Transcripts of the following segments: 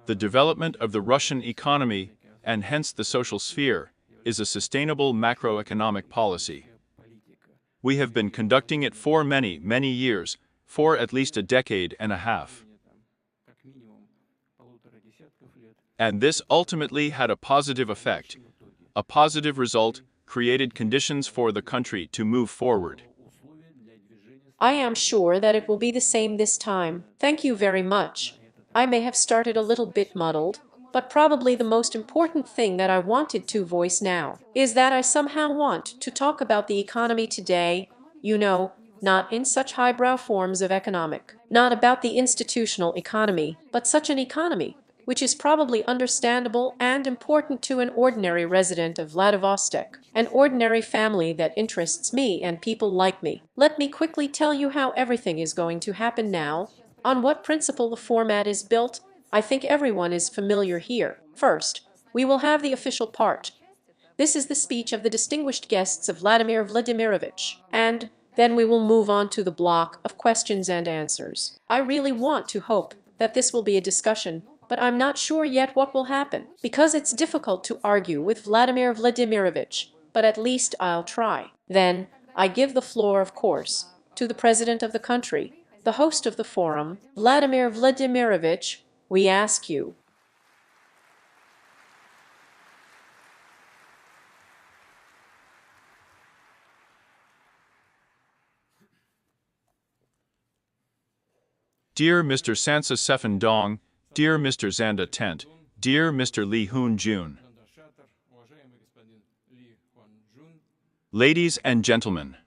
The development of the Russian economy, and hence the social sphere, is a sustainable macroeconomic policy. We have been conducting it for many, many years, for at least a decade and a half. And this ultimately had a positive effect. A positive result created conditions for the country to move forward. I am sure that it will be the same this time. Thank you very much. I may have started a little bit muddled, but probably the most important thing that I wanted to voice now is that I somehow want to talk about the economy today, not in such highbrow forms of economic, not about the institutional economy, but such an economy which is probably understandable and important to an ordinary resident of Vladivostok, an ordinary family that interests me and people like me. Let me quickly tell you how everything is going to happen now, on what principle the format is built. I think everyone is familiar here. First, we will have the official part. This is the speech of the distinguished guests of Vladimir Vladimirovich, and then we will move on to the block of questions and answers. I really want to hope that this will be a discussion, but I'm not sure yet what will happen, because it's difficult to argue with Vladimir Vladimirovich, but at least I'll try. Then, I give the floor, of course, to the president of the country, the host of the forum. Vladimir Vladimirovich, we ask you. Dear Mr. Sansa Sefan Dong, dear Mr. Zanda Tent, dear Mr. Lee Hoon Jun. Ladies and gentlemen,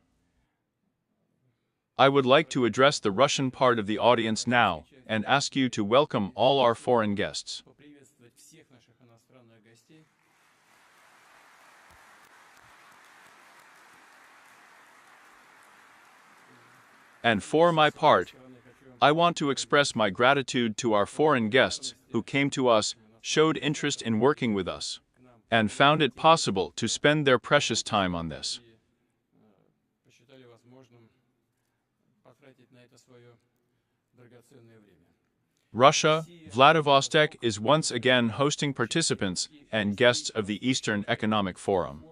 I would like to address the Russian part of the audience now and ask you to welcome all our foreign guests. And for my part, I want to express my gratitude to our foreign guests who came to us, showed interest in working with us, and found it possible to spend their precious time on this. Russia, Vladivostok is once again hosting participants and guests of the Eastern Economic Forum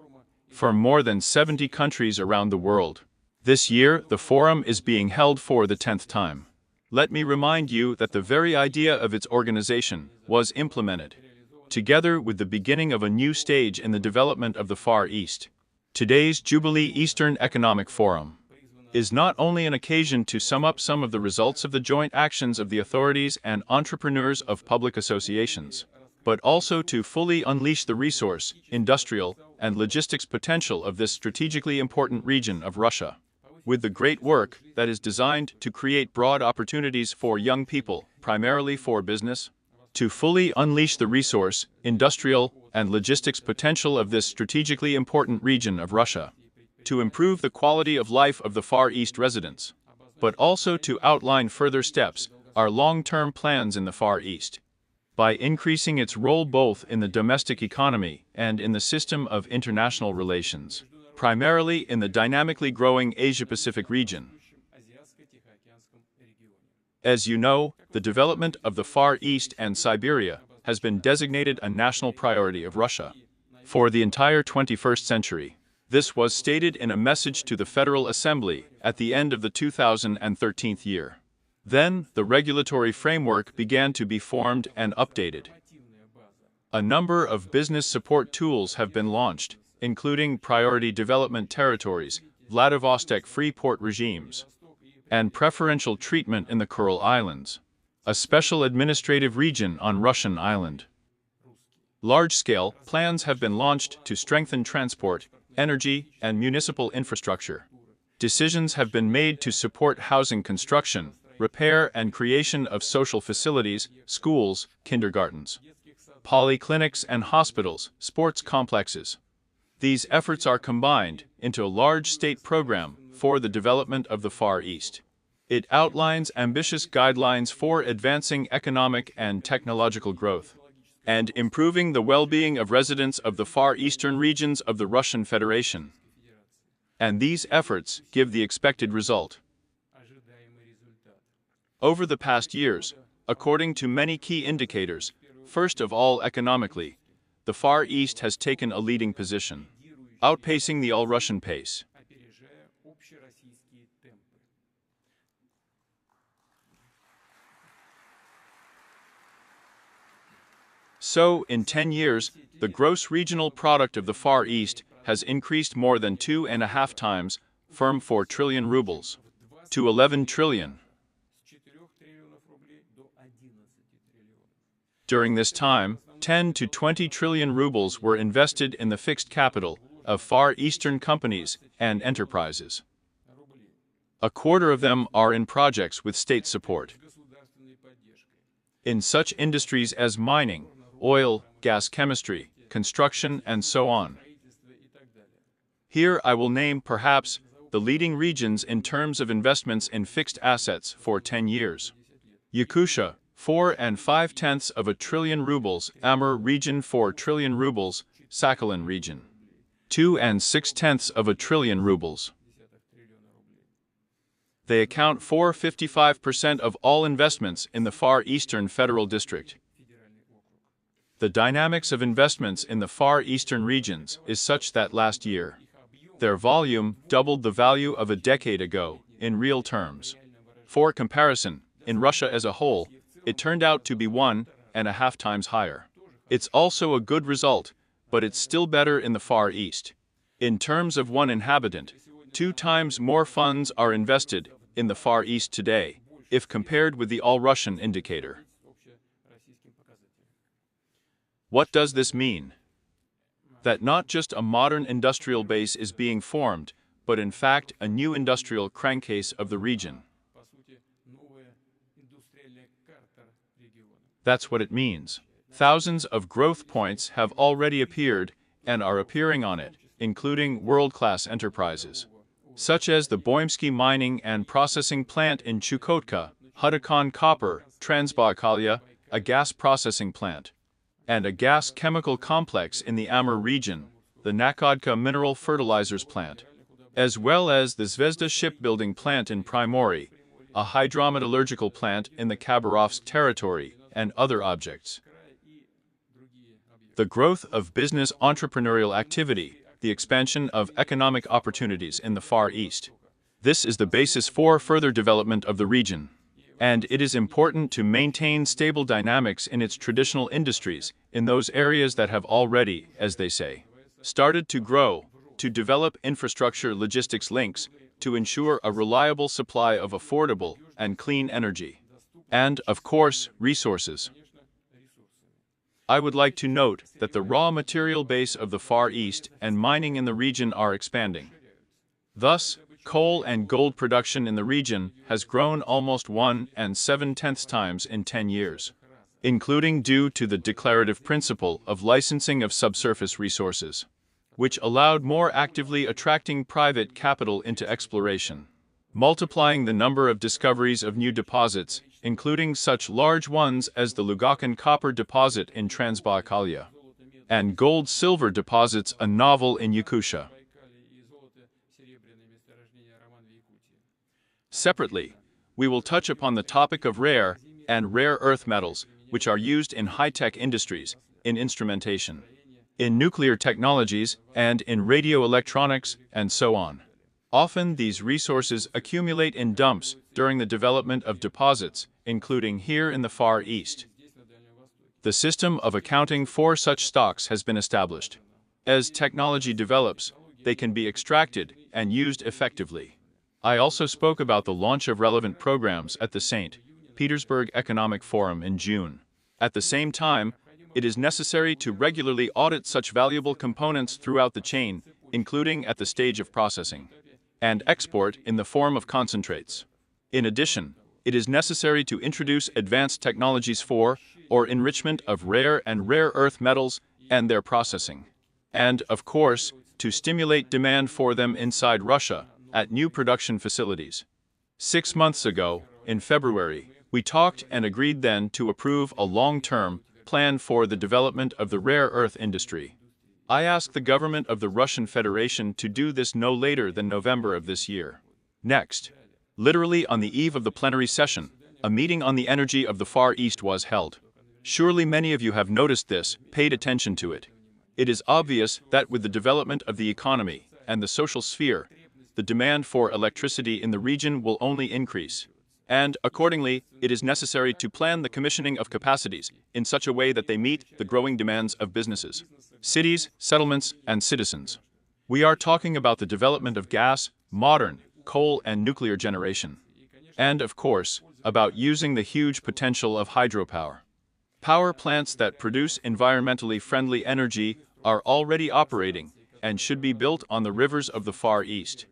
from more than 70 countries around the world. This year, the forum is being held for the 10th time. Let me remind you that the very idea of its organization was implemented, together with the beginning of a new stage in the development of the Far East. Today's Jubilee Eastern Economic Forum is not only an occasion to sum up some of the results of the joint actions of the authorities and entrepreneurs of public associations, but also to fully unleash the resource, industrial, and logistics potential of this strategically important region of Russia, with the great work that is designed to create broad opportunities for young people, primarily for business, to fully unleash the resource, industrial, and logistics potential of this strategically important region of Russia, to improve the quality of life of the Far East residents, but also to outline further steps, our long-term plans in the Far East, by increasing its role both in the domestic economy and in the system of international relations, primarily in the dynamically growing Asia-Pacific region. As you know, the development of the Far East and Siberia has been designated a national priority of Russia for the entire 21st century. This was stated in a message to the Federal Assembly at the end of the 2013 year. Then, the regulatory framework began to be formed and updated. A number of business support tools have been launched, including priority development territories, Vladivostok free port regimes, and preferential treatment in the Kuril Islands, a special administrative region on Russian island. Large-scale plans have been launched to strengthen transport, energy, and municipal infrastructure. Decisions have been made to support housing construction, repair and creation of social facilities, schools, kindergartens, polyclinics and hospitals, sports complexes. These efforts are combined into a large state program for the development of the Far East. It outlines ambitious guidelines for advancing economic and technological growth and improving the well-being of residents of the far eastern regions of the Russian Federation. And these efforts give the expected result. Over the past years, according to many key indicators, First of all, economically, the Far East has taken a leading position, outpacing the all-Russian pace. So, in 10 years, the gross regional product of the Far East has increased more than 2.5 times, from 4 trillion rubles to 11 trillion. During this time, 10 to 20 trillion rubles were invested in the fixed capital of Far Eastern companies and enterprises. A quarter of them are in projects with state support. In such industries as mining, oil, gas chemistry, construction, and so on. Here I will name, perhaps, the leading regions in terms of investments in fixed assets for 10 years. Yakutia, 4.5 trillion rubles, Amur region 4 trillion rubles, Sakhalin region 2.6 trillion rubles. They account for 55% of all investments in the Far Eastern Federal District. The dynamics of investments in the Far Eastern regions is such that last year, their volume doubled the value of a decade ago, in real terms. For comparison, in Russia as a whole, it turned out to be 1.5 times higher. It's also a good result, but it's still better in the Far East. In terms of one inhabitant, 2 times more funds are invested in the Far East today, if compared with the all-Russian indicator. What does this mean? That not just a modern industrial base is being formed, but in fact a new industrial crankcase of the region. That's what it means. Thousands of growth points have already appeared and are appearing on it, including world-class enterprises, such as the Boymsky Mining and Processing Plant in Chukotka, Hudakon Copper, Transbaikalia, a gas processing plant, and a gas chemical complex in the Amur region, the Nakodka Mineral Fertilizers Plant, as well as the Zvezda Shipbuilding Plant in Primory, a hydrometallurgical plant in the Khabarovsk territory, and other objects. The growth of business entrepreneurial activity, the expansion of economic opportunities in the Far East. This is the basis for further development of the region. And it is important to maintain stable dynamics in its traditional industries, in those areas that have already, as they say, started to grow, to develop infrastructure logistics links, to ensure a reliable supply of affordable and clean energy. And, of course, resources. I would like to note that the raw material base of the Far East and mining in the region are expanding. Thus, coal and gold production in the region has grown almost 1.7 times in 10 years, including due to the declarative principle of licensing of subsurface resources, which allowed more actively attracting private capital into exploration, multiplying the number of discoveries of new deposits, including such large ones as the Lugakan copper deposit in Transbaikalia, and gold-silver deposits, a novel in Yakutia. Separately, we will touch upon the topic of rare and rare earth metals, which are used in high-tech industries, in instrumentation, in nuclear technologies, and in radio electronics, and so on. Often these resources accumulate in dumps during the development of deposits, including here in the Far East. The system of accounting for such stocks has been established. As technology develops, they can be extracted and used effectively. I also spoke about the launch of relevant programs at the St. Petersburg Economic Forum in June. At the same time, it is necessary to regularly audit such valuable components throughout the chain, including at the stage of processing and export in the form of concentrates. In addition, it is necessary to introduce advanced technologies for or enrichment of rare and rare earth metals and their processing, and, of course, to stimulate demand for them inside Russia at new production facilities. 6 months ago, in February, we talked and agreed then to approve a long-term plan for the development of the rare earth industry. I asked the government of the Russian Federation to do this no later than November of this year. Next, literally on the eve of the plenary session, a meeting on the energy of the Far East was held. Surely many of you have noticed this, paid attention to it. It is obvious that with the development of the economy and the social sphere, the demand for electricity in the region will only increase. And, accordingly, it is necessary to plan the commissioning of capacities in such a way that they meet the growing demands of businesses, cities, settlements, and citizens. We are talking about the development of gas, modern, coal and nuclear generation. And, of course, about using the huge potential of hydropower. Power plants that produce environmentally friendly energy are already operating and should be built on the rivers of the Far East.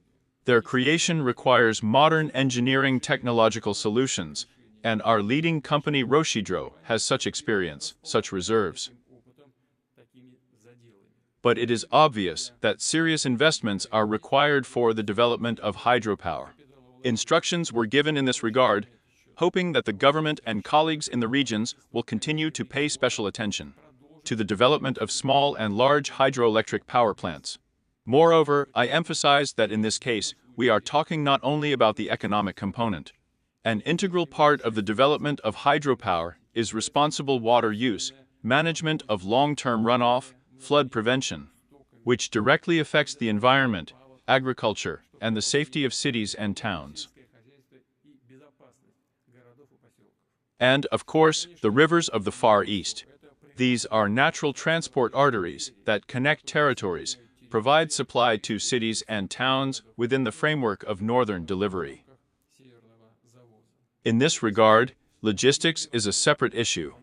Their creation requires modern engineering technological solutions, and our leading company Roshidro has such experience, such reserves. But it is obvious that serious investments are required for the development of hydropower. Instructions were given in this regard, hoping that the government and colleagues in the regions will continue to pay special attention to the development of small and large hydroelectric power plants. Moreover, I emphasize that in this case, we are talking not only about the economic component. An integral part of the development of hydropower is responsible water use, management of long-term runoff, flood prevention, which directly affects the environment, agriculture, and the safety of cities and towns. And, of course, the rivers of the Far East. These are natural transport arteries that connect territories, provide supply to cities and towns within the framework of northern delivery. In this regard, logistics is a separate issue.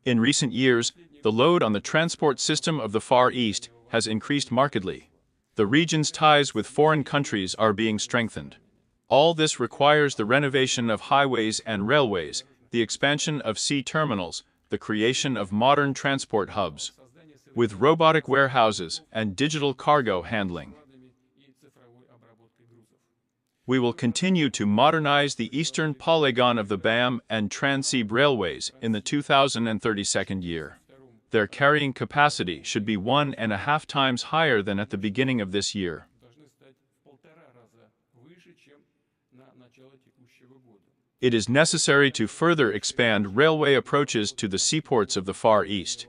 In recent years, the load on the transport system of the Far East has increased markedly. The region's ties with foreign countries are being strengthened. All this requires the renovation of highways and railways, the expansion of sea terminals, the creation of modern transport hubs, with robotic warehouses and digital cargo handling. We will continue to modernize the eastern polygon of the BAM and Transsib railways in the 2032 year. Their carrying capacity should be 1.5 times higher than at the beginning of this year. It is necessary to further expand railway approaches to the seaports of the Far East,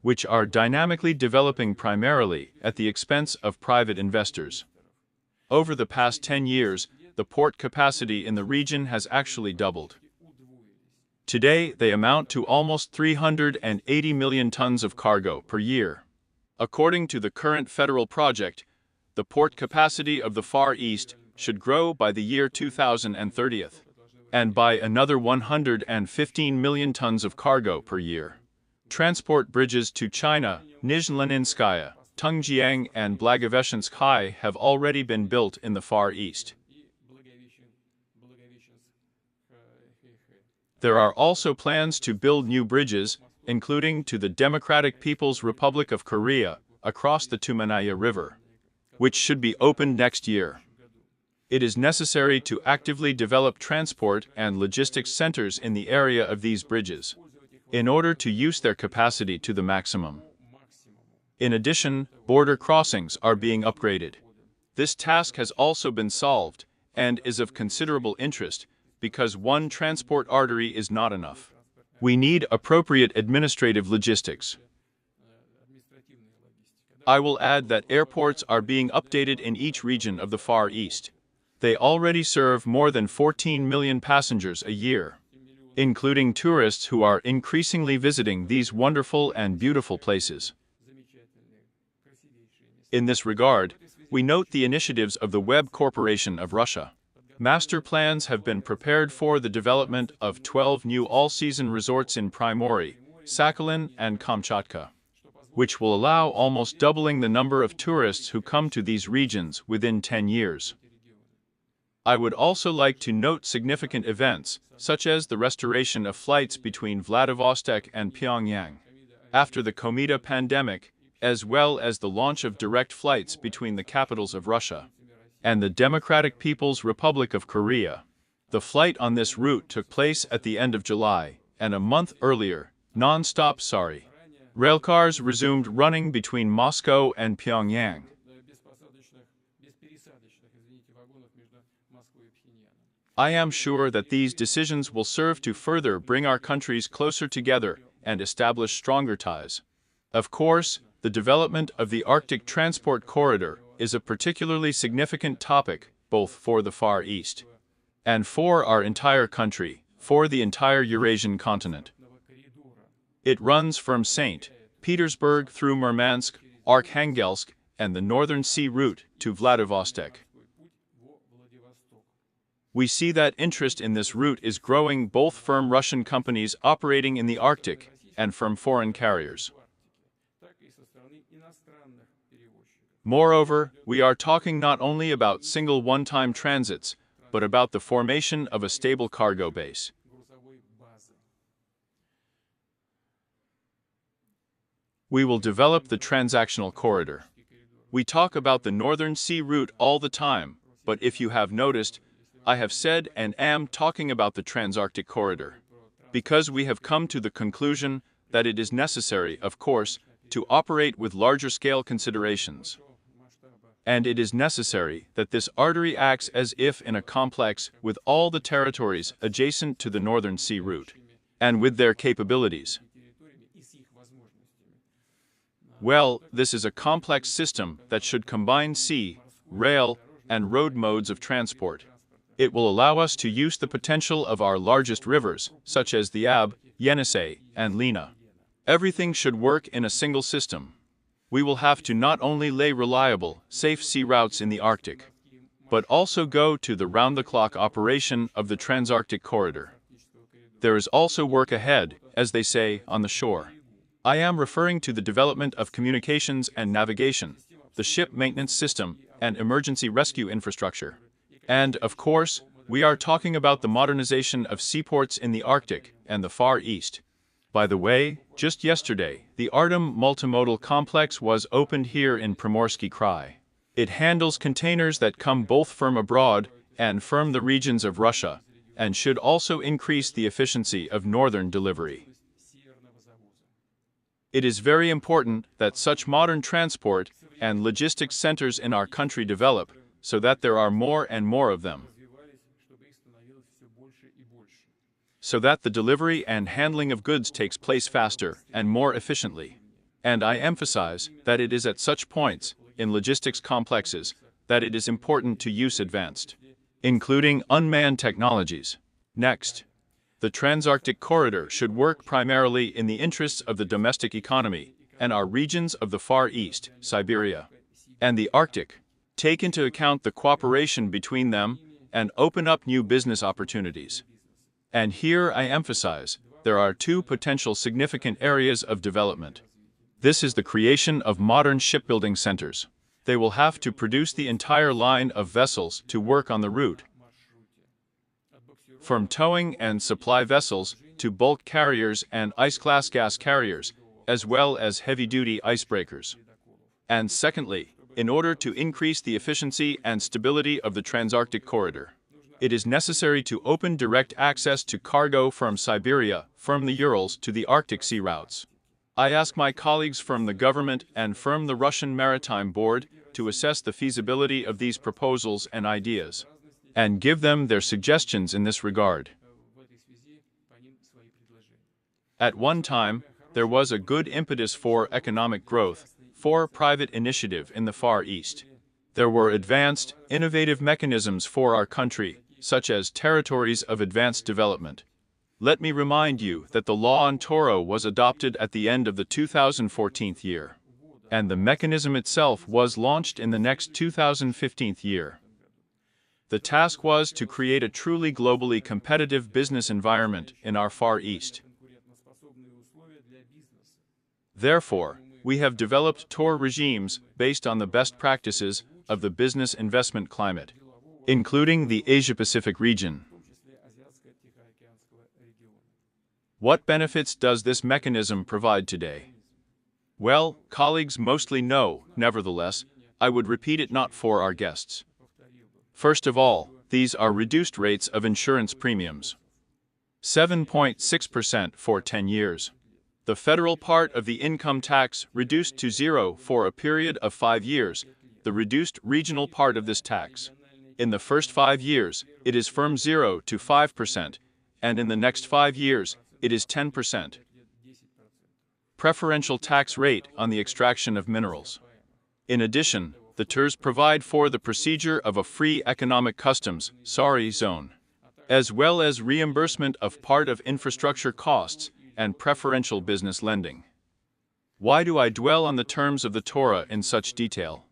which are dynamically developing primarily at the expense of private investors. Over the past 10 years, the port capacity in the region has actually doubled. Today, they amount to almost 380 million tons of cargo per year. According to the current federal project, the port capacity of the Far East should grow by the year 2030, and by another 115 million tons of cargo per year. Transport bridges to China, Nizhleninskaya, Tungjiang and Blagoveshchenskaya have already been built in the Far East. There are also plans to build new bridges, including to the Democratic People's Republic of Korea, across the Tumanaya River, which should be opened next year. It is necessary to actively develop transport and logistics centers in the area of these bridges, in order to use their capacity to the maximum. In addition, border crossings are being upgraded. This task has also been solved, and is of considerable interest, because one transport artery is not enough. We need appropriate administrative logistics. I will add that airports are being updated in each region of the Far East. They already serve more than 14 million passengers a year, including tourists who are increasingly visiting these wonderful and beautiful places. In this regard, we note the initiatives of the Web Corporation of Russia. Master plans have been prepared for the development of 12 new all-season resorts in Primory, Sakhalin, and Kamchatka, which will allow almost doubling the number of tourists who come to these regions within 10 years. I would also like to note significant events, such as the restoration of flights between Vladivostok and Pyongyang after the COVID pandemic, as well as the launch of direct flights between the capitals of Russia and the Democratic People's Republic of Korea. The flight on this route took place at the end of July, and a month earlier, non-stop railcars resumed running between Moscow and Pyongyang. I am sure that these decisions will serve to further bring our countries closer together and establish stronger ties. Of course, the development of the Arctic Transport Corridor is a particularly significant topic both for the Far East and for our entire country, for the entire Eurasian continent. It runs from St. Petersburg through Murmansk, Arkhangelsk, and the Northern Sea route to Vladivostok. We see that interest in this route is growing both from Russian companies operating in the Arctic and from foreign carriers. Moreover, we are talking not only about single one-time transits, but about the formation of a stable cargo base. We will develop the transactional corridor. We talk about the Northern Sea route all the time, but if you have noticed, I have said and am talking about the Transarctic corridor, because we have come to the conclusion that it is necessary, of course, to operate with larger-scale considerations. And it is necessary that this artery acts as if in a complex with all the territories adjacent to the Northern Sea route, and with their capabilities. Well, this is a complex system that should combine sea, rail, and road modes of transport. It will allow us to use the potential of our largest rivers, such as the Ab, Yenisei, and Lena. Everything should work in a single system. We will have to not only lay reliable, safe sea routes in the Arctic, but also go to the round-the-clock operation of the Transarctic corridor. There is also work ahead, as they say, on the shore. I am referring to the development of communications and navigation, the ship maintenance system, and emergency rescue infrastructure. And, of course, we are talking about the modernization of seaports in the Arctic and the Far East. By the way, just yesterday, the Artem multimodal complex was opened here in Primorsky Krai. It handles containers that come both from abroad and from the regions of Russia, and should also increase the efficiency of northern delivery. It is very important that such modern transport and logistics centers in our country develop, so that there are more and more of them, so that the delivery and handling of goods takes place faster and more efficiently. And I emphasize that it is at such points, in logistics complexes, that it is important to use advanced, including unmanned technologies. Next, the Transarctic corridor should work primarily in the interests of the domestic economy and our regions of the Far East, Siberia, and the Arctic. Take into account the cooperation between them and open up new business opportunities. And here I emphasize, there are two potential significant areas of development. This is the creation of modern shipbuilding centers. They will have to produce the entire line of vessels to work on the route, from towing and supply vessels to bulk carriers and ice-class gas carriers, as well as heavy-duty icebreakers. And secondly, in order to increase the efficiency and stability of the Transarctic corridor, it is necessary to open direct access to cargo from Siberia, from the Urals to the Arctic sea routes. I ask my colleagues from the government and from the Russian Maritime Board to assess the feasibility of these proposals and ideas, and give them their suggestions in this regard. At one time, there was a good impetus for economic growth, for private initiative in the Far East. There were advanced, innovative mechanisms for our country, such as territories of advanced development. Let me remind you that the law on Toro was adopted at the end of the 2014 year, and the mechanism itself was launched in the next 2015 year. The task was to create a truly globally competitive business environment in our Far East. Therefore, we have developed TOR regimes based on the best practices of the business investment climate, including the Asia-Pacific region. What benefits does this mechanism provide today? Well, colleagues mostly know, nevertheless, I would repeat it not for our guests. First of all, these are reduced rates of insurance premiums. 7.6% for 10 years. The federal part of the income tax reduced to 0 for a period of 5 years, the reduced regional part of this tax. In the first 5 years, it is from 0 to 5%, and in the next 5 years, it is 10%. preferential tax rate on the extraction of minerals. In addition, the TERs provide for the procedure of a free economic customs zone, as well as reimbursement of part of infrastructure costs and preferential business lending. Why do I dwell on the terms of the Torah in such detail?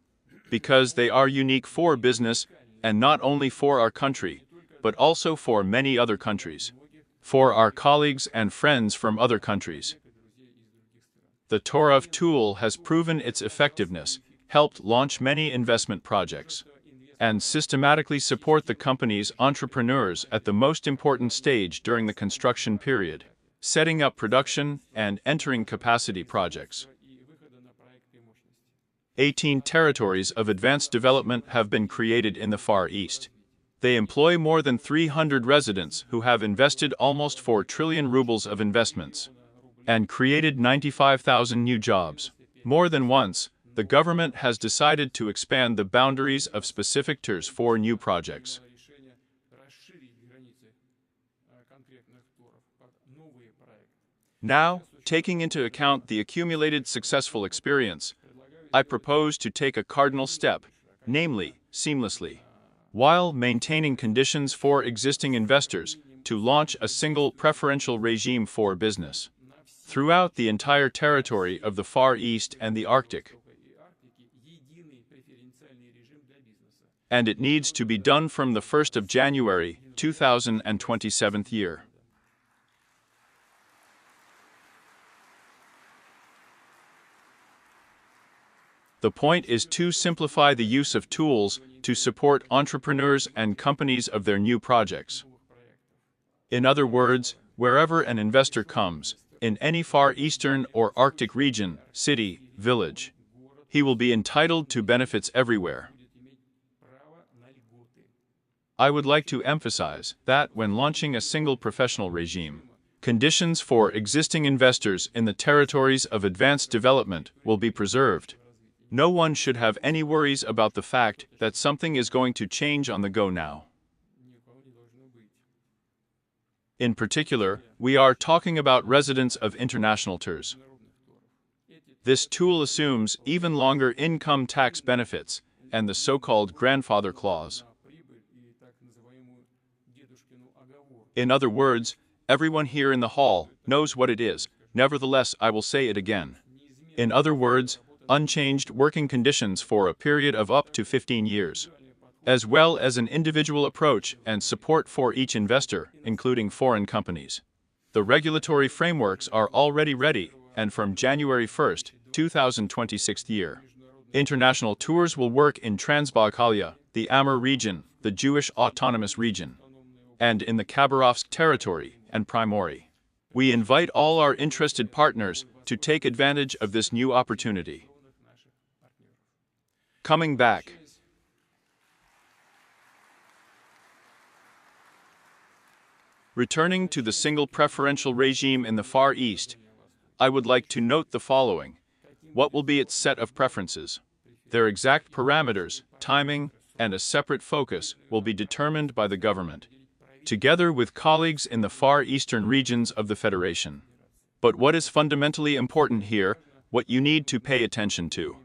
Because they are unique for business, and not only for our country, but also for many other countries, for our colleagues and friends from other countries. The Torah tool has proven its effectiveness, helped launch many investment projects, and systematically support the company's entrepreneurs at the most important stage during the construction period, setting up production and entering capacity projects. 18 territories of advanced development have been created in the Far East. They employ more than 300 residents who have invested almost 4 trillion rubles of investments and created 95,000 new jobs. More than once, the government has decided to expand the boundaries of specific TERs for new projects. Now, taking into account the accumulated successful experience, I propose to take a cardinal step, namely, seamlessly, while maintaining conditions for existing investors, to launch a single preferential regime for business throughout the entire territory of the Far East and the Arctic. And it needs to be done from the 1st of January, 2027 year. The point is to simplify the use of tools to support entrepreneurs and companies of their new projects. In other words, wherever an investor comes, in any Far Eastern or Arctic region, city, village, he will be entitled to benefits everywhere. I would like to emphasize that when launching a single professional regime, conditions for existing investors in the territories of advanced development will be preserved. No one should have any worries about the fact that something is going to change on the go now. In particular, we are talking about residents of international TERs. This tool assumes even longer income tax benefits and the so-called grandfather clause. In other words, everyone here in the hall knows what it is. Nevertheless, I will say it again. In other words, unchanged working conditions for a period of up to 15 years, as well as an individual approach and support for each investor, including foreign companies. The regulatory frameworks are already ready, and from January 1st, 2026 year, international tours will work in Transbaikalia, the Amur region, the Jewish Autonomous Region, and in the Khabarovsk territory and Primorye. We invite all our interested partners to take advantage of this new opportunity. Coming back. Returning to the single preferential regime in the Far East, I would like to note the following. What will be its set of preferences? Their exact parameters, timing, and a separate focus will be determined by the government, together with colleagues in the Far Eastern regions of the Federation. But what is fundamentally important here, what you need to pay attention to,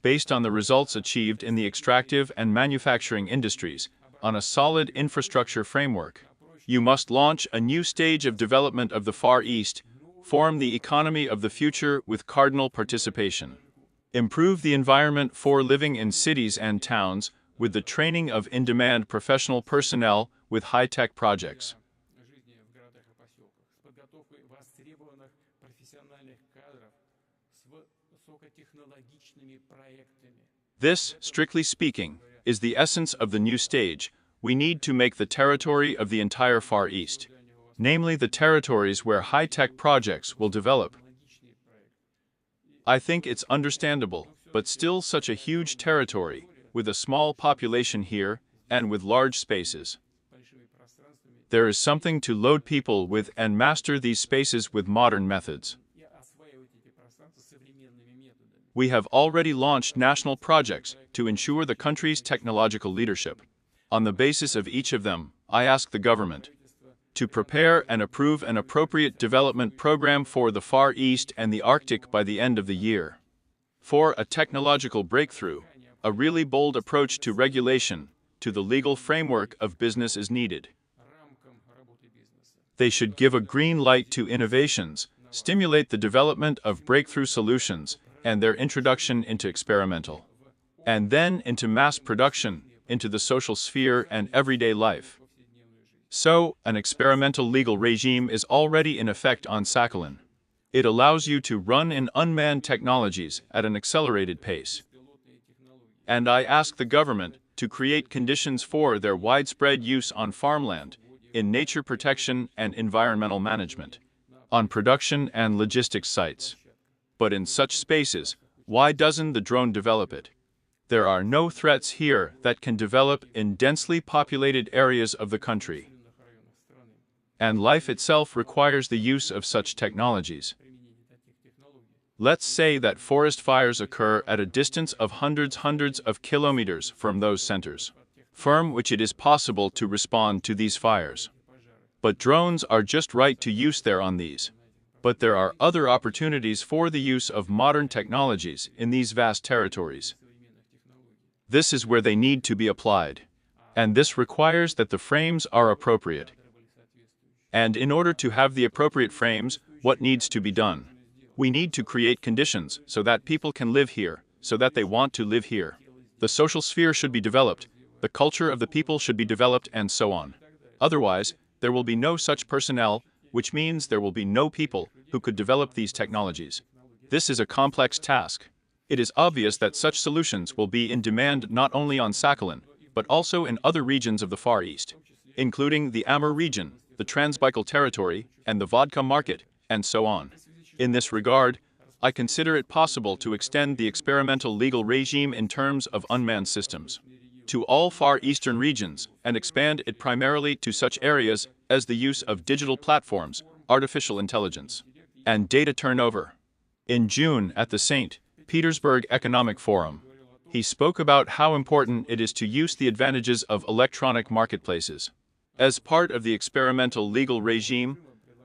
based on the results achieved in the extractive and manufacturing industries, on a solid infrastructure framework, you must launch a new stage of development of the Far East, form the economy of the future with cardinal participation, improve the environment for living in cities and towns with the training of in-demand professional personnel with high-tech projects. This, strictly speaking, is the essence of the new stage. We need to make the territory of the entire Far East, namely the territories where high-tech projects will develop. I think it's understandable, but still such a huge territory, with a small population here, and with large spaces. There is something to load people with and master these spaces with modern methods. We have already launched national projects to ensure the country's technological leadership. On the basis of each of them, I ask the government to prepare and approve an appropriate development program for the Far East and the Arctic by the end of the year. For a technological breakthrough, a really bold approach to regulation, to the legal framework of business is needed. They should give a green light to innovations, stimulate the development of breakthrough solutions, and their introduction into experimental, and then into mass production, into the social sphere and everyday life. So, an experimental legal regime is already in effect on Sakhalin. It allows you to run in unmanned technologies at an accelerated pace. And I ask the government to create conditions for their widespread use on farmland, in nature protection and environmental management, on production and logistics sites. But in such spaces, why doesn't the drone develop it? There are no threats here that can develop in densely populated areas of the country. And life itself requires the use of such technologies. Let's say that forest fires occur at a distance of hundreds of kilometers from those centers, from which it is possible to respond to these fires. But drones are just right to use there on these. But there are other opportunities for the use of modern technologies in these vast territories. This is where they need to be applied. And this requires that the frames are appropriate. And in order to have the appropriate frames, what needs to be done? We need to create conditions so that people can live here, so that they want to live here. The social sphere should be developed, the culture of the people should be developed, and so on. Otherwise, there will be no such personnel, which means there will be no people who could develop these technologies. This is a complex task. It is obvious that such solutions will be in demand not only on Sakhalin, but also in other regions of the Far East, including the Amur region, the Transbaikal territory, and the vodka market, and so on. In this regard, I consider it possible to extend the experimental legal regime in terms of unmanned systems to all Far Eastern regions and expand it primarily to such areas as the use of digital platforms, artificial intelligence, and data turnover. In June at the St. Petersburg Economic Forum, he spoke about how important it is to use the advantages of electronic marketplaces. As part of the experimental legal regime,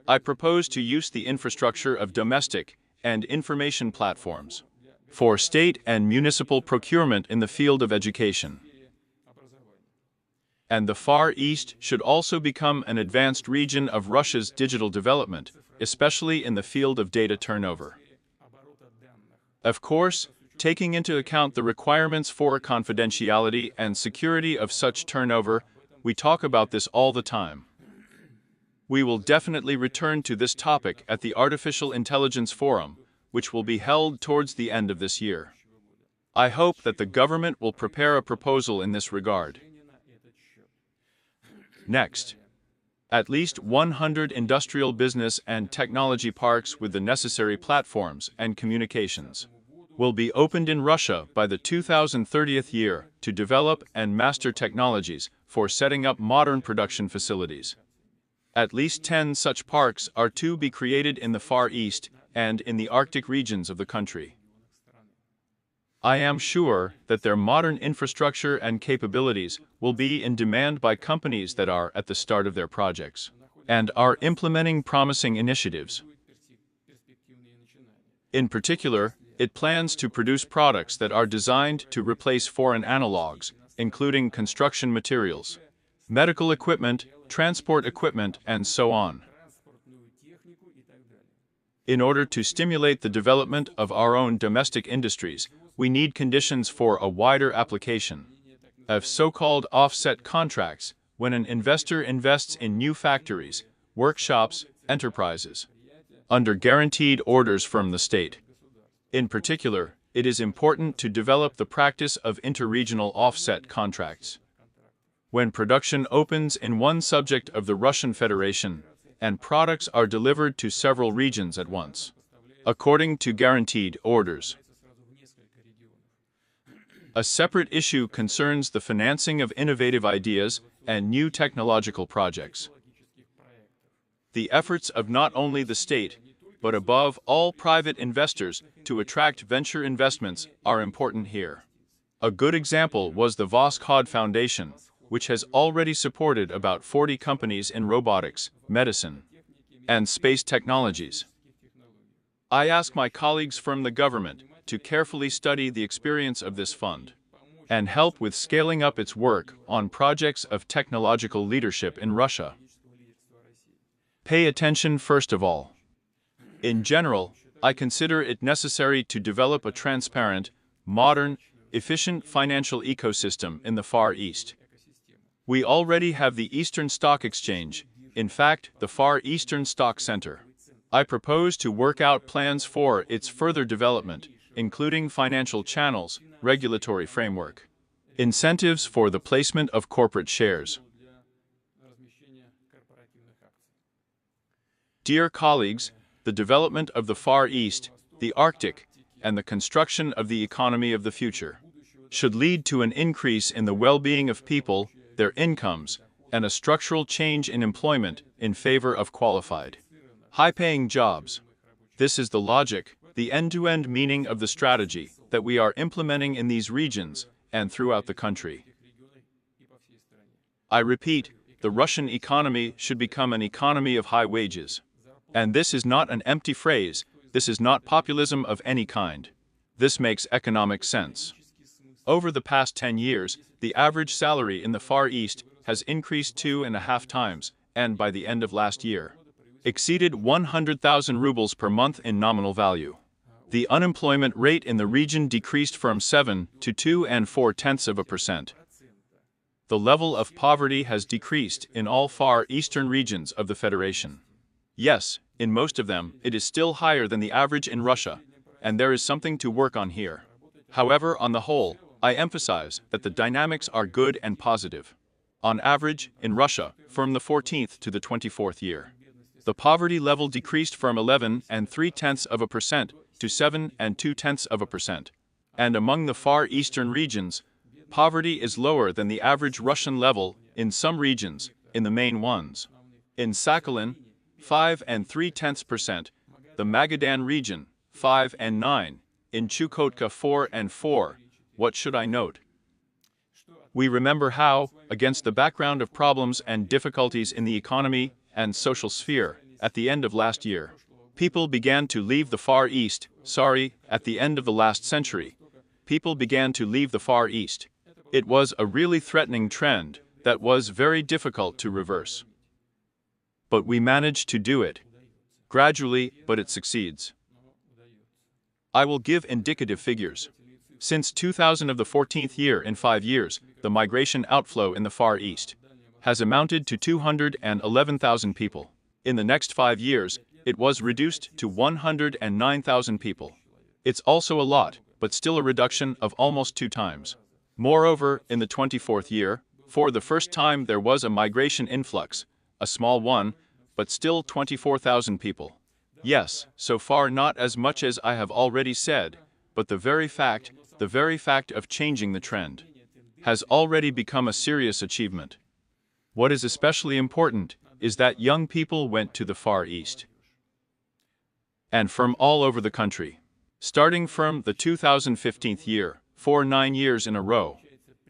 I propose to use the infrastructure of domestic and information platforms for state and municipal procurement in the field of education. And the Far East should also become an advanced region of Russia's digital development, especially in the field of data turnover. Of course, taking into account the requirements for confidentiality and security of such turnover, we talk about this all the time. We will definitely return to this topic at the Artificial Intelligence Forum, which will be held towards the end of this year. I hope that the government will prepare a proposal in this regard. Next, at least 100 industrial business and technology parks with the necessary platforms and communications will be opened in Russia by the 2030 year to develop and master technologies for setting up modern production facilities. At least 10 such parks are to be created in the Far East and in the Arctic regions of the country. I am sure that their modern infrastructure and capabilities will be in demand by companies that are at the start of their projects and are implementing promising initiatives. In particular, it plans to produce products that are designed to replace foreign analogs, including construction materials, medical equipment, transport equipment, and so on. In order to stimulate the development of our own domestic industries, we need conditions for a wider application of so-called offset contracts when an investor invests in new factories, workshops, enterprises, under guaranteed orders from the state. In particular, it is important to develop the practice of interregional offset contracts. When production opens in one subject of the Russian Federation, and products are delivered to several regions at once, according to guaranteed orders. A separate issue concerns the financing of innovative ideas and new technological projects. The efforts of not only the state, but above all private investors to attract venture investments are important here. A good example was the Voskhod Foundation, which has already supported about 40 companies in robotics, medicine, and space technologies. I ask my colleagues from the government to carefully study the experience of this fund and help with scaling up its work on projects of technological leadership in Russia. Pay attention first of all. In general, I consider it necessary to develop a transparent, modern, efficient financial ecosystem in the Far East. We already have the Eastern Stock Exchange, in fact, the Far Eastern Stock Center. I propose to work out plans for its further development, including financial channels, regulatory framework, incentives for the placement of corporate shares. Dear colleagues, the development of the Far East, the Arctic, and the construction of the economy of the future should lead to an increase in the well-being of people, their incomes, and a structural change in employment in favor of qualified, high-paying jobs. This is the logic, the end-to-end meaning of the strategy that we are implementing in these regions and throughout the country. I repeat, the Russian economy should become an economy of high wages. And this is not an empty phrase, this is not populism of any kind. This makes economic sense. Over the past 10 years, the average salary in the Far East has increased 2.5 times, and by the end of last year, exceeded 100,000 rubles per month in nominal value. The unemployment rate in the region decreased from 7 to 2.4%. The level of poverty has decreased in all Far Eastern regions of the Federation. Yes, in most of them, it is still higher than the average in Russia, and there is something to work on here. However, on the whole, I emphasize that the dynamics are good and positive. On average, in Russia, from the 14th to the 24th year, the poverty level decreased from 11.3% to 7.2%. And among the Far Eastern regions, poverty is lower than the average Russian level in some regions, in the main ones. In Sakhalin, 5.3%, the Magadan region, 5.9%, in Chukotka 4.4%. What should I note? We remember how, against the background of problems and difficulties in the economy and social sphere, at the end of last year, people began to leave the Far East, at the end of the last century, people began to leave the Far East. It was a really threatening trend that was very difficult to reverse. But we managed to do it. Gradually, but it succeeds. I will give indicative figures. Since 2000 of the 14th year in 5 years, the migration outflow in the Far East has amounted to 211,000 people. In the next 5 years, it was reduced to 109,000 people. It's also a lot, but still a reduction of almost 2 times. Moreover, in the 24th year, for the first time there was a migration influx, a small one, but still 24,000 people. Yes, so far not as much as I have already said, but the very fact of changing the trend has already become a serious achievement. What is especially important is that young people went to the Far East. And from all over the country. Starting from the 2015 year, for 9 years in a row,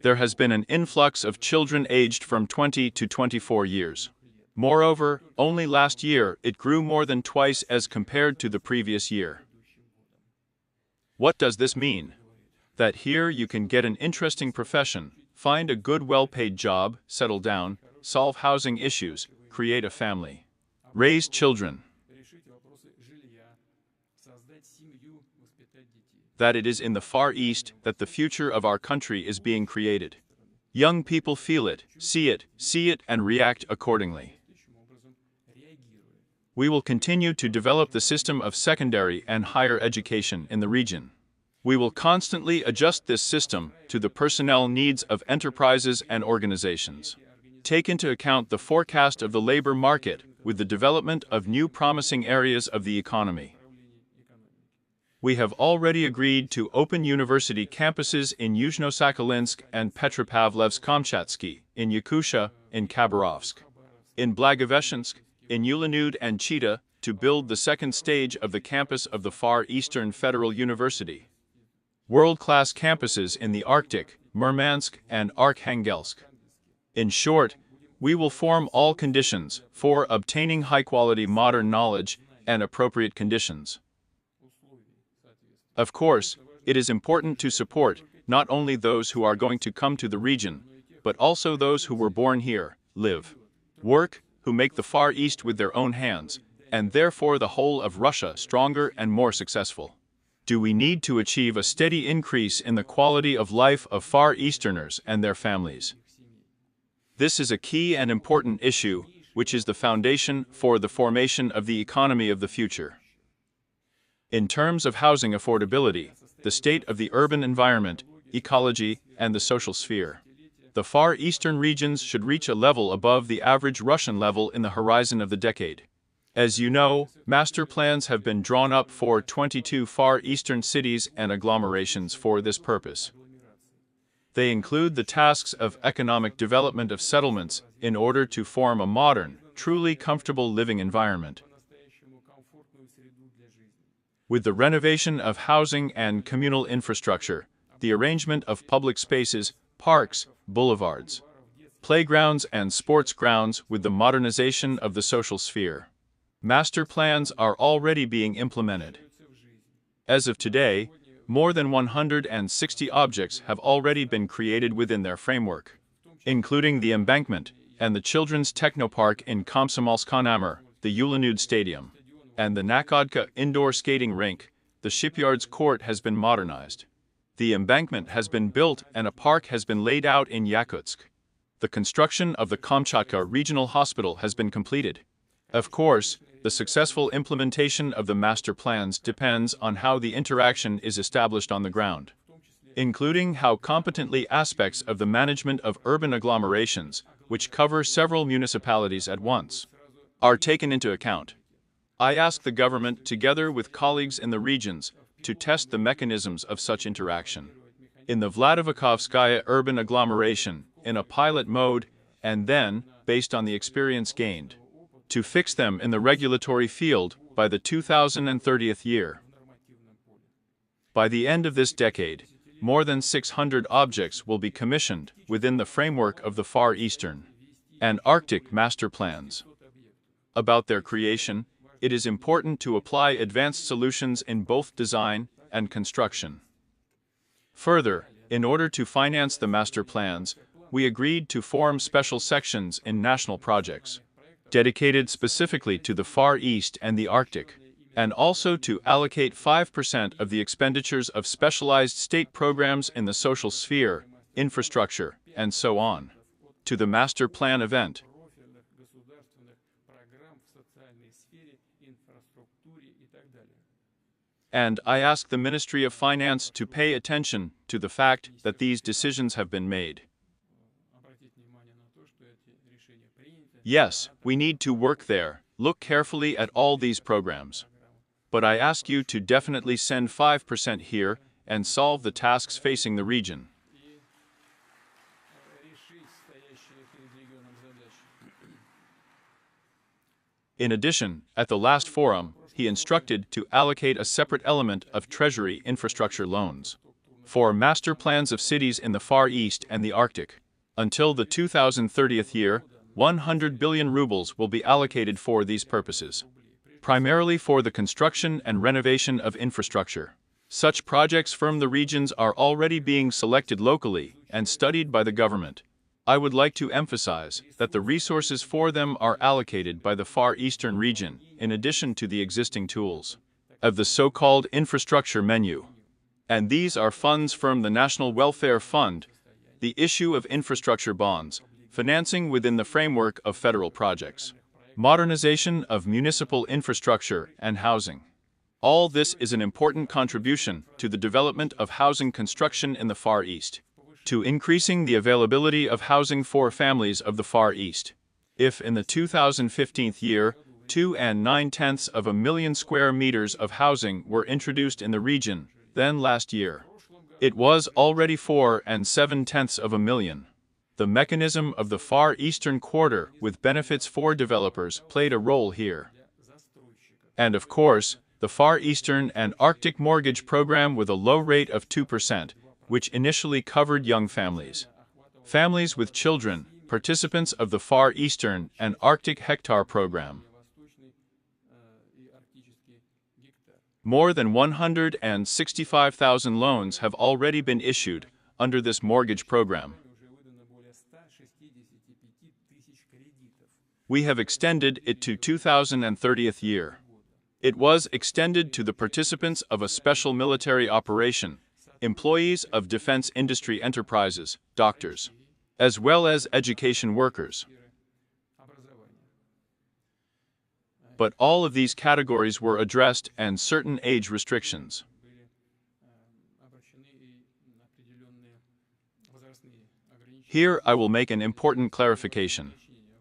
there has been an influx of children aged from 20 to 24 years. Moreover, only last year it grew more than twice as compared to the previous year. What does this mean? That here you can get an interesting profession, find a good well-paid job, settle down, solve housing issues, create a family, raise children. That it is in the Far East that the future of our country is being created. Young people feel it, see it and react accordingly. We will continue to develop the system of secondary and higher education in the region. We will constantly adjust this system to the personnel needs of enterprises and organizations. Take into account the forecast of the labor market with the development of new promising areas of the economy. We have already agreed to open university campuses in Yuzhno-Sakhalinsk and Petropavlovsk-Kamchatsky, in Yakutia, in Khabarovsk, in Blagoveshchensk, in Ulanud and Chita, to build the second stage of the campus of the Far Eastern Federal University. World-class campuses in the Arctic, Murmansk and Arkhangelsk. In short, we will form all conditions for obtaining high-quality modern knowledge and appropriate conditions. Of course, it is important to support not only those who are going to come to the region, but also those who were born here, live, work, who make the Far East with their own hands, and therefore the whole of Russia stronger and more successful. Do we need to achieve a steady increase in the quality of life of Far Easterners and their families? This is a key and important issue, which is the foundation for the formation of the economy of the future. In terms of housing affordability, the state of the urban environment, ecology, and the social sphere, the Far Eastern regions should reach a level above the average Russian level in the horizon of the decade. As you know, master plans have been drawn up for 22 Far Eastern cities and agglomerations for this purpose. They include the tasks of economic development of settlements in order to form a modern, truly comfortable living environment. With the renovation of housing and communal infrastructure, the arrangement of public spaces, parks, boulevards, playgrounds and sports grounds with the modernization of the social sphere. Master plans are already being implemented. As of today, more than 160 objects have already been created within their framework, including the embankment and the children's technopark in Komsomolsk-on-Amur, the Ulanud Stadium, and the Nakhodka indoor skating rink. The shipyard's court has been modernized. The embankment has been built and a park has been laid out in Yakutsk. The construction of the Kamchatka Regional Hospital has been completed. Of course, the successful implementation of the master plans depends on how the interaction is established on the ground, including how competently aspects of the management of urban agglomerations, which cover several municipalities at once, are taken into account. I ask the government, together with colleagues in the regions, to test the mechanisms of such interaction in the Vladivostok urban agglomeration in a pilot mode, and then, based on the experience gained, to fix them in the regulatory field by the 2030th year. By the end of this decade, more than 600 objects will be commissioned within the framework of the Far Eastern and Arctic master plans. About their creation, it is important to apply advanced solutions in both design and construction. Further, in order to finance the master plans, we agreed to form special sections in national projects, dedicated specifically to the Far East and the Arctic, and also to allocate 5% of the expenditures of specialized state programs in the social sphere, infrastructure, and so on, to the master plan event. And I ask the Ministry of Finance to pay attention to the fact that these decisions have been made. Yes, we need to work there, look carefully at all these programs. But I ask you to definitely send 5% here and solve the tasks facing the region. In addition, at the last forum, he instructed to allocate a separate element of Treasury infrastructure loans for master plans of cities in the Far East and the Arctic. Until the 2030th year, 100 billion rubles will be allocated for these purposes, primarily for the construction and renovation of infrastructure. Such projects from the regions are already being selected locally and studied by the government. I would like to emphasize that the resources for them are allocated by the Far Eastern region, in addition to the existing tools of the so-called infrastructure menu. And these are funds from the National Welfare Fund, the issue of infrastructure bonds, financing within the framework of federal projects, modernization of municipal infrastructure and housing. All this is an important contribution to the development of housing construction in the Far East, to increasing the availability of housing for families of the Far East. If in the 2015 year, 2.9 million square meters of housing were introduced in the region, then last year it was already 4.7 million. The mechanism of the Far Eastern Quarter with benefits for developers played a role here. And of course, the Far Eastern and Arctic mortgage program with a low rate of 2%, which initially covered young families. Families with children, participants of the Far Eastern and Arctic Hectare Program. More than 165,000 loans have already been issued under this mortgage program. We have extended it to 2030th year. It was extended to the participants of a special military operation, employees of defense industry enterprises, doctors, as well as education workers. But all of these categories were addressed and certain age restrictions. Here I will make an important clarification.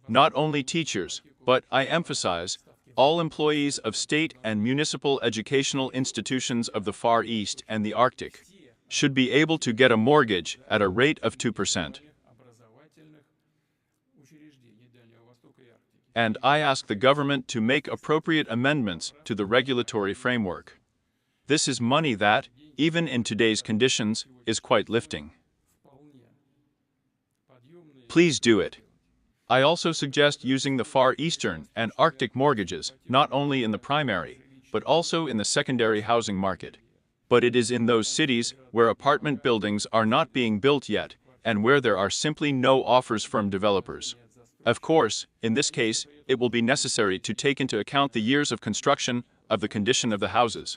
Not only teachers, but I emphasize, all employees of state and municipal educational institutions of the Far East and the Arctic should be able to get a mortgage at a rate of 2%. And I ask the government to make appropriate amendments to the regulatory framework. This is money that, even in today's conditions, is quite lifting. Please do it. I also suggest using the Far Eastern and Arctic mortgages not only in the primary, but also in the secondary housing market. But it is in those cities where apartment buildings are not being built yet, and where there are simply no offers from developers. Of course, in this case, it will be necessary to take into account the years of construction of the condition of the houses.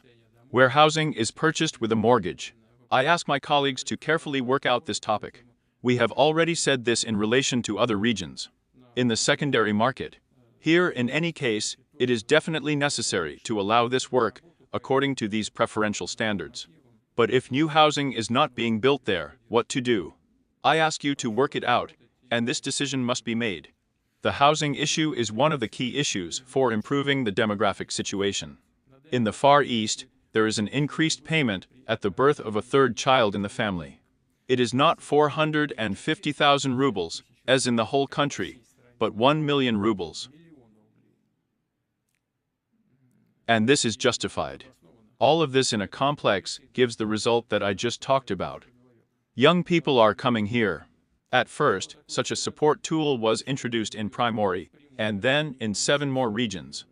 Where housing is purchased with a mortgage, I ask my colleagues to carefully work out this topic. We have already said this in relation to other regions. In the secondary market, here in any case, it is definitely necessary to allow this work according to these preferential standards. But if new housing is not being built there, what to do? I ask you to work it out, and this decision must be made. The housing issue is one of the key issues for improving the demographic situation. In the Far East, there is an increased payment at the birth of a third child in the family. It is not 450,000 rubles, as in the whole country, but 1 million rubles. And this is justified. All of this in a complex gives the result that I just talked about. Young people are coming here. At first, such a support tool was introduced in primary, and then in 7 more regions.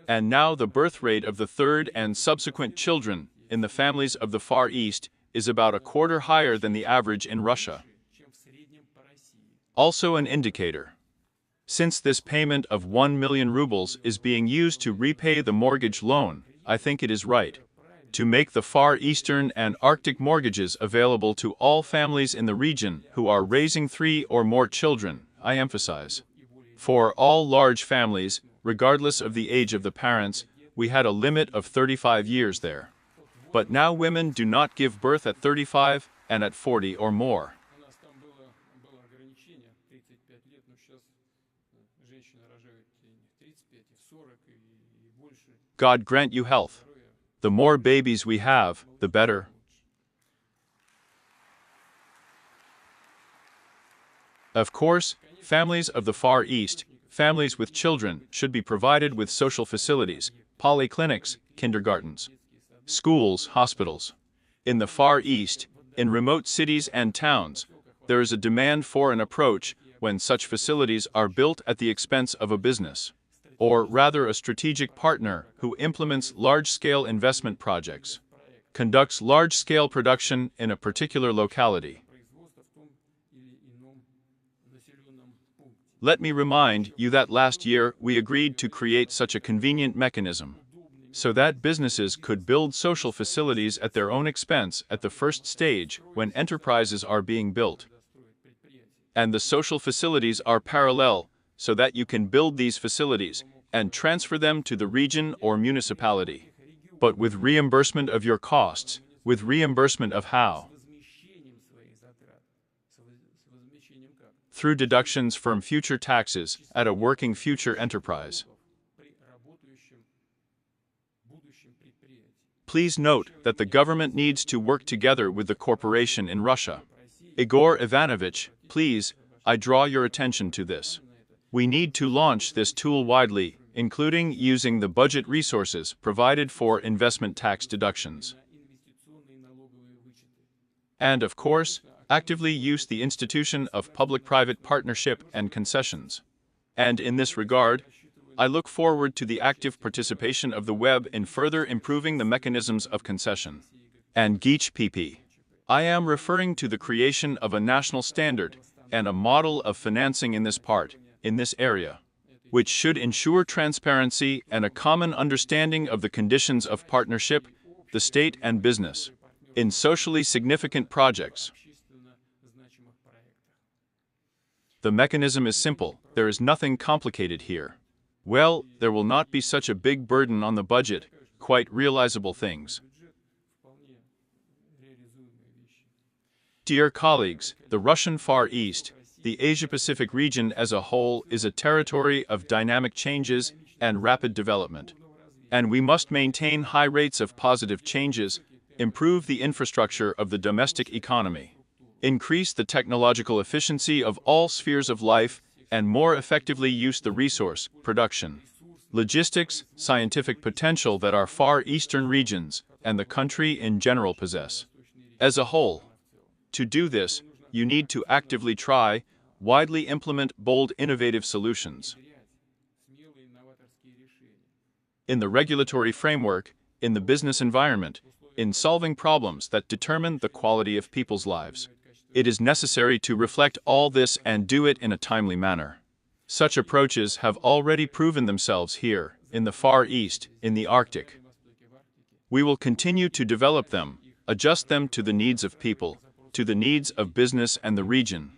And now the birth rate of the third and subsequent children in the families of the Far East is about a quarter higher than the average in Russia. Also an indicator. Since this payment of 1 million rubles is being used to repay the mortgage loan, I think it is right to make the Far Eastern and Arctic mortgages available to all families in the region who are raising 3 or more children, I emphasize. For all large families, regardless of the age of the parents, we had a limit of 35 years there. But now women do not give birth at 35 and at 40 or more. God grant you health. The more babies we have, the better. Of course, families of the Far East, families with children, should be provided with social facilities, polyclinics, kindergartens, schools, hospitals. In the Far East, in remote cities and towns, there is a demand for an approach when such facilities are built at the expense of a business, or rather a strategic partner who implements large-scale investment projects, conducts large-scale production in a particular locality. Let me remind you that last year we agreed to create such a convenient mechanism, so that businesses could build social facilities at their own expense at the first stage when enterprises are being built. And the social facilities are parallel, so that you can build these facilities and transfer them to the region or municipality. But with reimbursement of your costs, with reimbursement of how? Through deductions from future taxes at a working future enterprise. Please note that the government needs to work together with the corporation in Russia. Igor Ivanovich, please, I draw your attention to this. We need to launch this tool widely, including using the budget resources provided for investment tax deductions. And of course, actively use the institution of public-private partnership and concessions. And in this regard, I look forward to the active participation of the web in further improving the mechanisms of concession. And each PP. I am referring to the creation of a national standard and a model of financing in this area, which should ensure transparency and a common understanding of the conditions of partnership, the state and business, in socially significant projects. The mechanism is simple, there is nothing complicated here. Well, there will not be such a big burden on the budget, quite realizable things. Dear colleagues, the Russian Far East, the Asia-Pacific region as a whole is a territory of dynamic changes and rapid development. And we must maintain high rates of positive changes, improve the infrastructure of the domestic economy, increase the technological efficiency of all spheres of life, and more effectively use the resource, production, logistics, scientific potential that our Far Eastern regions and the country in general possess. As a whole, to do this, you need to actively try, widely implement bold innovative solutions. In the regulatory framework, in the business environment, in solving problems that determine the quality of people's lives. It is necessary to reflect all this and do it in a timely manner. Such approaches have already proven themselves here, in the Far East, in the Arctic. We will continue to develop them, adjust them to the needs of people, to the needs of business and the region,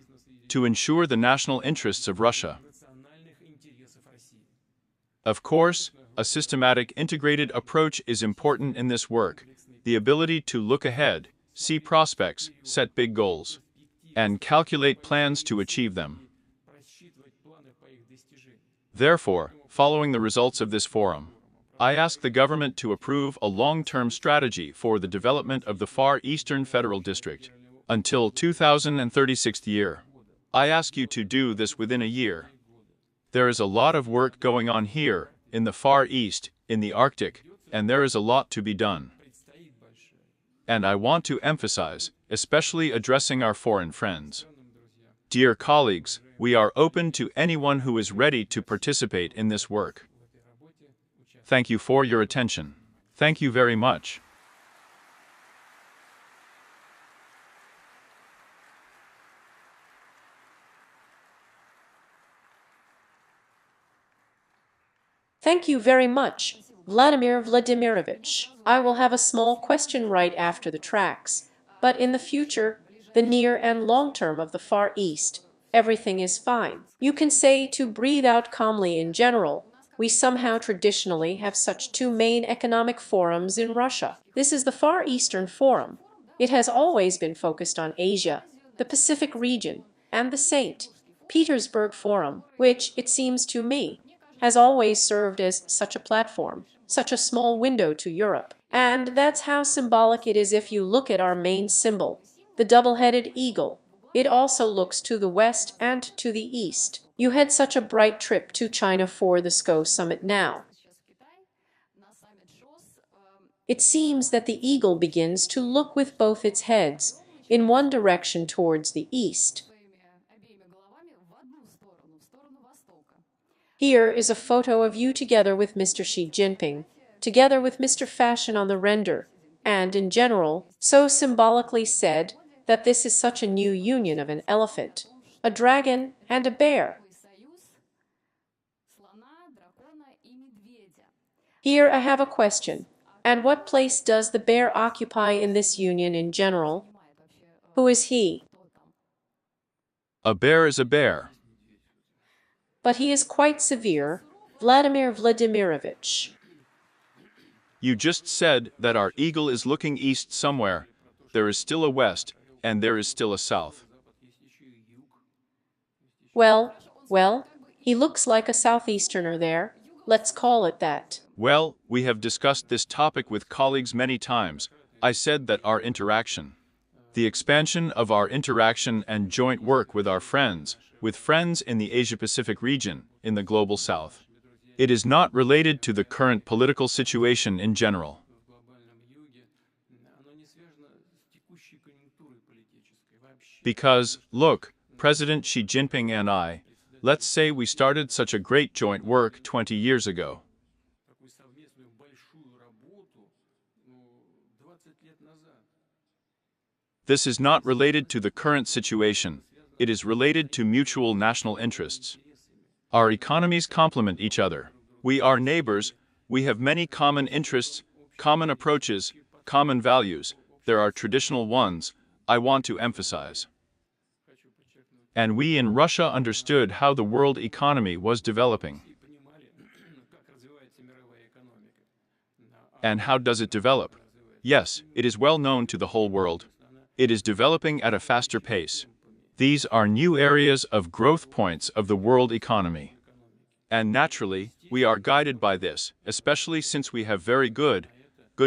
to ensure the national interests of Russia. Of course, a systematic integrated approach is important in this work, the ability to look ahead, see prospects, set big goals, and calculate plans to achieve them. Therefore, following the results of this forum, I ask the government to approve a long-term strategy for the development of the Far Eastern Federal District until 2036 year. I ask you to do this within a year. There is a lot of work going on here, in the Far East, in the Arctic, and there is a lot to be done. And I want to emphasize, especially addressing our foreign friends. Dear colleagues, we are open to anyone who is ready to participate in this work. Thank you for your attention. Thank you very much. Thank you very much, Vladimir Vladimirovich. I will have a small question right after the tracks. But in the future, the near and long term of the Far East, everything is fine. You can say to breathe out calmly in general. We somehow traditionally have such two main economic forums in Russia. This is the Far Eastern Forum. It has always been focused on Asia, the Pacific region, and the St. Petersburg Forum, which, it seems to me, has always served as such a platform, such a small window to Europe. And that's how symbolic it is if you look at our main symbol, the double-headed eagle. It also looks to the west and to the east. You had such a bright trip to China for the SCO summit now. It seems that the eagle begins to look with both its heads in one direction towards the east. Here is a photo of you together with Mr. Xi Jinping, together with Mr. Fashion on the render, and in general, so symbolically said that this is such a new union of an elephant, a dragon, and a bear. Here I have a question. And what place does the bear occupy in this union in general? Who is he? A bear is a bear. But he is quite severe, Vladimir Vladimirovich. You just said that our eagle is looking east somewhere. There is still a west, and there is still a south. Well, he looks like a southeasterner there. Let's call it that. Well, we have discussed this topic with colleagues many times. I said that our interaction, the expansion of our interaction and joint work with our friends, with friends in the Asia-Pacific region, in the global south. It is not related to the current political situation in general. Because, look, President Xi Jinping and I, let's say we started such a great joint work 20 years ago. This is not related to the current situation. It is related to mutual national interests. Our economies complement each other. We are neighbors. We have many common interests, common approaches, common values. There are traditional ones, I want to emphasize. And we in Russia understood how the world economy was developing. And how does it develop? Yes, it is well known to the whole world. It is developing at a faster pace. These are new areas of growth points of the world economy. And naturally, we are guided by this, especially since we have very good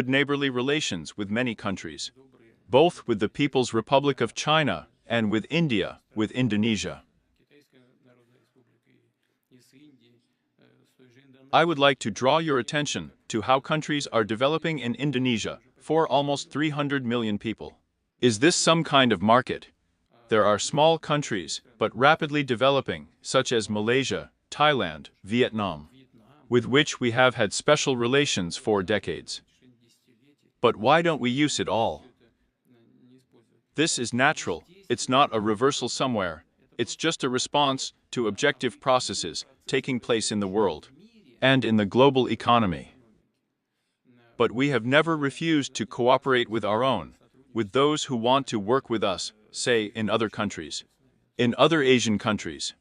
neighborly relations with many countries, both with the People's Republic of China and with India, with Indonesia. I would like to draw your attention to how countries are developing in Indonesia for almost 300 million people. Is this some kind of market? There are small countries, but rapidly developing, such as Malaysia, Thailand, Vietnam, with which we have had special relations for decades. But why don't we use it all? This is natural. It's not a reversal somewhere. It's just a response to objective processes taking place in the world and in the global economy. But we have never refused to cooperate with our own, with those who want to work with us, say, in other countries, in other Asian countries.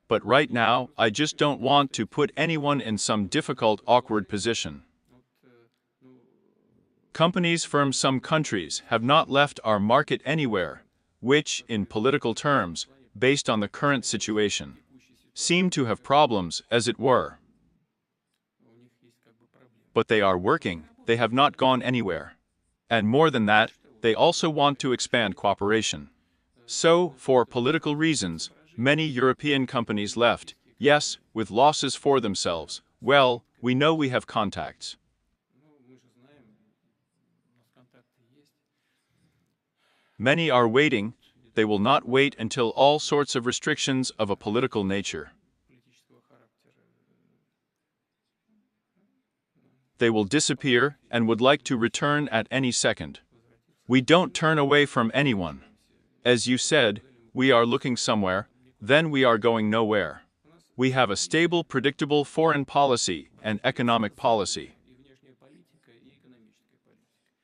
But right now, I just don't want to put anyone in some difficult, awkward position. Companies from some countries have not left our market anywhere, which, in political terms, based on the current situation, seem to have problems, as it were. But they are working, they have not gone anywhere. And more than that, they also want to expand cooperation. So, for political reasons, many European companies left, yes, with losses for themselves. Well, we know we have contacts. Many are waiting. They will not wait until all sorts of restrictions of a political nature. They will disappear and would like to return at any second. We don't turn away from anyone. As you said, we are looking somewhere, then we are going nowhere. We have a stable, predictable foreign policy and economic policy.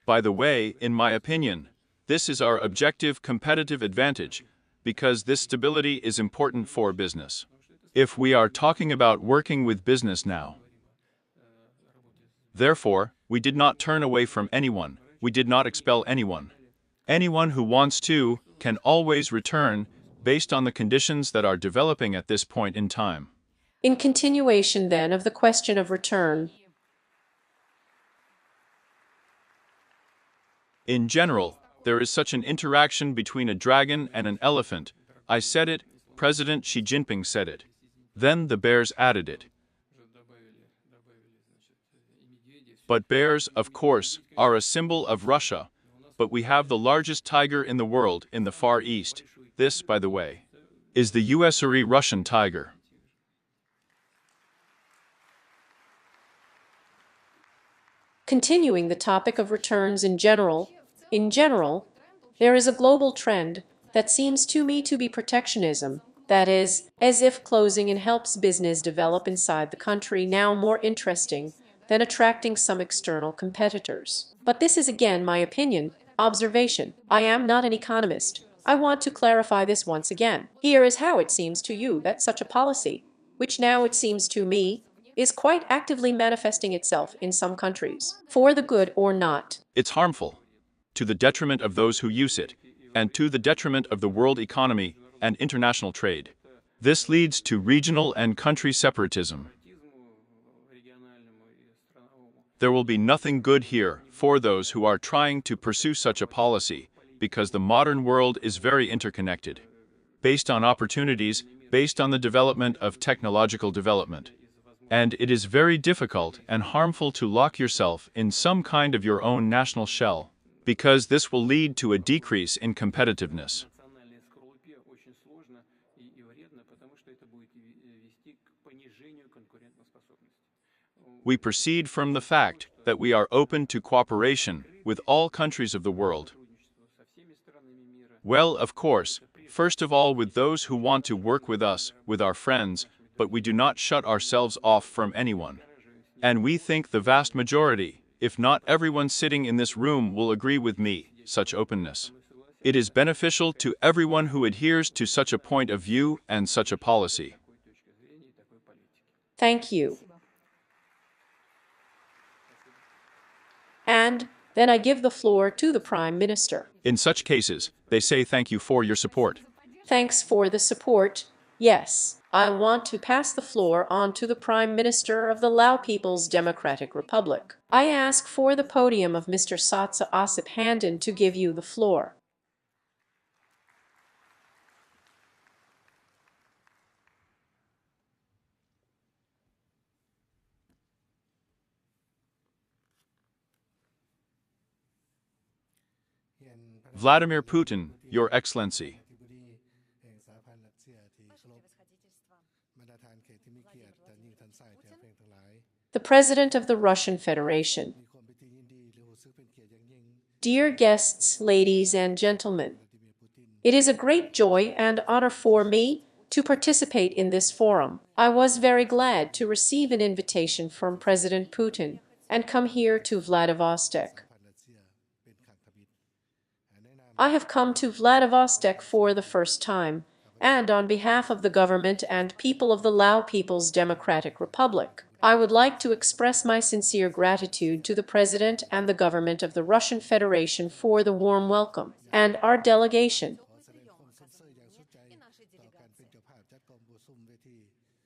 By the way, in my opinion, this is our objective competitive advantage, because this stability is important for business. If we are talking about working with business now. Therefore, we did not turn away from anyone, we did not expel anyone. Anyone who wants to can always return, based on the conditions that are developing at this point in time. In continuation, then, of the question of return. In general, there is such an interaction between a dragon and an elephant. I said it, President Xi Jinping said it. Then the bears added it. But bears, of course, are a symbol of Russia, but we have the largest tiger in the world in the Far East. This, by the way, is the USSR Russian tiger. Continuing the topic of returns in general, there is a global trend that seems to me to be protectionism, that is, as if closing and helps business develop inside the country now more interesting than attracting some external competitors. But this is again my opinion, observation. I am not an economist. I want to clarify this once again. Here is how it seems to you that such a policy, which now it seems to me, is quite actively manifesting itself in some countries, for the good or not. It's harmful, to the detriment of those who use it, and to the detriment of the world economy and international trade. This leads to regional and country separatism. There will be nothing good here for those who are trying to pursue such a policy, because the modern world is very interconnected, based on opportunities, based on the development of technological development. And it is very difficult and harmful to lock yourself in some kind of your own national shell. because this will lead to a decrease in competitiveness. We proceed from the fact that we are open to cooperation with all countries of the world. Well, of course, first of all with those who want to work with us, with our friends, but we do not shut ourselves off from anyone. And we think the vast majority, if not everyone sitting in this room, will agree with me, such openness. It is beneficial to everyone who adheres to such a point of view and such a policy. Thank you. And then I give the floor to the Prime Minister. In such cases, they say thank you for your support. Thanks for the support. Yes, I want to pass the floor on to the Prime Minister of the Lao People's Democratic Republic. I ask for the podium of Mr. Satsa Asip Handon to give you the floor. Vladimir Putin, Your Excellency. The President of the Russian Federation. Dear guests, ladies and gentlemen, it is a great joy and honor for me to participate in this forum. I was very glad to receive an invitation from President Putin and come here to Vladivostok. I have come to Vladivostok for the first time, and on behalf of the government and people of the Lao People's Democratic Republic, I would like to express my sincere gratitude to the President and the government of the Russian Federation for the warm welcome, and our delegation.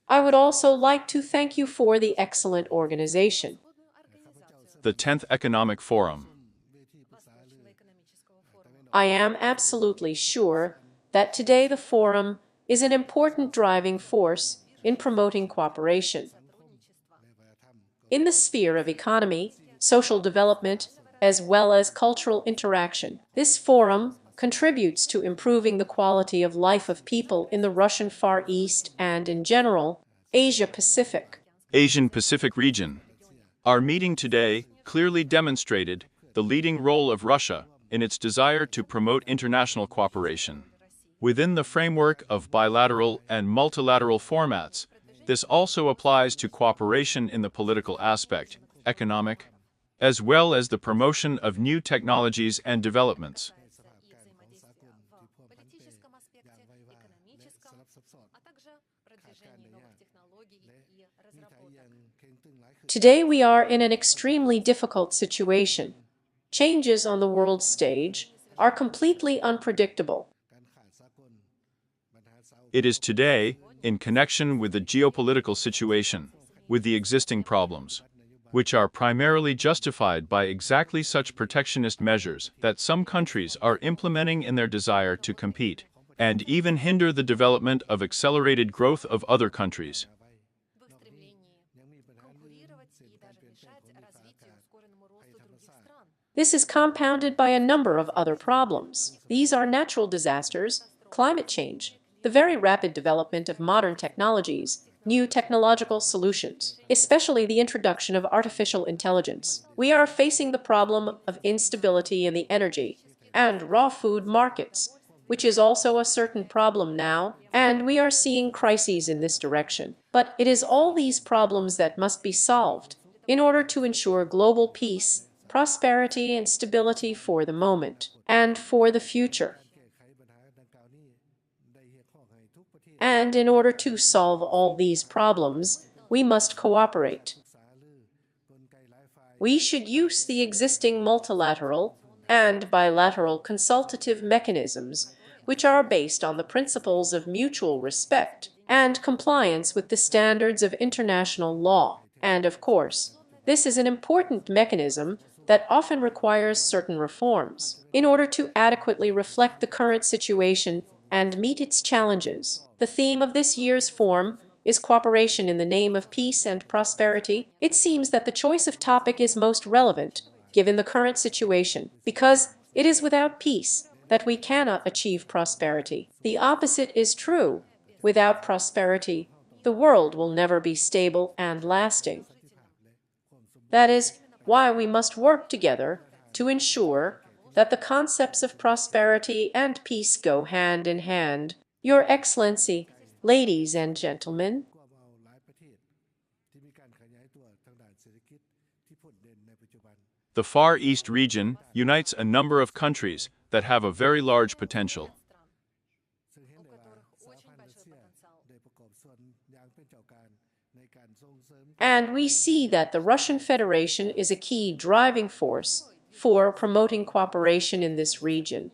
I would also like to thank you for the excellent organization. The 10th Economic Forum. I am absolutely sure that today the forum is an important driving force in promoting cooperation in the sphere of economy, social development, as well as cultural interaction. This forum contributes to improving the quality of life of people in the Russian Far East and, in general, Asia-Pacific. Asian-Pacific region. Our meeting today clearly demonstrated the leading role of Russia in its desire to promote international cooperation. Within the framework of bilateral and multilateral formats, this also applies to cooperation in the political aspect, economic, as well as the promotion of new technologies and developments. Today we are in an extremely difficult situation. Changes on the world stage are completely unpredictable. It is today, in connection with the geopolitical situation, with the existing problems, which are primarily justified by exactly such protectionist measures that some countries are implementing in their desire to compete, and even hinder the development of accelerated growth of other countries. This is compounded by a number of other problems. These are natural disasters, climate change, the very rapid development of modern technologies, new technological solutions, especially the introduction of artificial intelligence. We are facing the problem of instability in the energy and raw food markets, which is also a certain problem now, and we are seeing crises in this direction. But it is all these problems that must be solved in order to ensure global peace, prosperity, and stability for the moment and for the future. And in order to solve all these problems, we must cooperate. We should use the existing multilateral and bilateral consultative mechanisms, which are based on the principles of mutual respect and compliance with the standards of international law. And of course, this is an important mechanism that often requires certain reforms in order to adequately reflect the current situation and meet its challenges. The theme of this year's forum is cooperation in the name of peace and prosperity. It seems that the choice of topic is most relevant given the current situation, because it is without peace that we cannot achieve prosperity. The opposite is true. Without prosperity, the world will never be stable and lasting. That is why we must work together to ensure that the concepts of prosperity and peace go hand in hand. Your Excellency, ladies and gentlemen, The Far East region unites a number of countries that have a very large potential. and we see that the Russian Federation is a key driving force for promoting cooperation in this region.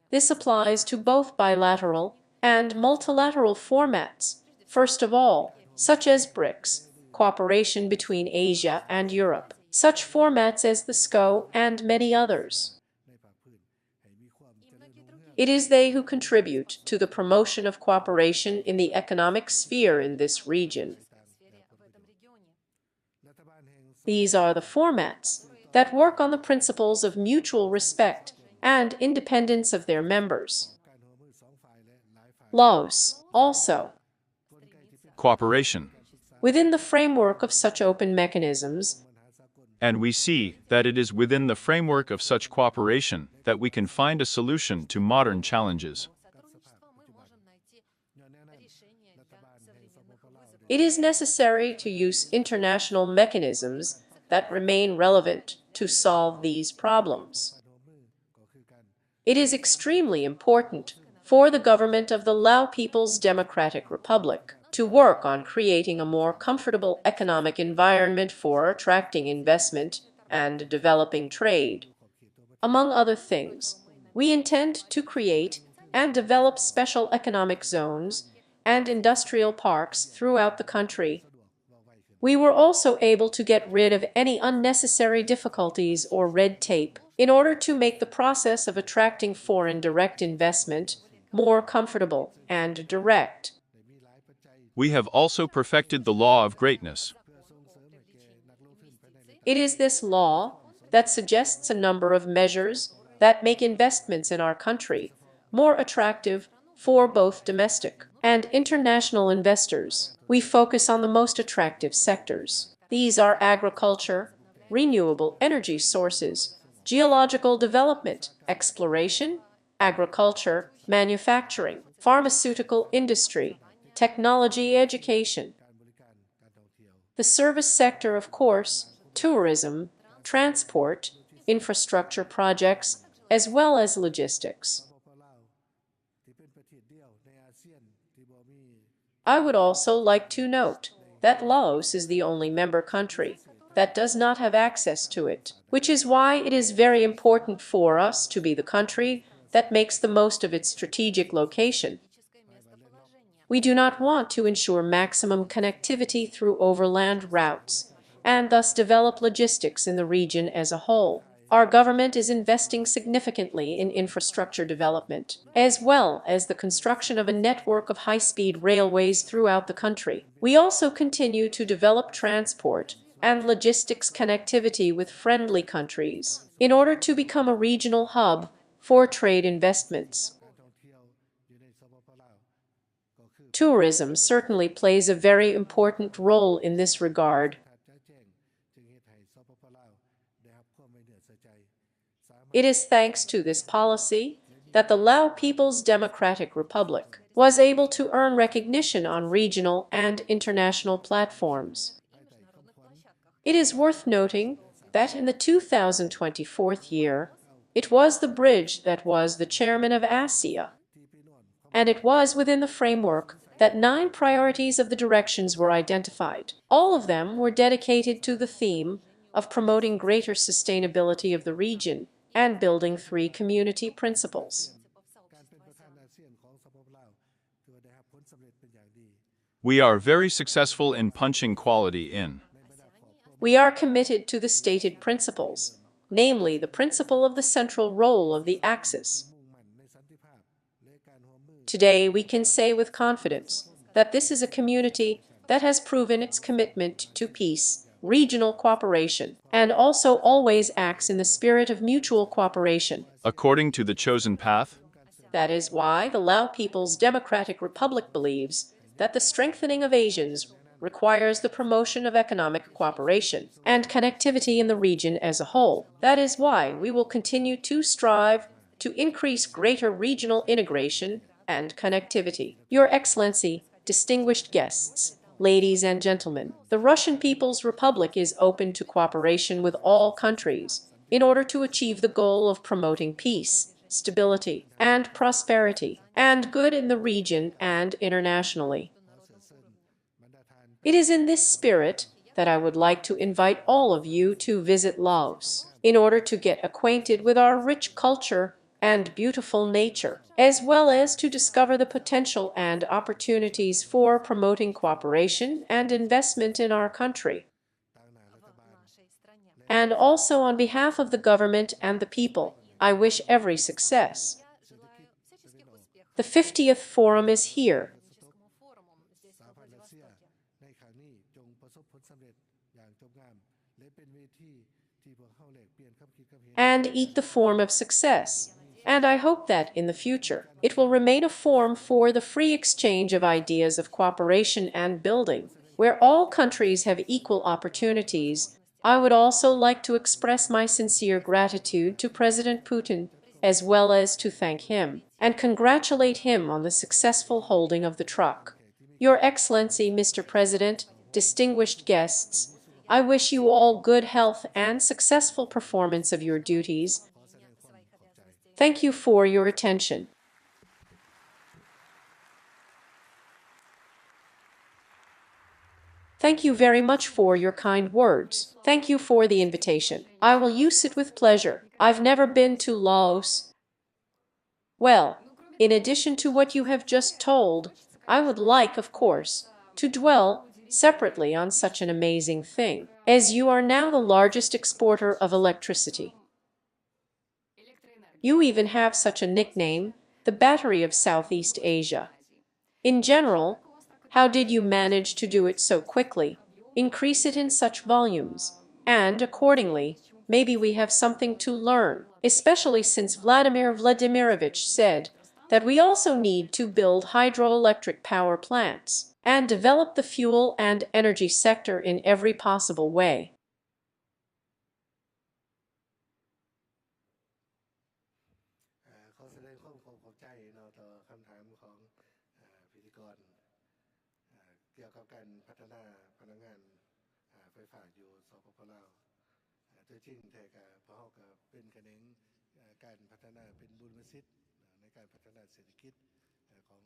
This applies to both bilateral and multilateral formats, first of all, such as BRICS, cooperation between Asia and Europe, such formats as the SCO and many others. It is they who contribute to the promotion of cooperation in the economic sphere in this region. These are the formats that work on the principles of mutual respect and independence of their members. Laos, also, Cooperation. within the framework of such open mechanisms, And we see that it is within the framework of such cooperation that we can find a solution to modern challenges. it is necessary to use international mechanisms that remain relevant to solve these problems. It is extremely important for the government of the Lao People's Democratic Republic to work on creating a more comfortable economic environment for attracting investment and developing trade. Among other things, we intend to create and develop special economic zones and industrial parks throughout the country. We were also able to get rid of any unnecessary difficulties or red tape in order to make the process of attracting foreign direct investment more comfortable and direct. We have also perfected the law of greatness. It is this law that suggests a number of measures that make investments in our country more attractive for both domestic and international investors. We focus on the most attractive sectors. These are agriculture, renewable energy sources, geological development, exploration, agriculture, manufacturing, pharmaceutical industry, technology, education. The service sector, of course, tourism, transport, infrastructure projects, as well as logistics. I would also like to note that Laos is the only member country that does not have access to it, which is why it is very important for us to be the country that makes the most of its strategic location. We do not want to ensure maximum connectivity through overland routes and thus develop logistics in the region as a whole. Our government is investing significantly in infrastructure development, as well as the construction of a network of high-speed railways throughout the country. We also continue to develop transport and logistics connectivity with friendly countries in order to become a regional hub for trade investments. Tourism certainly plays a very important role in this regard. It is thanks to this policy that the Lao People's Democratic Republic was able to earn recognition on regional and international platforms. It is worth noting that in the 2024 year, it was the bridge that was the chairman of ASEA, and it was within the framework that 9 priorities of the directions were identified. All of them were dedicated to the theme of promoting greater sustainability of the region and building 3 community principles. We are very successful in punching quality in. We are committed to the stated principles, namely the principle of the central role of the axis. Today, we can say with confidence that this is a community that has proven its commitment to peace regional cooperation, and also always acts in the spirit of mutual cooperation. According to the chosen path? That is why the Lao People's Democratic Republic believes that the strengthening of Asians requires the promotion of economic cooperation and connectivity in the region as a whole. That is why we will continue to strive to increase greater regional integration and connectivity. Your Excellency, distinguished guests, ladies and gentlemen, the Russian People's Republic is open to cooperation with all countries in order to achieve the goal of promoting peace, stability, and prosperity, and good in the region and internationally. It is in this spirit that I would like to invite all of you to visit Laos in order to get acquainted with our rich culture and beautiful nature, as well as to discover the potential and opportunities for promoting cooperation and investment in our country. And also on behalf of the government and the people, I wish every success. The 50th Forum is here. And eat the form of success. And I hope that, in the future, it will remain a forum for the free exchange of ideas of cooperation and building, where all countries have equal opportunities. I would also like to express my sincere gratitude to President Putin, as well as to thank him and congratulate him on the successful holding of the truck. Your Excellency, Mr. President, distinguished guests, I wish you all good health and successful performance of your duties. Thank you for your attention. Thank you very much for your kind words. Thank you for the invitation. I will use it with pleasure. I've never been to Laos. Well, in addition to what you have just told, I would like, of course, to dwell separately on such an amazing thing, as you are now the largest exporter of electricity. You even have such a nickname, the Battery of Southeast Asia. In general, how did you manage to do it so quickly, increase it in such volumes, and accordingly, maybe we have something to learn, especially since Vladimir Vladimirovich said that we also need to build hydroelectric power plants and develop the fuel and energy sector in every possible way.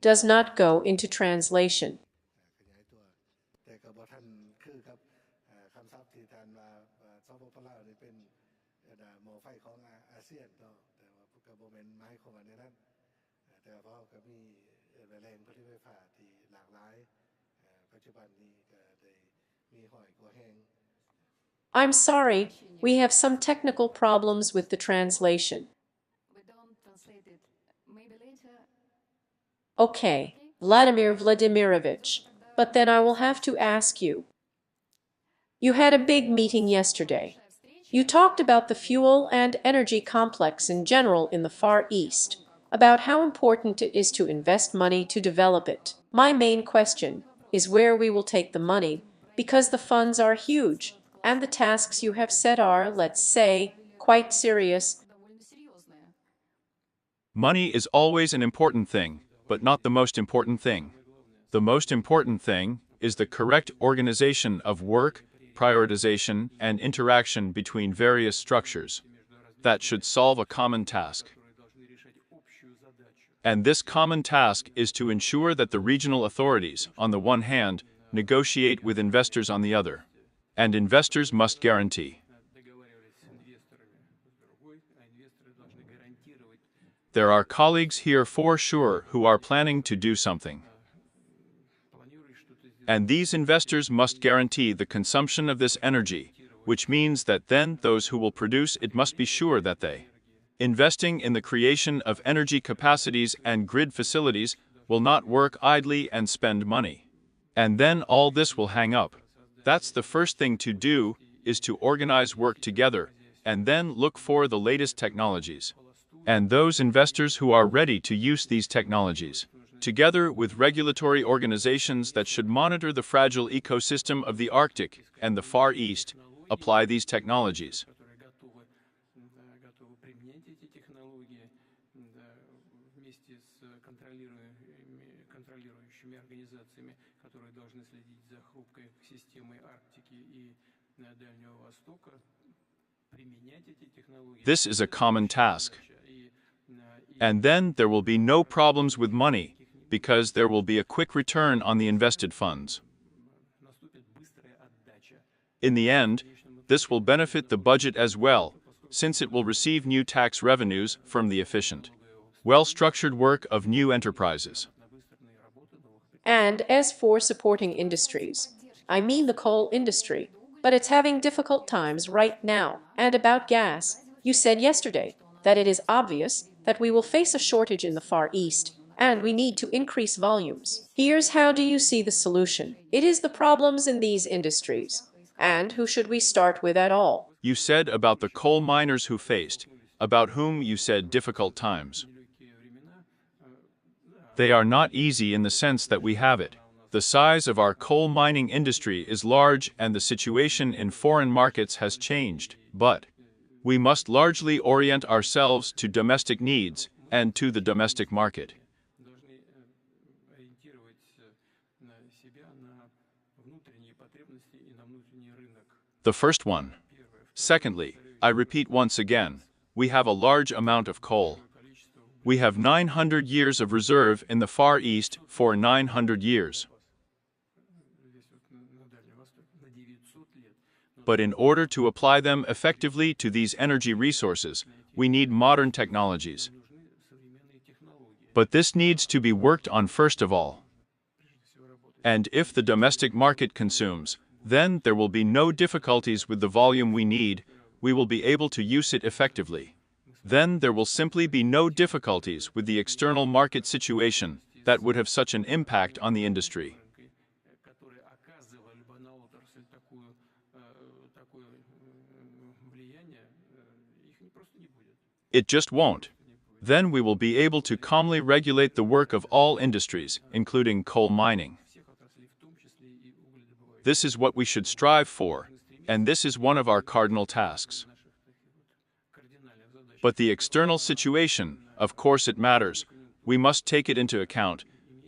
Does not go into translation. I'm sorry, we have some technical problems with the translation. Okay, Vladimir Vladimirovich, but then I will have to ask you. You had a big meeting yesterday. You talked about the fuel and energy complex in general in the Far East, about how important it is to invest money to develop it. My main question is where we will take the money, because the funds are huge, and the tasks you have set are, let's say, quite serious. Money is always an important thing, but not the most important thing. The most important thing is the correct organization of work, prioritization, and interaction between various structures. That should solve a common task. And this common task is to ensure that the regional authorities, on the one hand, negotiate with investors on the other. And investors must guarantee. There are colleagues here for sure who are planning to do something. And these investors must guarantee the consumption of this energy, which means that then those who will produce it must be sure that they, investing in the creation of energy capacities and grid facilities, will not work idly and spend money. And then all this will hang up. That's the first thing to do, is to organize work together, and then look for the latest technologies. And those investors who are ready to use these technologies, together with regulatory organizations that should monitor the fragile ecosystem of the Arctic and the Far East, apply these technologies. This is a common task. And then there will be no problems with money, because there will be a quick return on the invested funds. In the end, this will benefit the budget as well, since it will receive new tax revenues from the efficient, well-structured work of new enterprises. And as for supporting industries, I mean the coal industry, but it's having difficult times right now. And about gas, you said yesterday that it is obvious that we will face a shortage in the Far East, and we need to increase volumes. Here's how do you see the solution. It is the problems in these industries. And who should we start with at all? You said about the coal miners who faced, about whom you said difficult times. They are not easy in the sense that we have it. The size of our coal mining industry is large and the situation in foreign markets has changed, but we must largely orient ourselves to domestic needs and to the domestic market. The first one. Secondly, I repeat once again, we have a large amount of coal. We have 900 years of reserve in the Far East for 900 years. But in order to apply them effectively to these energy resources, we need modern technologies. But this needs to be worked on first of all. And if the domestic market consumes, then there will be no difficulties with the volume we need, we will be able to use it effectively. Then there will simply be no difficulties with the external market situation that would have such an impact on the industry. It just won't. Then we will be able to calmly regulate the work of all industries, including coal mining. This is what we should strive for, and this is one of our cardinal tasks. But the external situation, of course it matters, we must take it into account,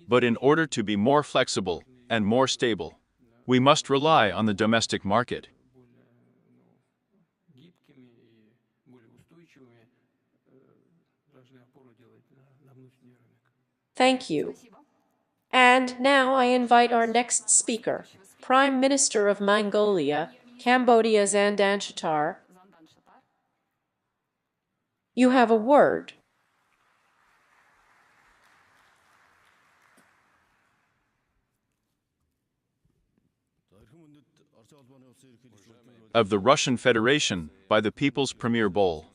but in order to be more flexible and more stable, we must rely on the domestic market. Thank you. And now I invite our next speaker, Prime Minister of Mongolia, Cambodia Zandan Shatar. You have a word. Of the Russian Federation by the People's Premier Bowl.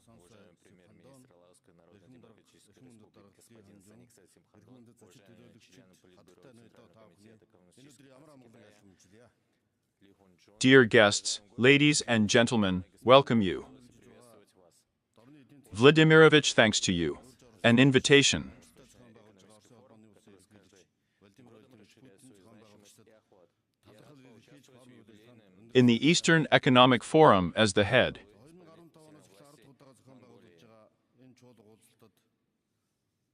Dear guests, ladies and gentlemen, welcome you. Vladimirovich, thanks to you. An invitation. In the Eastern Economic Forum as the head.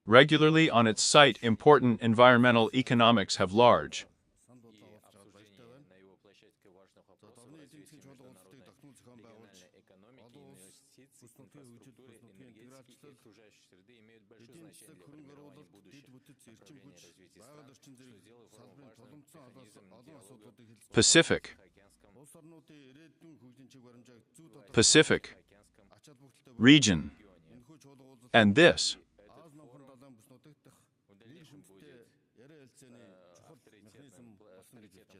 Regularly on its site, important environmental economics have large. Pacific. Pacific region. And this.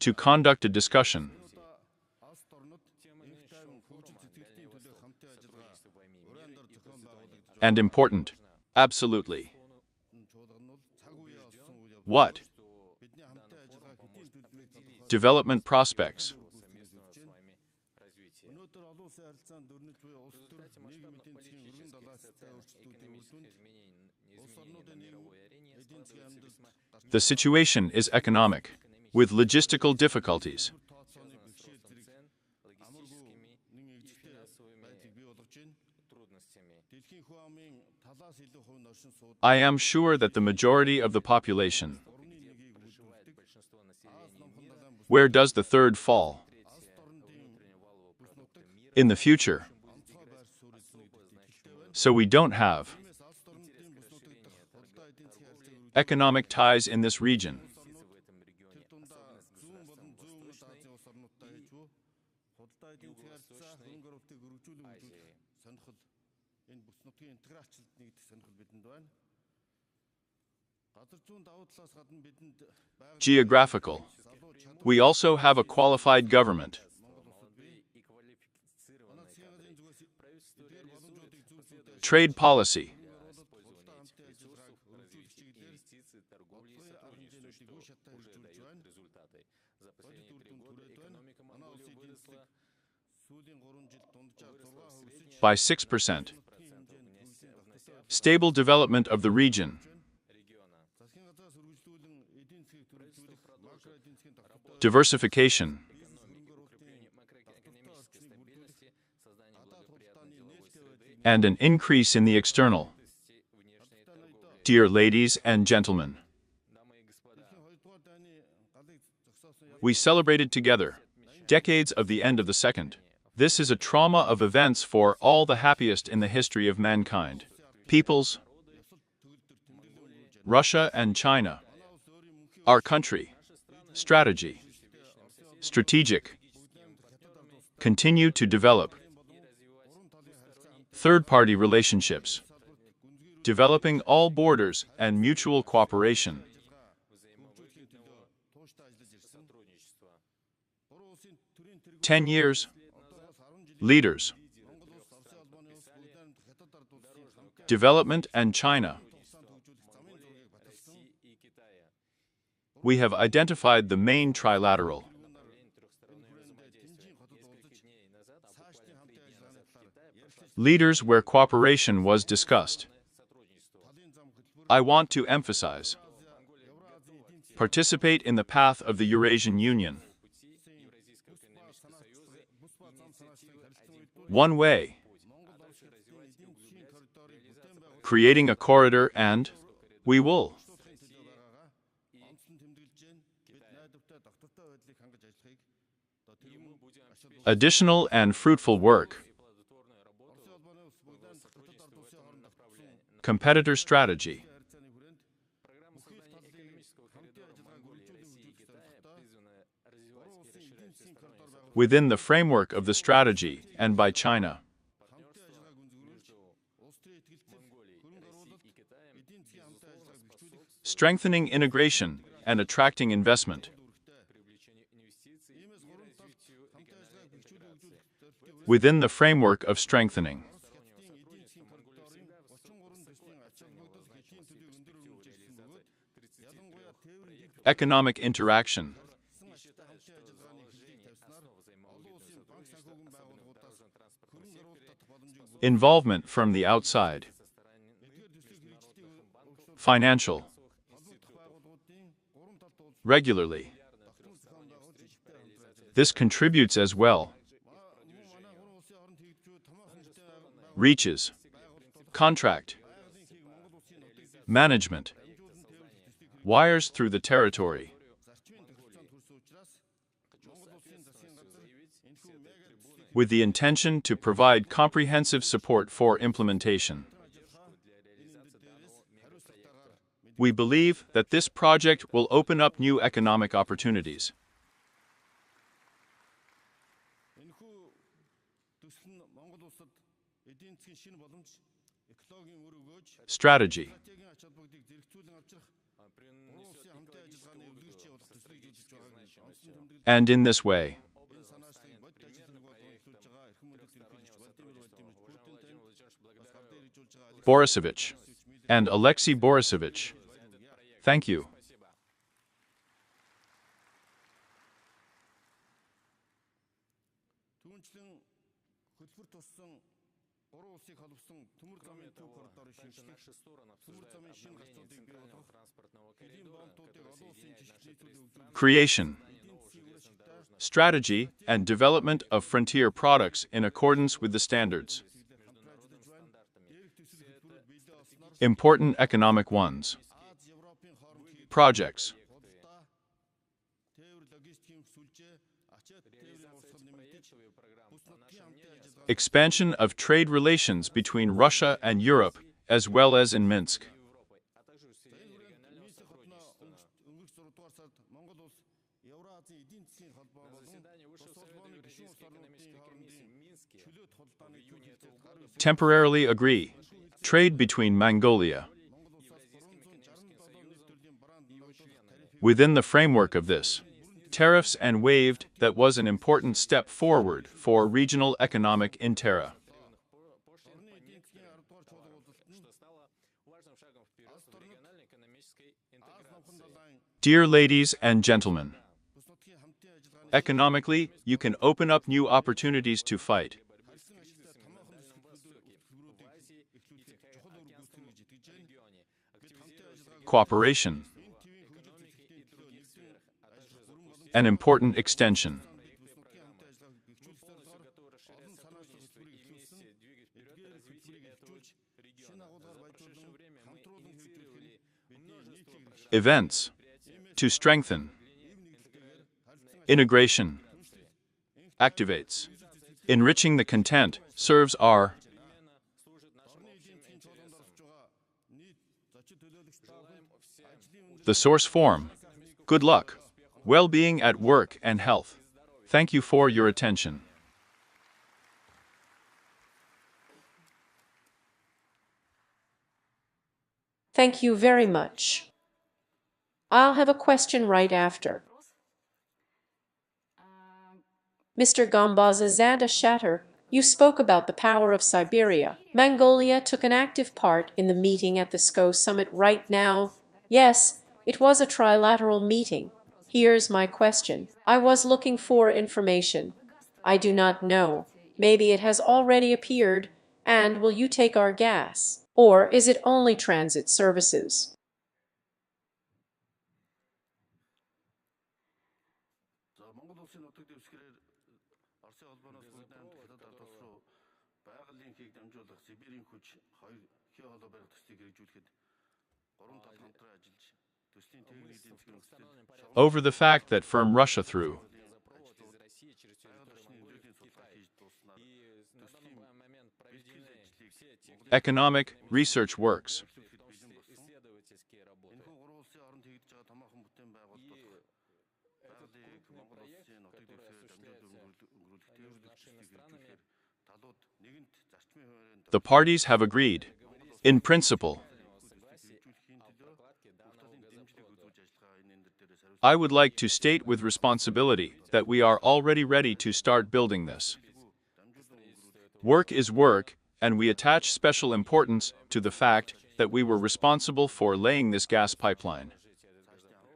To conduct a discussion. And important. Absolutely. What? Development prospects. The situation is economic, with logistical difficulties. I am sure that the majority of the population. Where does the third fall? In the future. So we don't have economic ties in this region. Geographical. We also have a qualified government. Trade policy. By 6%. Stable development of the region. Diversification. And an increase in the external. Dear ladies and gentlemen, we celebrated together decades of the end of the second. This is a trauma of events for all the happiest in the history of mankind. Peoples, Russia and China, our country, strategy, strategic, continue to develop. Third-party relationships, developing all borders and mutual cooperation. "10 years, leaders, development and China. We have identified the main trilateral leaders where cooperation was discussed. I want to emphasize, participate in the path of the Eurasian Union. One way, creating a corridor, and we will additional and fruitful work. Competitor strategy. Within the framework of the strategy and by China. Strengthening integration and attracting investment. Within the framework of strengthening. Economic interaction. Involvement from the outside. Financial. Regularly. This contributes as well. Reaches. Contract. Management. Wires through the territory. With the intention to provide comprehensive support for implementation. We believe that this project will open up new economic opportunities. Strategy. And in this way, Borisovich and Alexei Borisovich, thank you. Creation, strategy, and development of frontier products in accordance with the standards. Important economic ones. Projects. Expansion of trade relations between Russia and Europe, as well as in Minsk. Temporarily agree. Trade between Mongolia. Within the framework of this, tariffs and waived that was an important step forward for regional economic interra. Dear ladies and gentlemen, economically, you can open up new opportunities to fight. Cooperation. An important extension. Events. To strengthen. Integration. Activates. Enriching the content serves our the source form. Good luck, well-being at work and health. Thank you for your attention. Thank you very much. I'll have a question right after. Mr. Gombazazada Shatter, you spoke about the power of Siberia. Mongolia took an active part in the meeting at the SCO summit right now. Yes, it was a trilateral meeting. Here's my question. I was looking for information. I do not know. Maybe it has already appeared. And will you take our gas? Or is it only transit services? Over the fact that firm Russia through economic research works. The parties have agreed, in principle. I would like to state with responsibility that we are already ready to start building this. Work is work, and we attach special importance to the fact that we were responsible for laying this gas pipeline.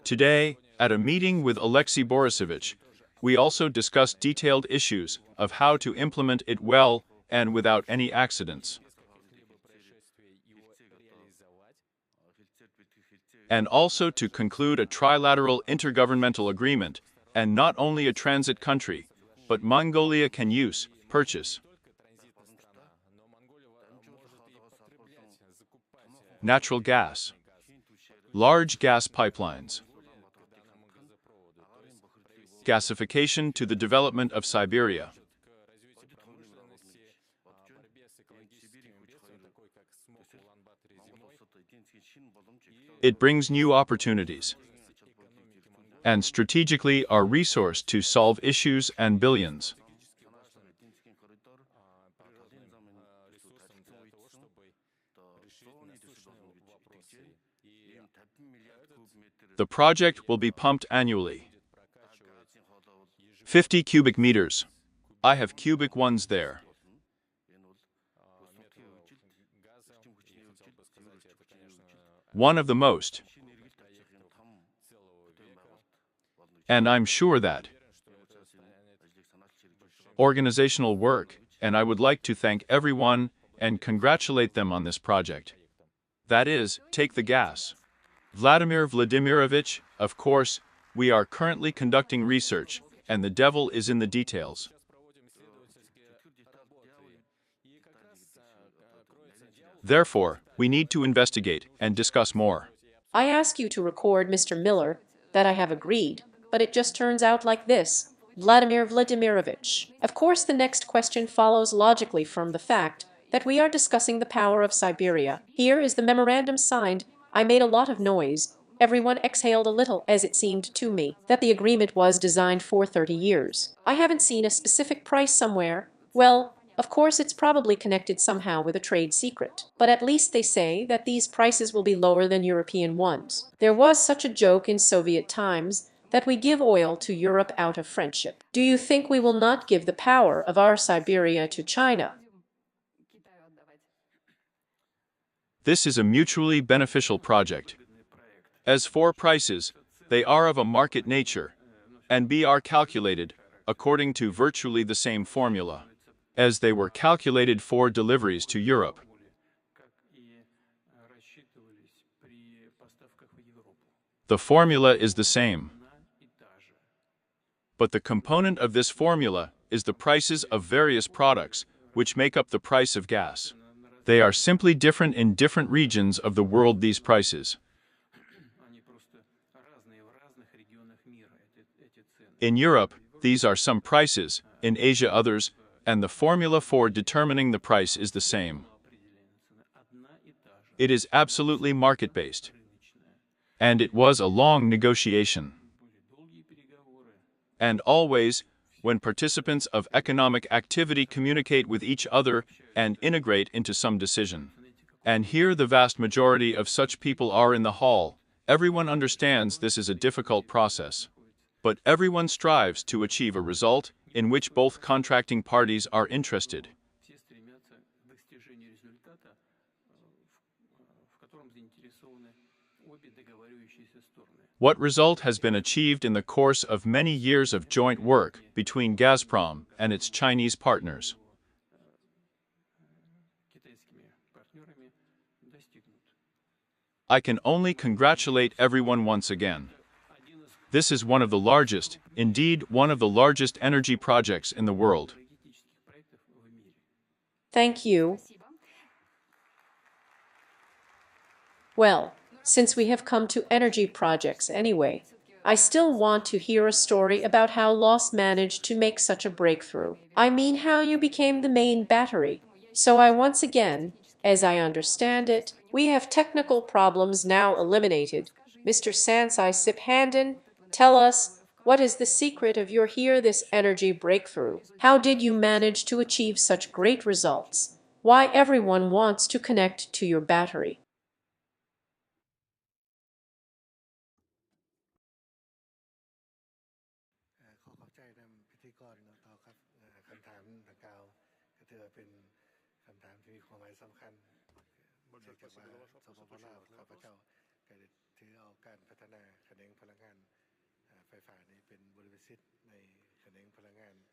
Today, at a meeting with Alexei Borisovich, we also discussed detailed issues of how to implement it well and without any accidents. And also to conclude a trilateral intergovernmental agreement, and not only a transit country, but Mongolia can use, purchase natural gas, large gas pipelines, gasification to the development of Siberia. It brings new opportunities and strategically are resourced to solve issues and billions. The project will be pumped annually. 50 cubic meters. I have cubic ones there. One of the most. And I'm sure that organizational work, and I would like to thank everyone and congratulate them on this project. That is, take the gas. Vladimir Vladimirovich, of course, we are currently conducting research, and the devil is in the details. Therefore, we need to investigate and discuss more. I ask you to record, Mr. Miller, that I have agreed, but it just turns out like this. Vladimir Vladimirovich. Of course, the next question follows logically from the fact that we are discussing the power of Siberia. Here is the memorandum signed. I made a lot of noise. Everyone exhaled a little, as it seemed to me that the agreement was designed for 30 years. I haven't seen a specific price somewhere. Well, of course, it's probably connected somehow with a trade secret. But at least they say that these prices will be lower than European ones. There was such a joke in Soviet times that we give oil to Europe out of friendship. Do you think we will not give the power of our Siberia to China? This is a mutually beneficial project. As for prices, they are of a market nature, and are calculated according to virtually the same formula as they were calculated for deliveries to Europe. The formula is the same. But the component of this formula is the prices of various products, which make up the price of gas. They are simply different in different regions of the world, these prices. In Europe, these are some prices, in Asia others, and the formula for determining the price is the same. It is absolutely market-based. And it was a long negotiation. And always, when participants of economic activity communicate with each other and integrate into some decision. And here the vast majority of such people are in the hall, everyone understands this is a difficult process. But everyone strives to achieve a result in which both contracting parties are interested. What result has been achieved in the course of many years of joint work between Gazprom and its Chinese partners? I can only congratulate everyone once again. This is one of the largest, indeed one of the largest energy projects in the world. Thank you. Well, since we have come to energy projects anyway, I still want to hear a story about how Laos managed to make such a breakthrough. I mean how you became the main battery. So I once again, as I understand it, we have technical problems now eliminated. Mr. Sansai Siphanden, tell us, what is the secret of your this energy breakthrough? How did you manage to achieve such great results? Why everyone wants to connect to your battery?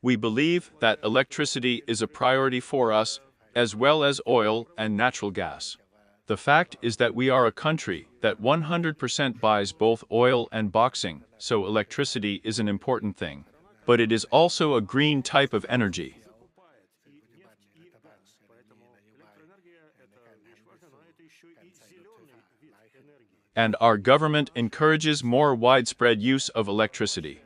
We believe that electricity is a priority for us, as well as oil and natural gas. The fact is that we are a country that 100% buys both oil and bauxite, so electricity is an important thing. But it is also a green type of energy. And our government encourages more widespread use of electricity.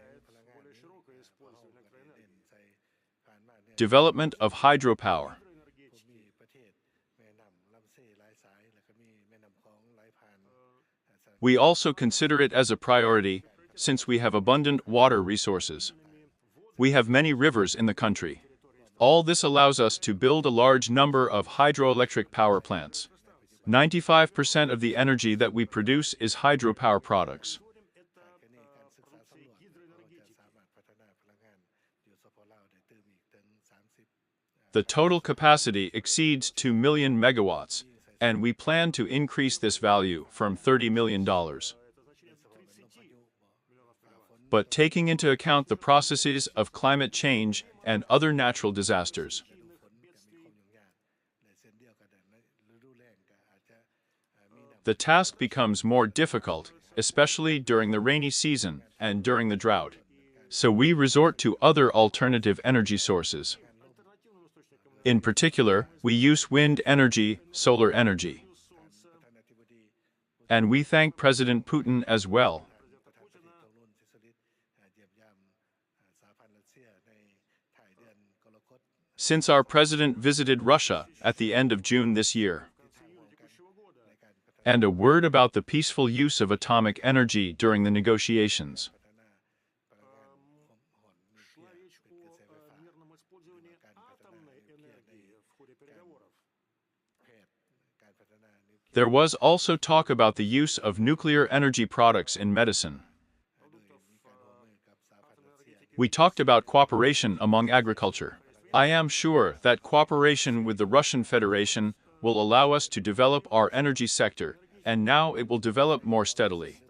Development of hydropower. We also consider it as a priority, since we have abundant water resources. We have many rivers in the country. All this allows us to build a large number of hydroelectric power plants. 95% of the energy that we produce is hydropower products. The total capacity exceeds 2 million megawatts, and we plan to increase this value from $30 million. But taking into account the processes of climate change and other natural disasters. the task becomes more difficult, especially during the rainy season and during the drought. So we resort to other alternative energy sources. In particular, we use wind energy, solar energy. And we thank President Putin as well. Since our president visited Russia at the end of June this year. And a word about the peaceful use of atomic energy during the negotiations. There was also talk about the use of nuclear energy products in medicine. We talked about cooperation among agriculture. I am sure that cooperation with the Russian Federation will allow us to develop our energy sector, and now it will develop more steadily.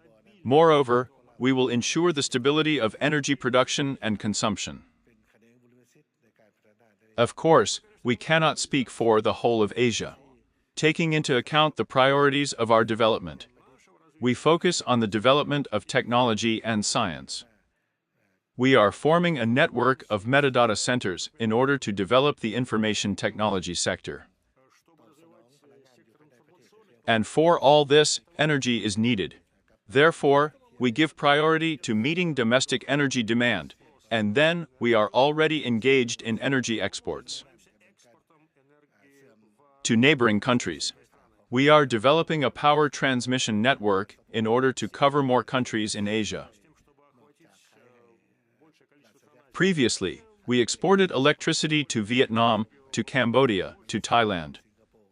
Moreover, we will ensure the stability of energy production and consumption. Of course, we cannot speak for the whole of Asia. Taking into account the priorities of our development, we focus on the development of technology and science. We are forming a network of metadata centers in order to develop the information technology sector. And for all this, energy is needed. Therefore, we give priority to meeting domestic energy demand, and then we are already engaged in energy exports to neighboring countries. We are developing a power transmission network in order to cover more countries in Asia. Previously, we exported electricity to Vietnam, to Cambodia, to Thailand.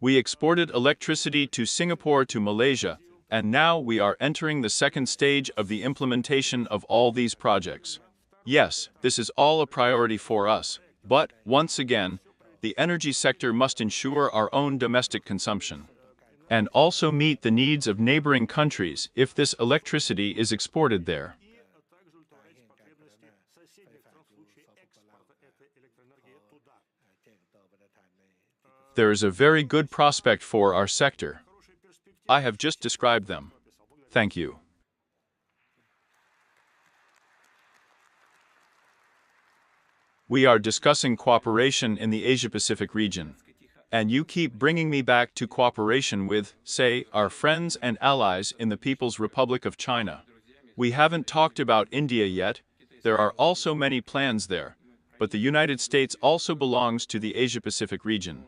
We exported electricity to Singapore, to Malaysia, and now we are entering the second stage of the implementation of all these projects. Yes, this is all a priority for us, but, once again, the energy sector must ensure our own domestic consumption and also meet the needs of neighboring countries if this electricity is exported there. There is a very good prospect for our sector. I have just described them. Thank you. We are discussing cooperation in the Asia-Pacific region. And you keep bringing me back to cooperation with, say, our friends and allies in the People's Republic of China. We haven't talked about India yet. There are also many plans there. But the United States also belongs to the Asia-Pacific region.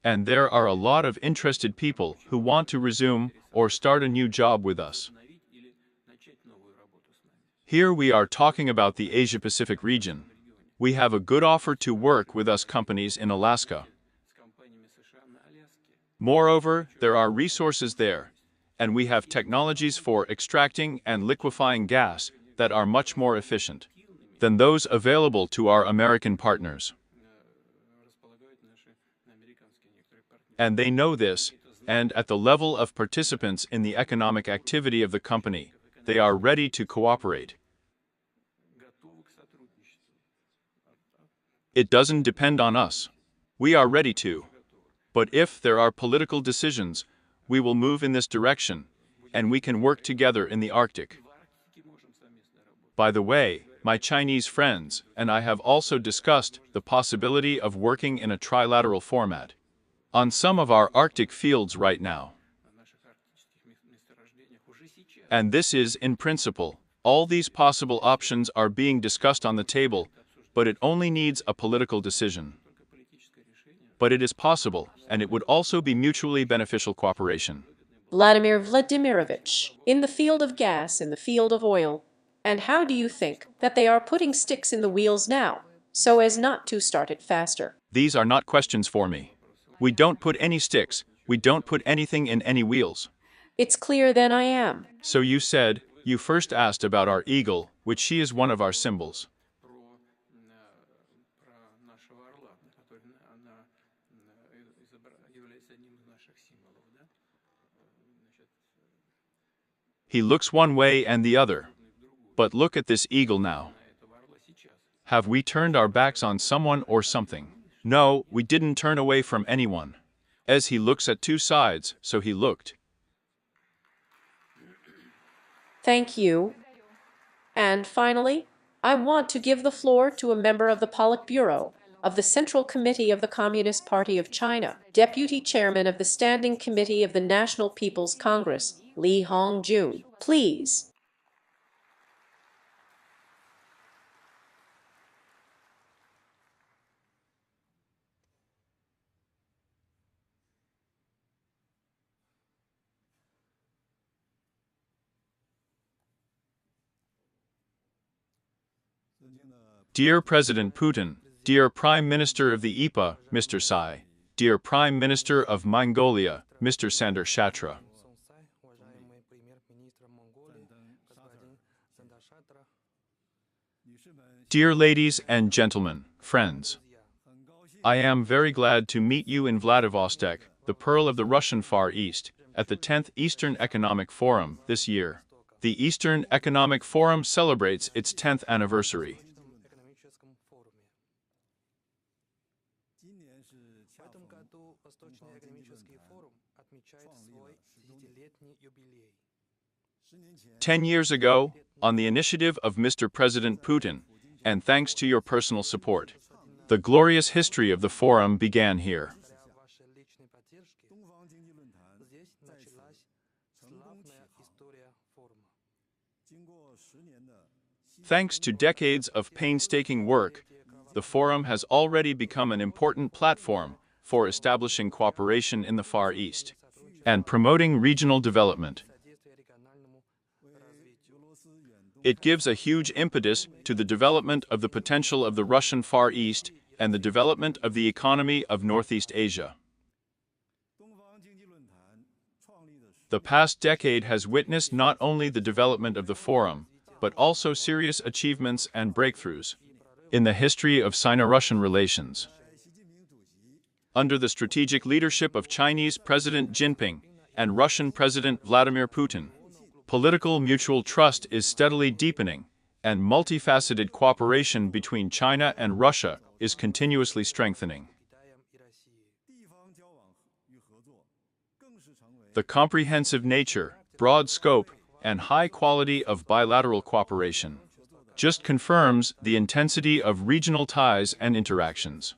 And there are a lot of interested people who want to resume or start a new job with us. Here we are talking about the Asia-Pacific region. We have a good offer to work with us companies in Alaska. Moreover, there are resources there, and we have technologies for extracting and liquefying gas that are much more efficient than those available to our American partners. And they know this, and at the level of participants in the economic activity of the company, they are ready to cooperate. It doesn't depend on us. We are ready to. But if there are political decisions, we will move in this direction, and we can work together in the Arctic. By the way, my Chinese friends and I have also discussed the possibility of working in a trilateral format on some of our Arctic fields right now. And this is, in principle, all these possible options are being discussed on the table, but it only needs a political decision. But it is possible, and it would also be mutually beneficial cooperation. Vladimir Vladimirovich, in the field of gas, in the field of oil, and how do you think that they are putting sticks in the wheels now, so as not to start it faster? These are not questions for me. We don't put any sticks, we don't put anything in any wheels. It's clear then I am. So you said, you first asked about our eagle, which she is one of our symbols. He looks one way and the other. But look at this eagle now. Have we turned our backs on someone or something? No, we didn't turn away from anyone. As he looks at two sides, so he looked. Thank you. And finally, I want to give the floor to a member of the Politburo, of the Central Committee of the Communist Party of China, Deputy Chairman of the Standing Committee of the National People's Congress, Li Hongjun. Please. Dear President Putin, dear Prime Minister of the EPA, Mr. Tsai, dear Prime Minister of Mongolia, Mr. Sander Shatra. Dear ladies and gentlemen, friends, I am very glad to meet you in Vladivostok, the pearl of the Russian Far East, at the 10th Eastern Economic Forum this year. The Eastern Economic Forum celebrates its 10th anniversary. В этом году Восточный экономический форум отмечает свой 10-летний юбилей. 10 years ago, on the initiative of Mr. President Putin, and thanks to your personal support, the glorious history of the forum began here. Благодаря вашей личной поддержке, здесь началась славная история форума. Thanks to decades of painstaking work, the forum has already become an important platform for establishing cooperation in the Far East and promoting regional development. Содействие региональному развитию. It gives a huge impetus to the development of the potential of the Russian Far East and the development of the economy of Northeast Asia. The past decade has witnessed not only the development of the forum, but also serious achievements and breakthroughs in the history of Sino-Russian relations. Under the strategic leadership of Chinese President Jinping and Russian President Vladimir Putin, political mutual trust is steadily deepening, and multifaceted cooperation between China and Russia is continuously strengthening. Китаем и Россией. The comprehensive nature, broad scope, and high quality of bilateral cooperation just confirms the intensity of regional ties and interactions.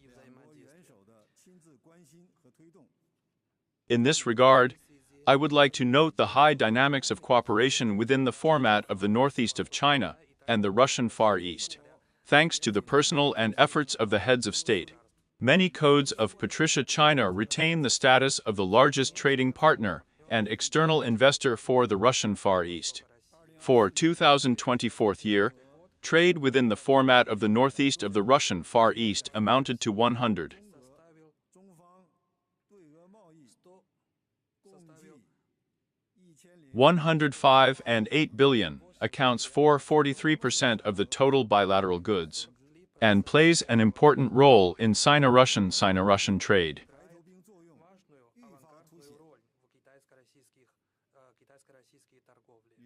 In this regard, I would like to note the high dynamics of cooperation within the format of the Northeast of China and the Russian Far East. Thanks to the personal and efforts of the heads of state, many codes of Patricia China retain the status of the largest trading partner and external investor for the Russian Far East. For 2024 year, trade within the format of the Northeast of the Russian Far East amounted to 105.8 billion, accounts for 43% of the total bilateral goods, and plays an important role in Sino-Russian trade. Важную авангардную роль в китайско-российской торговле.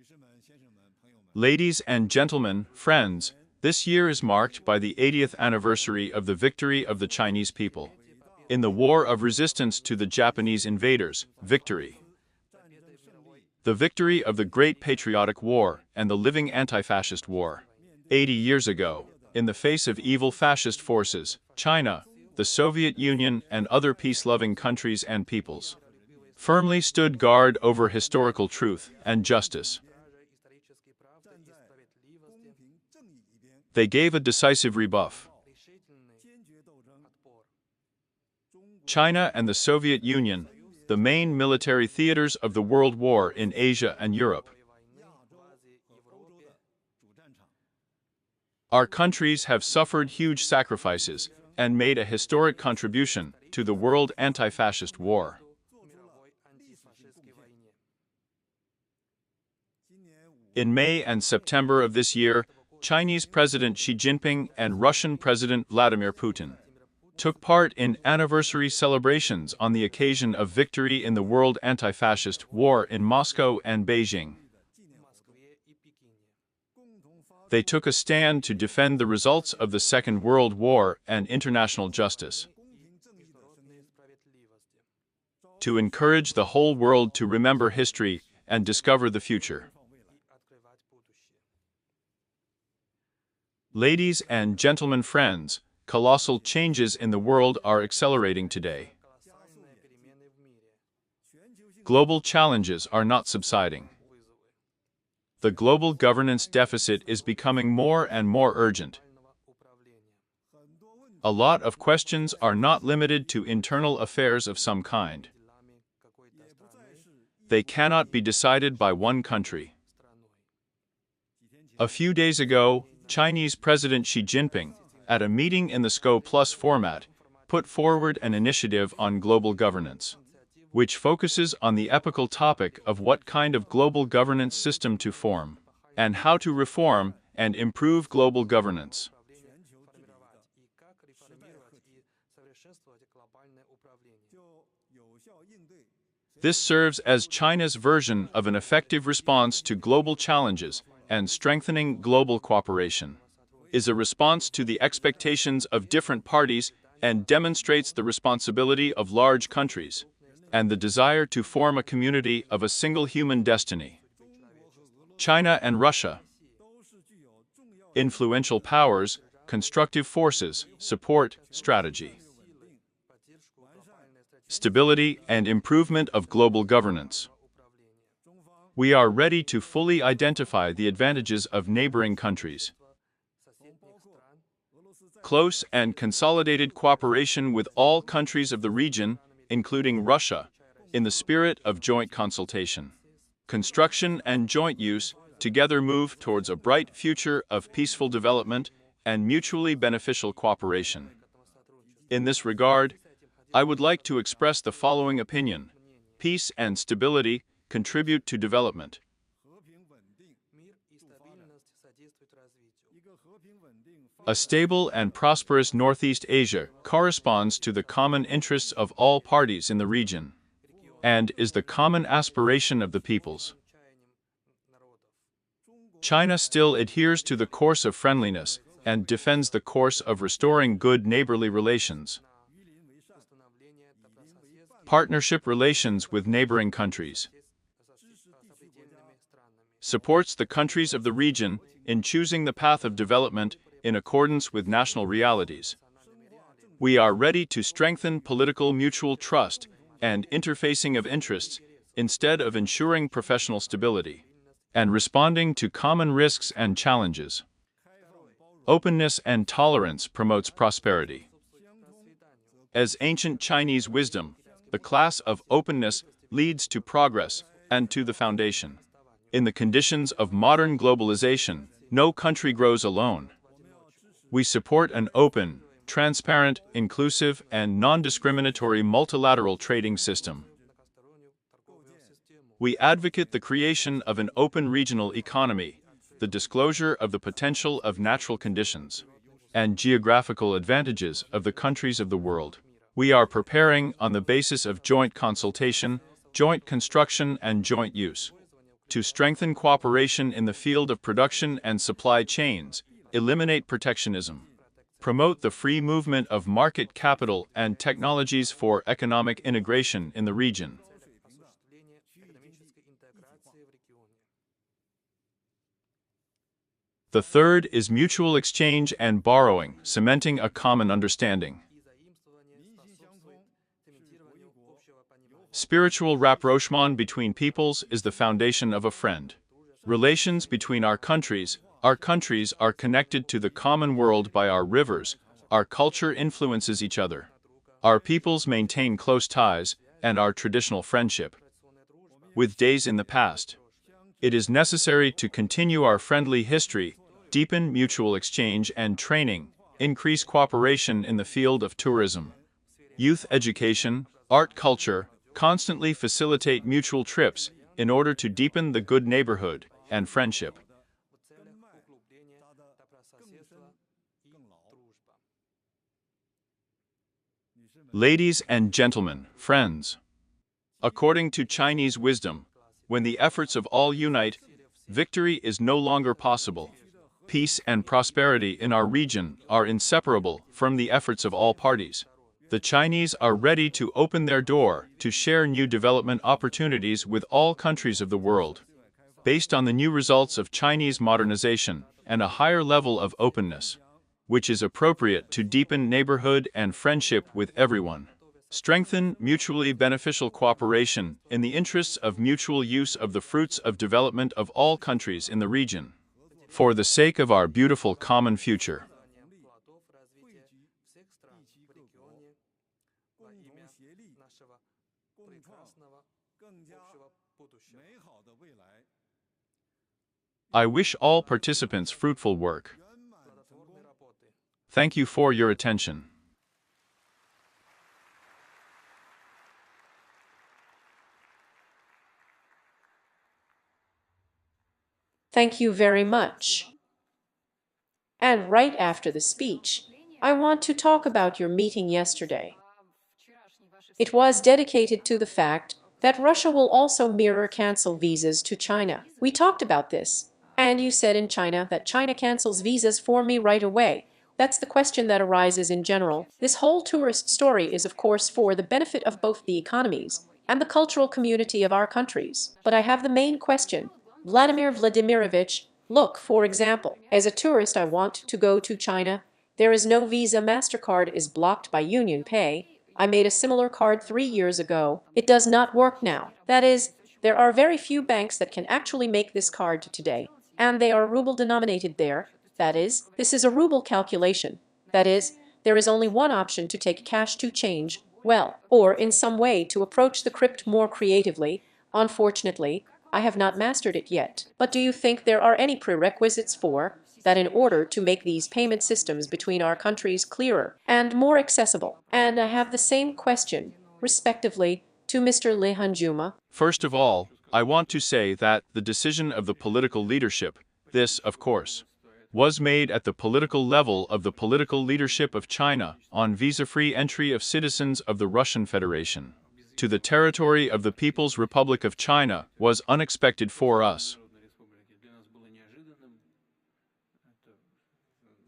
Ladies and gentlemen, friends, this year is marked by the 80th anniversary of the victory of the Chinese people in the war of resistance to the Japanese invaders, victory. The victory of the Great Patriotic War and the Living Anti-Fascist War. 80 years ago, in the face of evil fascist forces, China, the Soviet Union, and other peace-loving countries and peoples firmly stood guard over historical truth and justice. Исторической правды и справедливости. They gave a decisive rebuff. Решительный отпор. China and the Soviet Union, the main military theaters of the World War in Asia and Europe. Войны в Азии и Европе. Our countries have suffered huge sacrifices and made a historic contribution to the world anti-fascist war. Мировой антифашистской войне. In May and September of this year, Chinese President Xi Jinping and Russian President Vladimir Putin took part in anniversary celebrations on the occasion of victory in the world anti-fascist war in Moscow and Beijing. В Москве и Пекине. They took a stand to defend the results of the Second World War and international justice. И to encourage the whole world to remember history and discover the future. Ladies and gentlemen friends, colossal changes in the world are accelerating today. Global challenges are not subsiding. The global governance deficit is becoming more and more urgent. A lot of questions are not limited to internal affairs of some kind. They cannot be decided by one country. A few days ago, Chinese President Xi Jinping, at a meeting in the SCO Plus format, put forward an initiative on global governance, which focuses on the epical topic of what kind of global governance system to form, and how to reform and improve global governance. This serves as China's version of an effective response to global challenges and strengthening global cooperation, is a response to the expectations of different parties and demonstrates the responsibility of large countries, and the desire to form a community of a single human destiny. China and Russia, influential powers, constructive forces, support, strategy. Stability and improvement of global governance. We are ready to fully identify the advantages of neighboring countries. Close and consolidated cooperation with all countries of the region, including Russia, in the spirit of joint consultation. Construction and joint use together move towards a bright future of peaceful development and mutually beneficial cooperation. In this regard, I would like to express the following opinion: peace and stability contribute to development. A stable and prosperous Northeast Asia corresponds to the common interests of all parties in the region, and is the common aspiration of the peoples. China still adheres to the course of friendliness and defends the course of restoring good neighborly relations. Partnership relations with neighboring countries. Supports the countries of the region in choosing the path of development in accordance with national realities. We are ready to strengthen political mutual trust and interfacing of interests instead of ensuring professional stability and responding to common risks and challenges. Openness and tolerance promotes prosperity. As ancient Chinese wisdom, the class of openness leads to progress and to the foundation. In the conditions of modern globalization, no country grows alone. We support an open, transparent, inclusive, and non-discriminatory multilateral trading system. We advocate the creation of an open regional economy, the disclosure of the potential of natural conditions, and geographical advantages of the countries of the world. We are preparing on the basis of joint consultation, joint construction, and joint use to strengthen cooperation in the field of production and supply chains, eliminate protectionism, promote the free movement of market capital and technologies for economic integration in the region. The third is mutual exchange and borrowing, cementing a common understanding. Spiritual rapprochement between peoples is the foundation of a friend. Relations between our countries are connected to the common world by our rivers, our culture influences each other. Our peoples maintain close ties and our traditional friendship with days in the past. It is necessary to continue our friendly history, deepen mutual exchange and training, increase cooperation in the field of tourism, youth education, art culture, constantly facilitate mutual trips in order to deepen the good neighborhood and friendship. Ladies and gentlemen, friends, according to Chinese wisdom, when the efforts of all unite, victory is no longer possible. Peace and prosperity in our region are inseparable from the efforts of all parties. The Chinese are ready to open their door to share new development opportunities with all countries of the world, based on the new results of Chinese modernization and a higher level of openness, which is appropriate to deepen neighborhood and friendship with everyone. Strengthen mutually beneficial cooperation in the interests of mutual use of the fruits of development of all countries in the region, for the sake of our beautiful common future. плодов развития всех стран в регионе во имя нашего прекрасного общего будущего. I wish all participants fruitful work. Плодотворной работы. Thank you for your attention. Thank you very much. And right after the speech, I want to talk about your meeting yesterday. It was dedicated to the fact that Russia will also mirror cancel visas to China. We talked about this, and you said in China that China cancels visas for me right away. That's the question that arises in general. This whole tourist story is of course for the benefit of both the economies and the cultural community of our countries. But I have the main question. Vladimir Vladimirovich, look, for example, as a tourist I want to go to China. There is no visa. MasterCard is blocked by Union Pay. I made a similar card 3 years ago. It does not work now. That is, there are very few banks that can actually make this card today, and they are ruble denominated there. That is, this is a ruble calculation. That is, there is only one option to take cash to change, well, or in some way to approach the crypt more creatively. Unfortunately, I have not mastered it yet. But do you think there are any prerequisites for that in order to make these payment systems between our countries clearer and more accessible? And I have the same question, respectively, to Mr. Lehanjuma. First of all, I want to say that the decision of the political leadership, this, of course, was made at the political level of the political leadership of China on visa-free entry of citizens of the Russian Federation to the territory of the People's Republic of China was unexpected for us.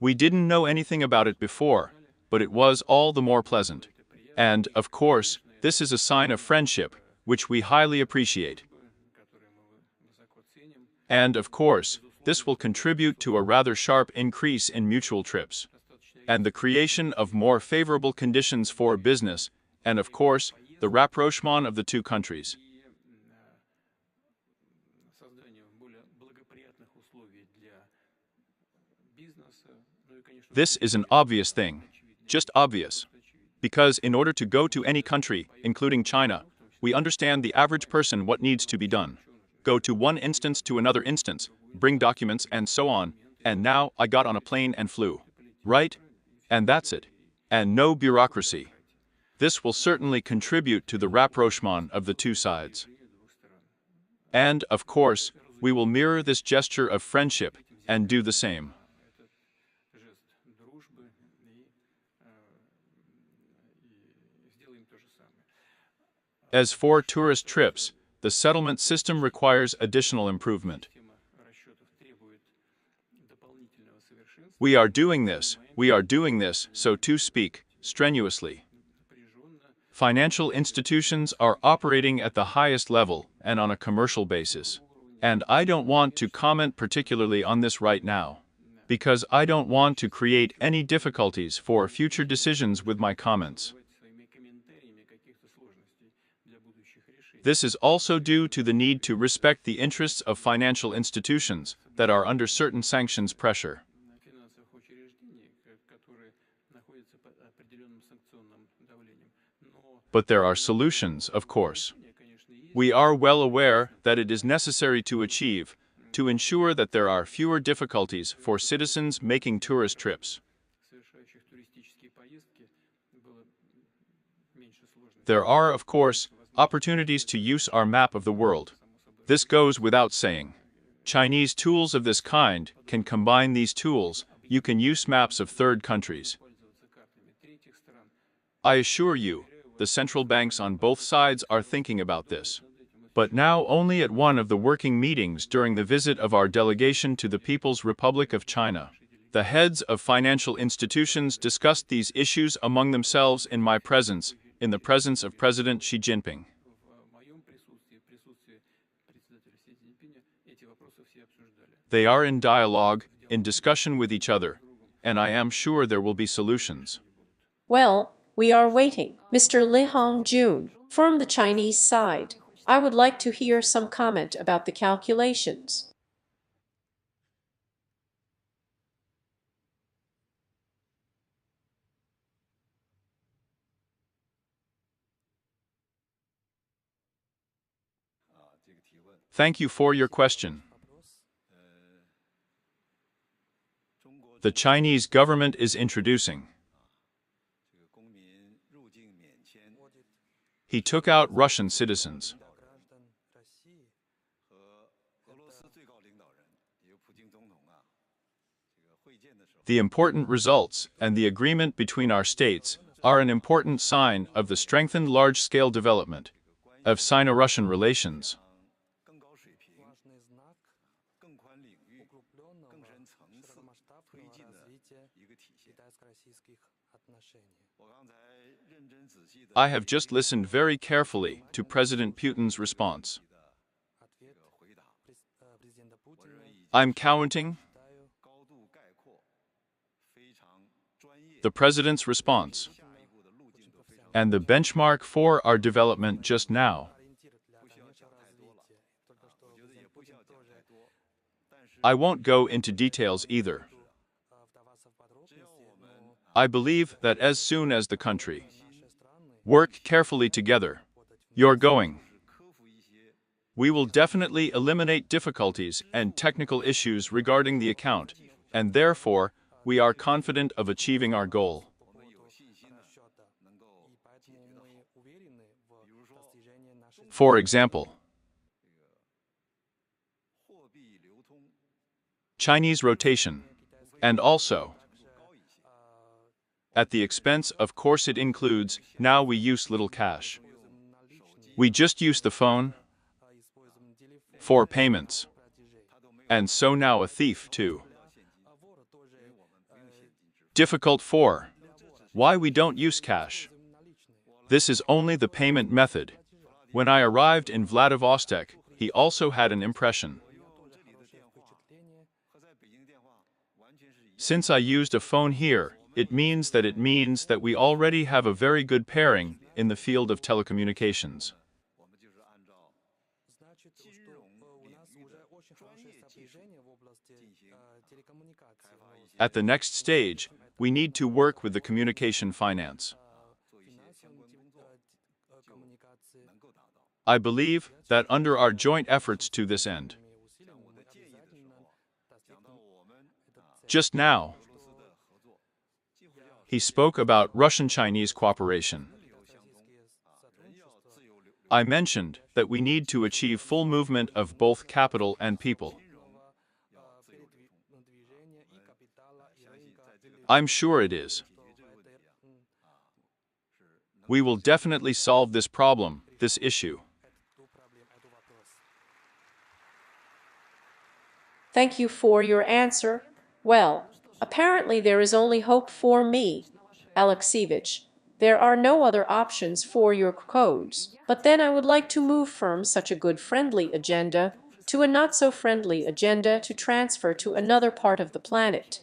We didn't know anything about it before, but it was all the more pleasant. And, of course, this is a sign of friendship, which we highly appreciate. And, of course, this will contribute to a rather sharp increase in mutual trips, and the creation of more favorable conditions for business, and, of course, the rapprochement of the two countries. This is an obvious thing, just obvious. Because in order to go to any country, including China, we understand the average person what needs to be done. Go to one instance to another instance, bring documents and so on, and now I got on a plane and flew. Right? And that's it. And no bureaucracy. This will certainly contribute to the rapprochement of the two sides. And, of course, we will mirror this gesture of friendship and do the same. As for tourist trips, the settlement system requires additional improvement. We are doing this, so to speak, strenuously. Financial institutions are operating at the highest level and on a commercial basis. And I don't want to comment particularly on this right now, because I don't want to create any difficulties for future decisions with my comments. This is also due to the need to respect the interests of financial institutions that are under certain sanctions pressure. But there are solutions, of course. We are well aware that it is necessary to ensure that there are fewer difficulties for citizens making tourist trips. There are, of course, opportunities to use our map of the world. This goes without saying. Chinese tools of this kind can combine these tools. You can use maps of third countries. I assure you, the central banks on both sides are thinking about this. But now only at one of the working meetings during the visit of our delegation to the People's Republic of China. The heads of financial institutions discussed these issues among themselves in my presence, in the presence of President Xi Jinping. They are in dialogue, in discussion with each other, and I am sure there will be solutions. Well, we are waiting. Mr. Li Hongjun, from the Chinese side, I would like to hear some comment about the calculations. Thank you for your question. The Chinese government is introducing. He took out Russian citizens. The important results and the agreement between our states are an important sign of the strengthened large-scale development of Sino-Russian relations. I have just listened very carefully to President Putin's response. I'm counting the President's response and the benchmark for our development just now. I won't go into details either. I believe that as soon as the country work carefully together, you're going. We will definitely eliminate difficulties and technical issues regarding the account, and therefore, we are confident of achieving our goal. For example, Chinese rotation, and also, at the expense, of course it includes, now we use little cash. We just use the phone for payments. And so now a thief too. Difficult for why we don't use cash. This is only the payment method. When I arrived in Vladivostok, he also had an impression. Since I used a phone here, it means that we already have a very good pairing in the field of telecommunications. At the next stage, we need to work with the communication finance. I believe that under our joint efforts to this end. Just now, he spoke about Russian-Chinese cooperation. I mentioned that we need to achieve full movement of both capital and people. I'm sure it is. We will definitely solve this problem, this issue. Thank you for your answer. Well, apparently there is only hope for me, Alexievich. There are no other options for your codes. But then I would like to move from such a good friendly agenda to a not so friendly agenda to transfer to another part of the planet.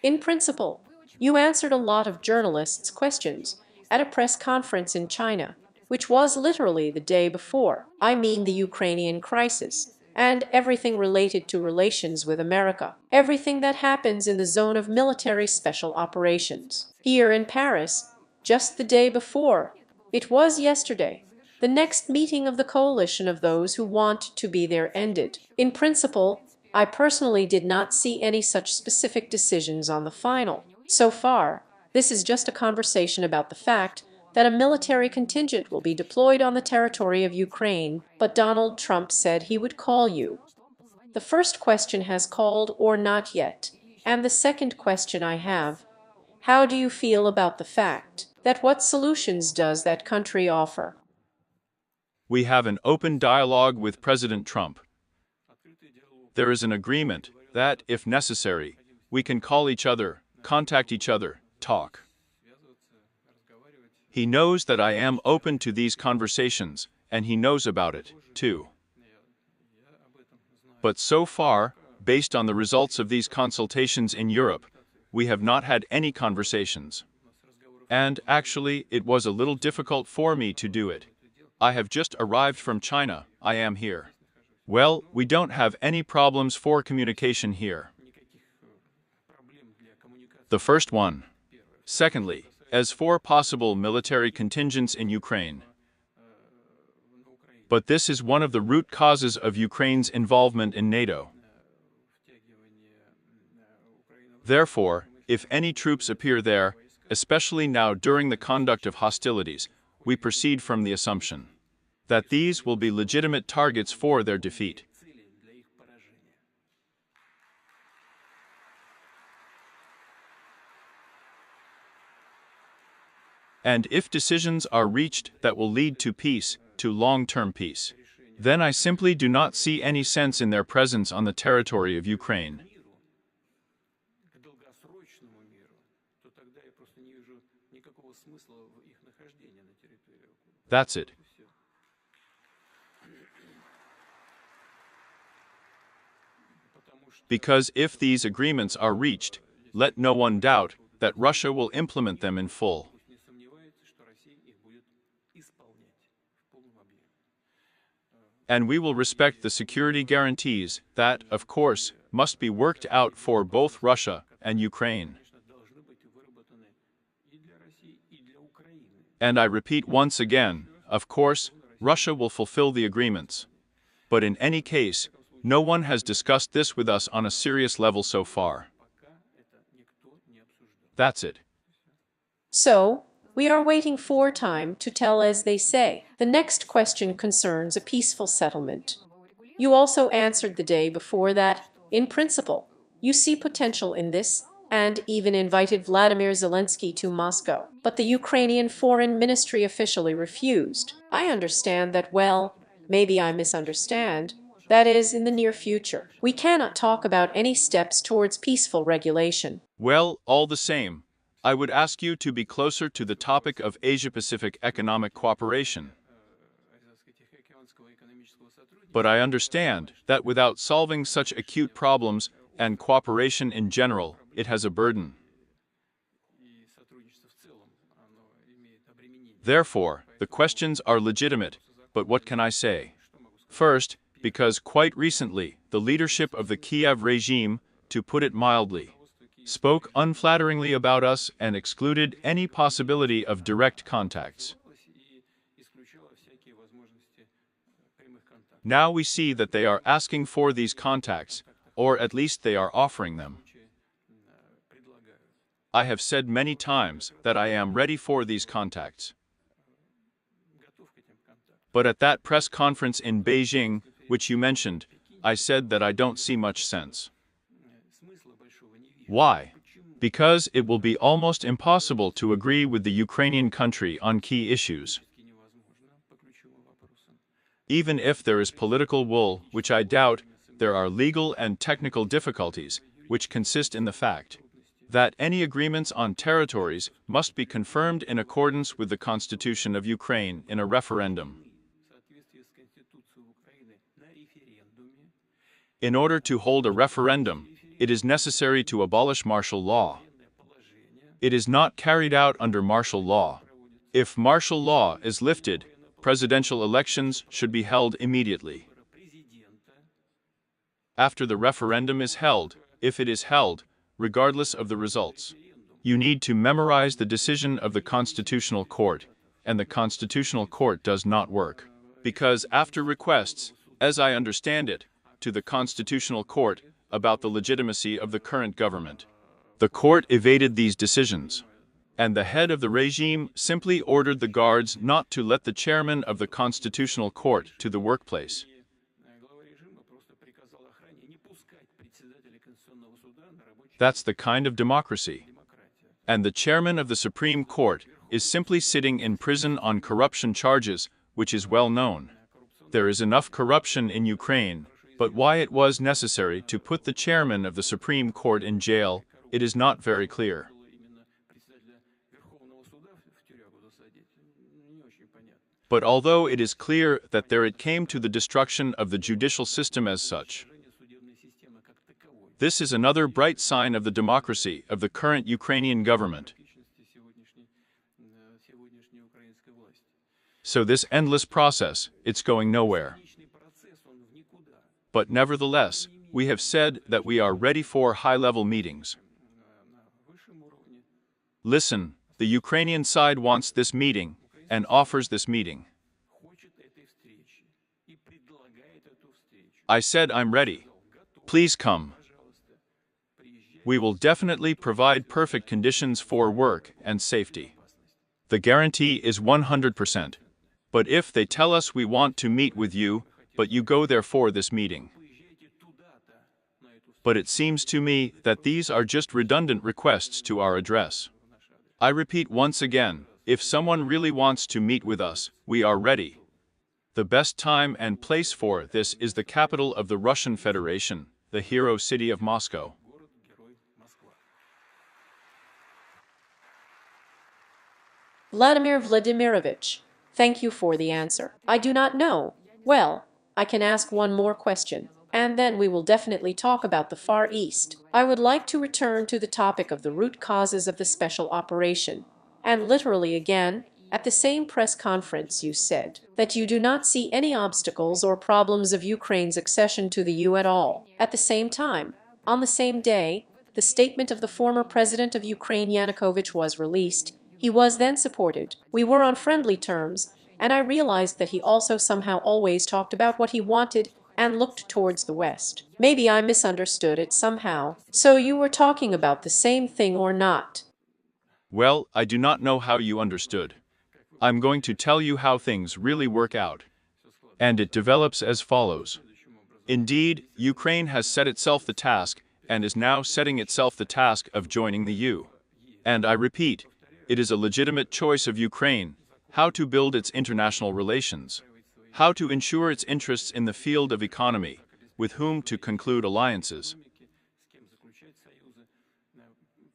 In principle, you answered a lot of journalists' questions at a press conference in China, which was literally the day before, I mean the Ukrainian crisis, and everything related to relations with America, everything that happens in the zone of military special operations. Here in Paris, just the day before, it was yesterday, the next meeting of the coalition of those who want to be there ended. In principle, I personally did not see any such specific decisions on the final. So far, this is just a conversation about the fact that a military contingent will be deployed on the territory of Ukraine, but Donald Trump said he would call you. The first question has called or not yet, and the second question I have, how do you feel about the fact that what solutions does that country offer? We have an open dialogue with President Trump. There is an agreement that, if necessary, we can call each other, contact each other, talk. He knows that I am open to these conversations, and he knows about it, too. But so far, based on the results of these consultations in Europe, we have not had any conversations. And, actually, it was a little difficult for me to do it. I have just arrived from China, I am here. Well, we don't have any problems for communication here. The first one. Secondly, as for possible military contingents in Ukraine. But this is one of the root causes of Ukraine's involvement in NATO. Therefore, if any troops appear there, especially now during the conduct of hostilities, we proceed from the assumption that these will be legitimate targets for their defeat. And if decisions are reached that will lead to peace, to long-term peace, then I simply do not see any sense in their presence on the territory of Ukraine. That's it. Because if these agreements are reached, let no one doubt that Russia will implement them in full. And we will respect the security guarantees that, of course, must be worked out for both Russia and Ukraine. And I repeat once again, of course, Russia will fulfill the agreements. But in any case, no one has discussed this with us on a serious level so far. That's it. So, we are waiting for time to tell, as they say. The next question concerns a peaceful settlement. You also answered the day before that, in principle, you see potential in this, and even invited Vladimir Zelensky to Moscow. But the Ukrainian Foreign Ministry officially refused. I understand that well, maybe I misunderstand. That is, in the near future. We cannot talk about any steps towards peaceful regulation. Well, all the same, I would ask you to be closer to the topic of Asia-Pacific economic cooperation. But I understand that without solving such acute problems and cooperation in general, it has a burden. Therefore, the questions are legitimate, but what can I say? First, because quite recently, the leadership of the Kiev regime, to put it mildly, spoke unflatteringly about us and excluded any possibility of direct contacts. Now we see that they are asking for these contacts, or at least they are offering them. I have said many times that I am ready for these contacts. But at that press conference in Beijing, which you mentioned, I said that I don't see much sense. Why? Because it will be almost impossible to agree with the Ukrainian country on key issues. Even if there is political will, which I doubt, there are legal and technical difficulties, which consist in the fact that any agreements on territories must be confirmed in accordance with the Constitution of Ukraine in a referendum. In order to hold a referendum, it is necessary to abolish martial law. It is not carried out under martial law. If martial law is lifted, presidential elections should be held immediately. After the referendum is held, if it is held, regardless of the results, you need to memorize the decision of the Constitutional Court, and the Constitutional Court does not work. Because after requests, as I understand it, to the Constitutional Court about the legitimacy of the current government, the court evaded these decisions, and the head of the regime simply ordered the guards not to let the chairman of the Constitutional Court to the workplace. That's the kind of democracy. And the chairman of the Supreme Court is simply sitting in prison on corruption charges, which is well known. There is enough corruption in Ukraine, But why it was necessary to put the chairman of the Supreme Court in jail, it is not very clear. But although it is clear that there it came to the destruction of the judicial system as such, this is another bright sign of the democracy of the current Ukrainian government. So this endless process, it's going nowhere. But nevertheless, we have said that we are ready for high-level meetings. Listen, the Ukrainian side wants this meeting and offers this meeting. I said I'm ready. Please come. We will definitely provide perfect conditions for work and safety. The guarantee is 100%. But if they tell us we want to meet with you, but you go there for this meeting. But it seems to me that these are just redundant requests to our address. I repeat once again, if someone really wants to meet with us, we are ready. The best time and place for this is the capital of the Russian Federation, the hero city of Moscow. Vladimir Vladimirovich, thank you for the answer. I do not know. Well, I can ask one more question, and then we will definitely talk about the Far East. I would like to return to the topic of the root causes of the special operation. And literally again, at the same press conference you said that you do not see any obstacles or problems of Ukraine's accession to the EU at all. At the same time, on the same day, the statement of the former president of Ukraine Yanukovych was released. He was then supported. We were on friendly terms, and I realized that he also somehow always talked about what he wanted and looked towards the West. Maybe I misunderstood it somehow. So you were talking about the same thing or not? Well, I do not know how you understood. I'm going to tell you how things really work out. And it develops as follows. Indeed, Ukraine has set itself the task and is now setting itself the task of joining the EU. And I repeat, it is a legitimate choice of Ukraine how to build its international relations, how to ensure its interests in the field of economy, with whom to conclude alliances.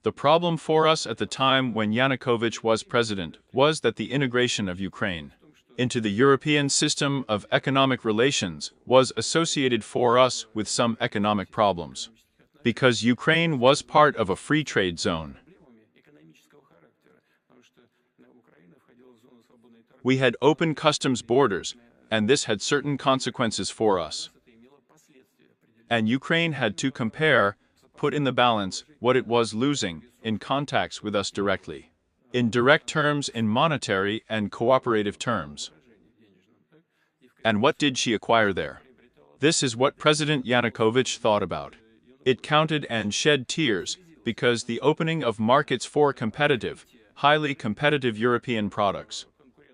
The problem for us at the time when Yanukovych was president was that the integration of Ukraine into the European system of economic relations was associated for us with some economic problems, because Ukraine was part of a free trade zone. We had open customs borders, and this had certain consequences for us. And Ukraine had to compare, put in the balance, what it was losing in contacts with us directly, in direct terms, in monetary and cooperative terms. And what did she acquire there? This is what President Yanukovych thought about. It counted and shed tears, because the opening of markets for competitive, highly competitive European products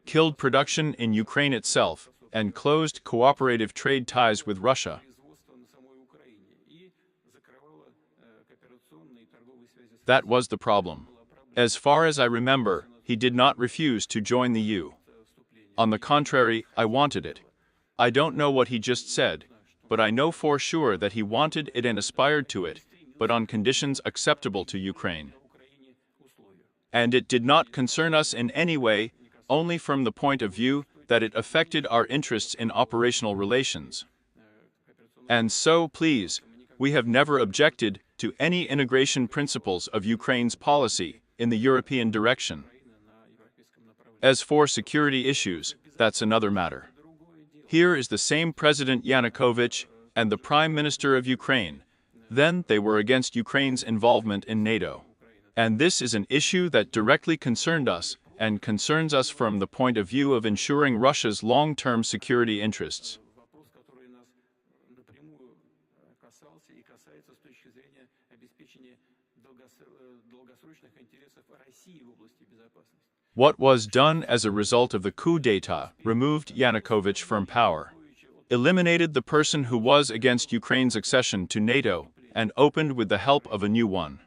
killed production in Ukraine itself and closed cooperative trade ties with Russia. That was the problem. As far as I remember, he did not refuse to join the EU. On the contrary, I wanted it. I don't know what he just said, but I know for sure that he wanted it and aspired to it, but on conditions acceptable to Ukraine. And it did not concern us in any way, only from the point of view that it affected our interests in operational relations. And so, please, we have never objected to any integration principles of Ukraine's policy in the European direction. As for security issues, that's another matter. Here is the same President Yanukovych and the Prime Minister of Ukraine. Then they were against Ukraine's involvement in NATO. And this is an issue that directly concerned us and concerns us from the point of view of ensuring Russia's long-term security interests. What was done as a result of the coup d'état removed Yanukovych from power, eliminated the person who was against Ukraine's accession to NATO, and opened with the help of a new one,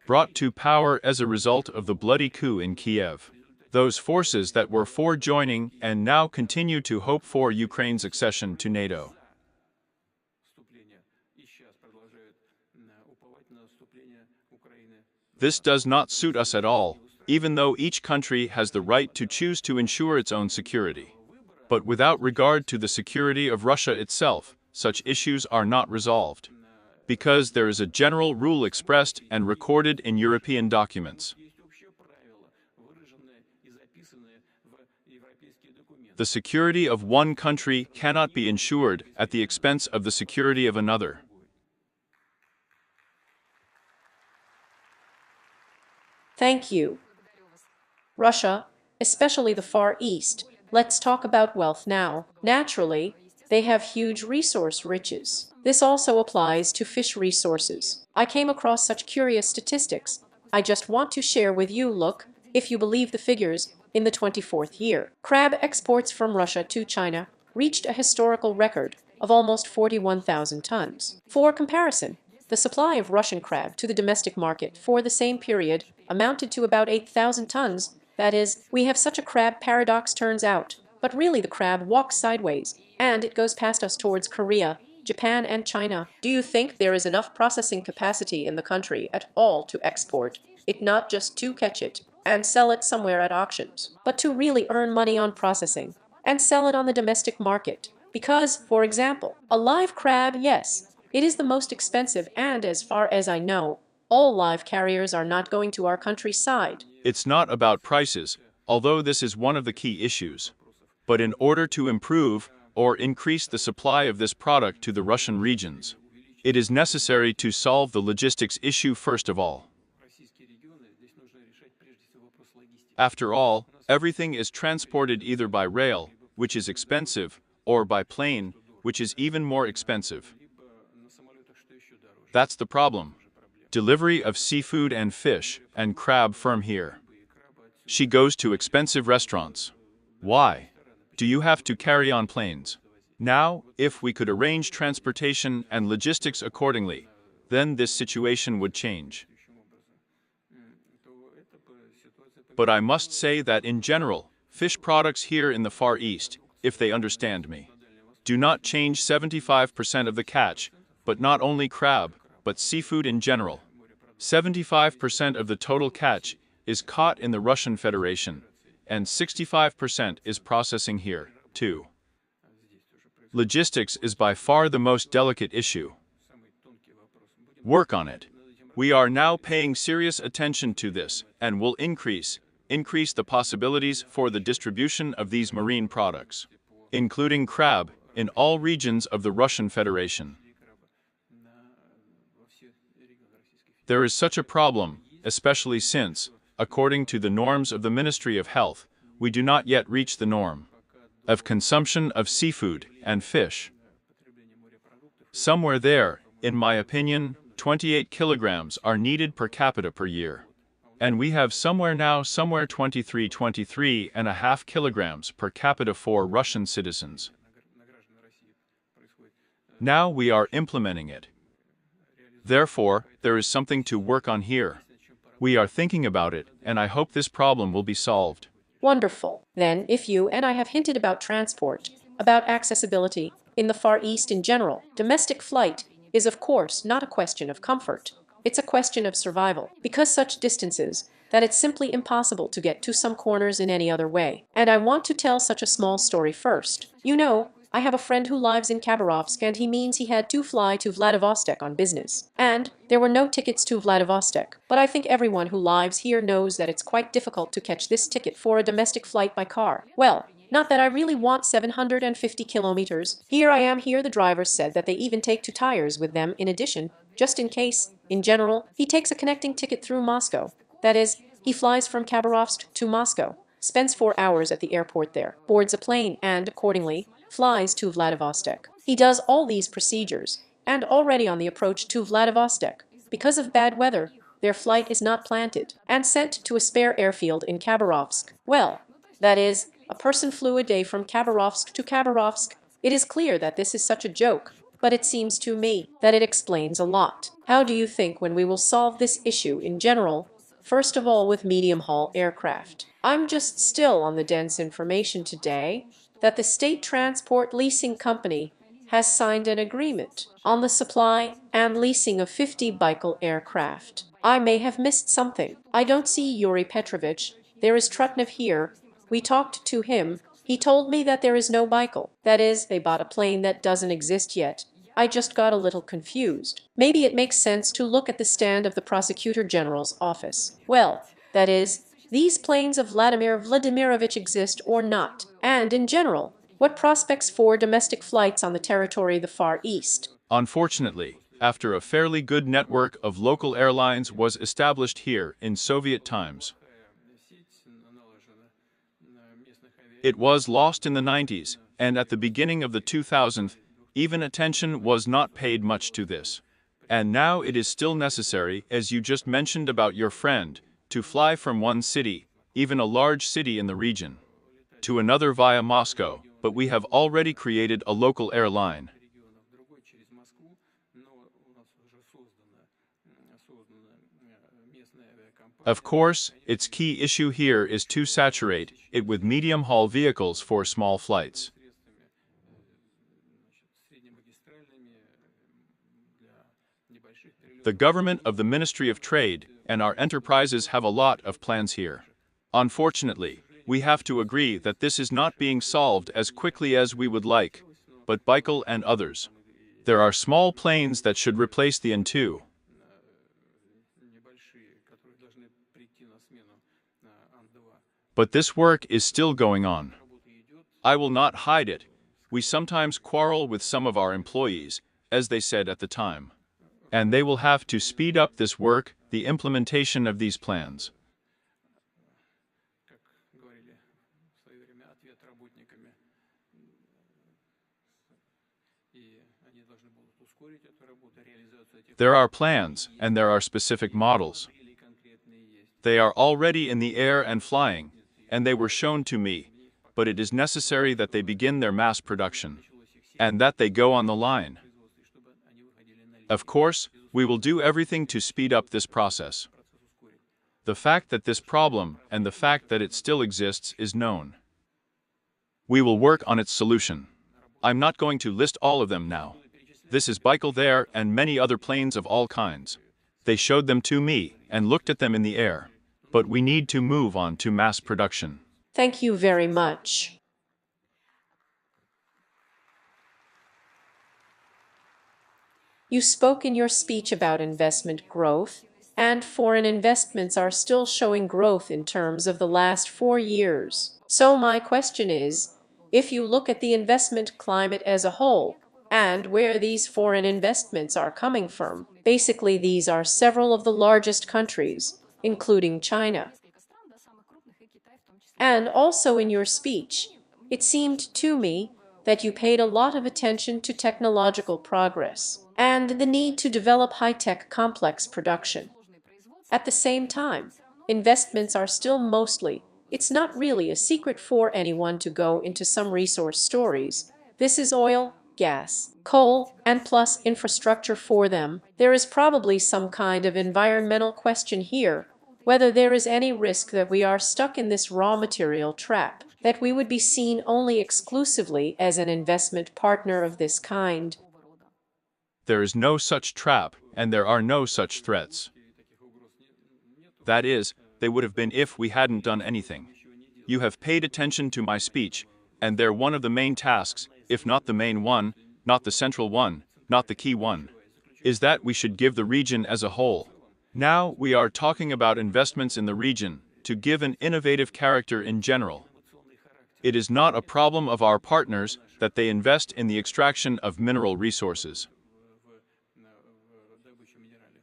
brought to power as a result of the bloody coup in Kiev, those forces that were for joining and now continue to hope for Ukraine's accession to NATO. This does not suit us at all, even though each country has the right to choose to ensure its own security. But without regard to the security of Russia itself, such issues are not resolved. Because there is a general rule expressed and recorded in European documents. The security of one country cannot be ensured at the expense of the security of another. Thank you. Russia, especially the Far East, let's talk about wealth now. Naturally, they have huge resource riches. This also applies to fish resources. I came across such curious statistics. I just want to share with you. Look, if you believe the figures, in the 24th year, crab exports from Russia to China reached a historical record of almost 41,000 tons. For comparison, the supply of Russian crab to the domestic market for the same period amounted to about 8,000 tons. That is, we have such a crab paradox turns out, but really the crab walks sideways, and it goes past us towards Korea, Japan and China. Do you think there is enough processing capacity in the country at all to export it, not just to catch it and sell it somewhere at auctions, but to really earn money on processing and sell it on the domestic market? Because, for example, a live crab, yes, it is the most expensive, and as far as I know, all live carriers are not going to our countryside. It's not about prices, although this is one of the key issues. But in order to improve or increase the supply of this product to the Russian regions, it is necessary to solve the logistics issue first of all. After all, everything is transported either by rail, which is expensive, or by plane, which is even more expensive. That's the problem. Delivery of seafood and fish and crab from here. She goes to expensive restaurants. Why? Do you have to carry on planes? Now, if we could arrange transportation and logistics accordingly, then this situation would change. But I must say that in general, fish products here in the Far East, if they understand me, do not change 75% of the catch, but not only crab, but seafood in general. 75% of the total catch is caught in the Russian Federation, and 65% is processing here, too. Logistics is by far the most delicate issue. Work on it. We are now paying serious attention to this, and will increase the possibilities for the distribution of these marine products, including crab, in all regions of the Russian Federation. There is such a problem, especially since, according to the norms of the Ministry of Health, we do not yet reach the norm of consumption of seafood and fish. Somewhere there, in my opinion, 28 kilograms are needed per capita per year. And we have somewhere 23.5 kilograms per capita for Russian citizens. Now we are implementing it. Therefore, there is something to work on here. We are thinking about it, and I hope this problem will be solved. Wonderful. Then, if you and I have hinted about transport, about accessibility, in the Far East in general, domestic flight is of course not a question of comfort. It's a question of survival, because such distances that it's simply impossible to get to some corners in any other way. And I want to tell such a small story first. You know, I have a friend who lives in Khabarovsk, and he means he had to fly to Vladivostok on business. And there were no tickets to Vladivostok. But I think everyone who lives here knows that it's quite difficult to catch this ticket for a domestic flight by car. Well, not that I really want 750 kilometers. Here I am here. The driver said that they even take 2 tires with them in addition, just in case. In general, he takes a connecting ticket through Moscow. That is, he flies from Khabarovsk to Moscow, spends 4 hours at the airport there, boards a plane, and, accordingly, flies to Vladivostok. He does all these procedures, and already on the approach to Vladivostok, because of bad weather, their flight is not planted, and sent to a spare airfield in Khabarovsk. Well, that is, a person flew a day from Khabarovsk to Khabarovsk. It is clear that this is such a joke, but it seems to me that it explains a lot. How do you think when we will solve this issue in general? First of all, with medium-haul aircraft. I'm just still on the dense information today that the State Transport Leasing Company has signed an agreement on the supply and leasing of 50 Baikal aircraft. I may have missed something. I don't see Yuri Petrovich. There is Trutnev here. We talked to him. He told me that there is no Baikal. That is, they bought a plane that doesn't exist yet. I just got a little confused. Maybe it makes sense to look at the stand of the Prosecutor General's office. Well, that is, these planes of Vladimir Vladimirovich exist or not, and in general, what prospects for domestic flights on the territory of the Far East? Unfortunately, after a fairly good network of local airlines was established here in Soviet times, it was lost in the 90s, and at the beginning of the 2000s, even attention was not paid much to this. And now it is still necessary, as you just mentioned about your friend, to fly from one city, even a large city in the region, to another via Moscow, but we have already created a local airline. Of course, its key issue here is to saturate it with medium-haul vehicles for small flights. The government of the Ministry of Trade and our enterprises have a lot of plans here. Unfortunately, we have to agree that this is not being solved as quickly as we would like, but Baikal and others. There are small planes that should replace the N2. But this work is still going on. I will not hide it. We sometimes quarrel with some of our employees, as they said at the time. And they will have to speed up this work, the implementation of these plans. There are plans, and there are specific models. They are already in the air and flying, and they were shown to me, but it is necessary that they begin their mass production, and that they go on the line. Of course, we will do everything to speed up this process. The fact that this problem and the fact that it still exists is known. We will work on its solution. I'm not going to list all of them now. This is Baikal there and many other planes of all kinds. They showed them to me and looked at them in the air. But we need to move on to mass production. Thank you very much. You spoke in your speech about investment growth, and foreign investments are still showing growth in terms of the last 4 years. So my question is, if you look at the investment climate as a whole, and where these foreign investments are coming from, basically these are several of the largest countries, including China. And also in your speech, it seemed to me that you paid a lot of attention to technological progress and the need to develop high-tech complex production. At the same time, investments are still mostly, it's not really a secret for anyone to go into some resource stories. This is oil, gas, coal, and plus infrastructure for them. There is probably some kind of environmental question here, whether there is any risk that we are stuck in this raw material trap, that we would be seen only exclusively as an investment partner of this kind. There is no such trap, and there are no such threats. That is, they would have been if we hadn't done anything. You have paid attention to my speech, and they're one of the main tasks, if not the main one, not the central one, not the key one, is that we should give the region as a whole. Now we are talking about investments in the region, to give an innovative character in general. It is not a problem of our partners that they invest in the extraction of mineral resources.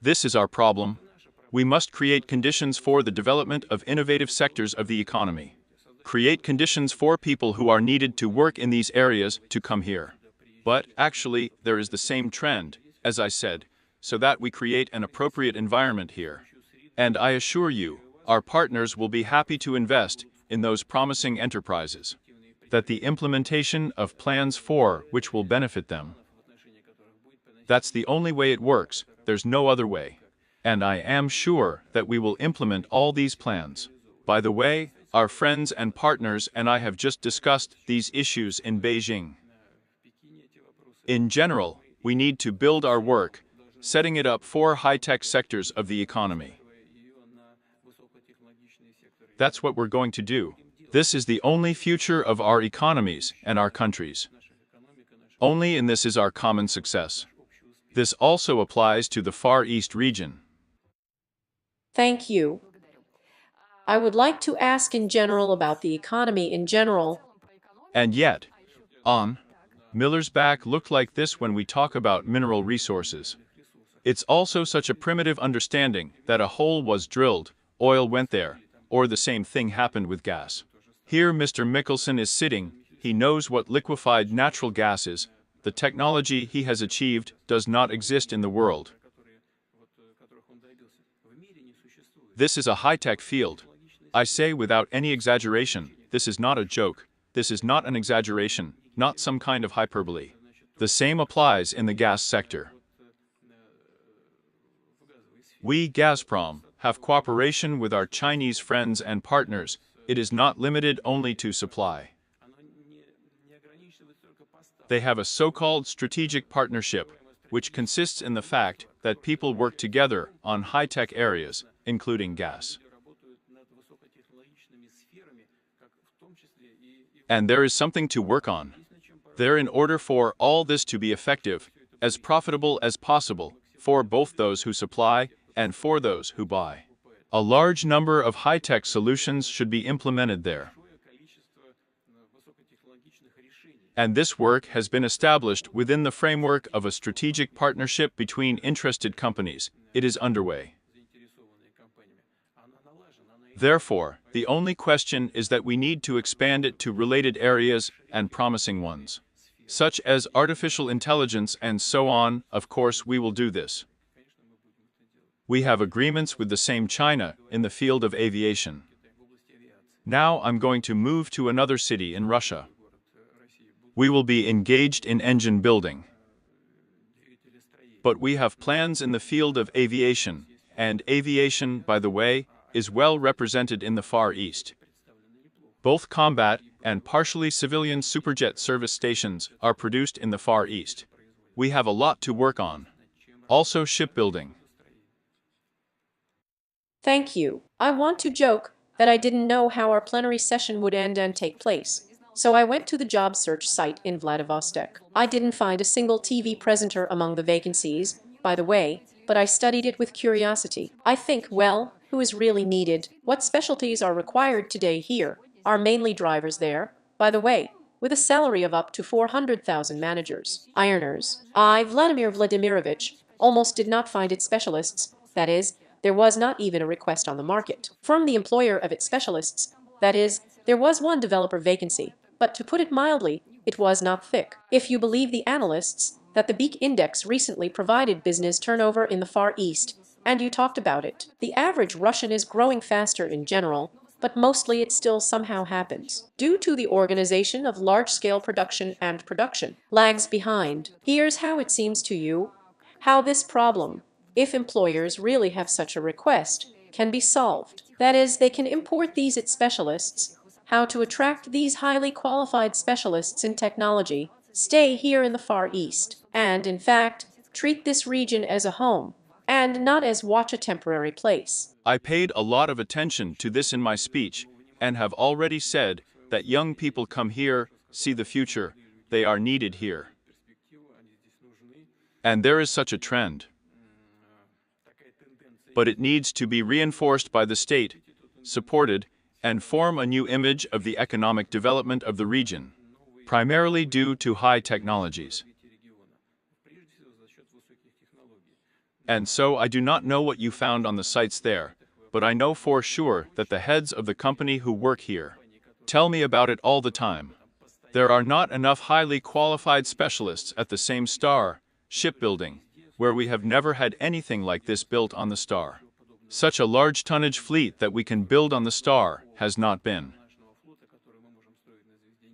This is our problem. We must create conditions for the development of innovative sectors of the economy. Create conditions for people who are needed to work in these areas to come here. But, actually, there is the same trend, as I said, so that we create an appropriate environment here. And I assure you, our partners will be happy to invest in those promising enterprises. That the implementation of plans for which will benefit them. That's the only way it works, there's no other way. And I am sure that we will implement all these plans. By the way, our friends and partners and I have just discussed these issues in Beijing. In general, we need to build our work, setting it up for high-tech sectors of the economy. That's what we're going to do. This is the only future of our economies and our countries. Only in this is our common success. This also applies to the Far East region. Thank you. I would like to ask in general about the economy in general. And yet, on Miller's back looked like this when we talk about mineral resources. It's also such a primitive understanding that a hole was drilled, oil went there, or the same thing happened with gas. Here Mr. Mickelson is sitting, he knows what liquefied natural gas is, the technology he has achieved does not exist in the world. This is a high-tech field. I say without any exaggeration, this is not a joke, this is not an exaggeration, not some kind of hyperbole. The same applies in the gas sector. We, Gazprom, have cooperation with our Chinese friends and partners. It is not limited only to supply. They have a so-called strategic partnership, which consists in the fact that people work together on high-tech areas, including gas. And there is something to work on. There, in order for all this to be effective, as profitable as possible, for both those who supply and for those who buy. A large number of high-tech solutions should be implemented there. And this work has been established within the framework of a strategic partnership between interested companies. It is underway. Therefore, the only question is that we need to expand it to related areas and promising ones, such as artificial intelligence and so on. Of course, we will do this. We have agreements with the same China in the field of aviation. Now I'm going to move to another city in Russia. We will be engaged in engine building. But we have plans in the field of aviation, and aviation, by the way, is well represented in the Far East. Both combat and partially civilian superjet service stations are produced in the Far East. We have a lot to work on. Also shipbuilding. Thank you. I want to joke that I didn't know how our plenary session would end and take place. So I went to the job search site in Vladivostok. I didn't find a single TV presenter among the vacancies, by the way, but I studied it with curiosity. I think, well, who is really needed? What specialties are required today here? Are mainly drivers there, by the way, with a salary of up to 400,000 managers. Ironers. I, Vladimir Vladimirovich, almost did not find its specialists, that is, there was not even a request on the market from the employer of its specialists, that is, there was one developer vacancy, but to put it mildly, it was not thick. If you believe the analysts that the Beak Index recently provided business turnover in the Far East, and you talked about it, the average Russian is growing faster in general, but mostly it still somehow happens, due to the organization of large-scale production and production, lags behind. Here's how it seems to you, how this problem, if employers really have such a request, can be solved. That is, they can import these its specialists, how to attract these highly qualified specialists in technology, stay here in the Far East, and, in fact, treat this region as a home, and not as watch a temporary place. I paid a lot of attention to this in my speech, and have already said that young people come here, see the future, they are needed here. And there is such a trend. But it needs to be reinforced by the state, supported, and form a new image of the economic development of the region, primarily due to high technologies. And so I do not know what you found on the sites there, but I know for sure that the heads of the company who work here tell me about it all the time. There are not enough highly qualified specialists at the same star, shipbuilding, where we have never had anything like this built on the star. Such a large tonnage fleet that we can build on the star has not been.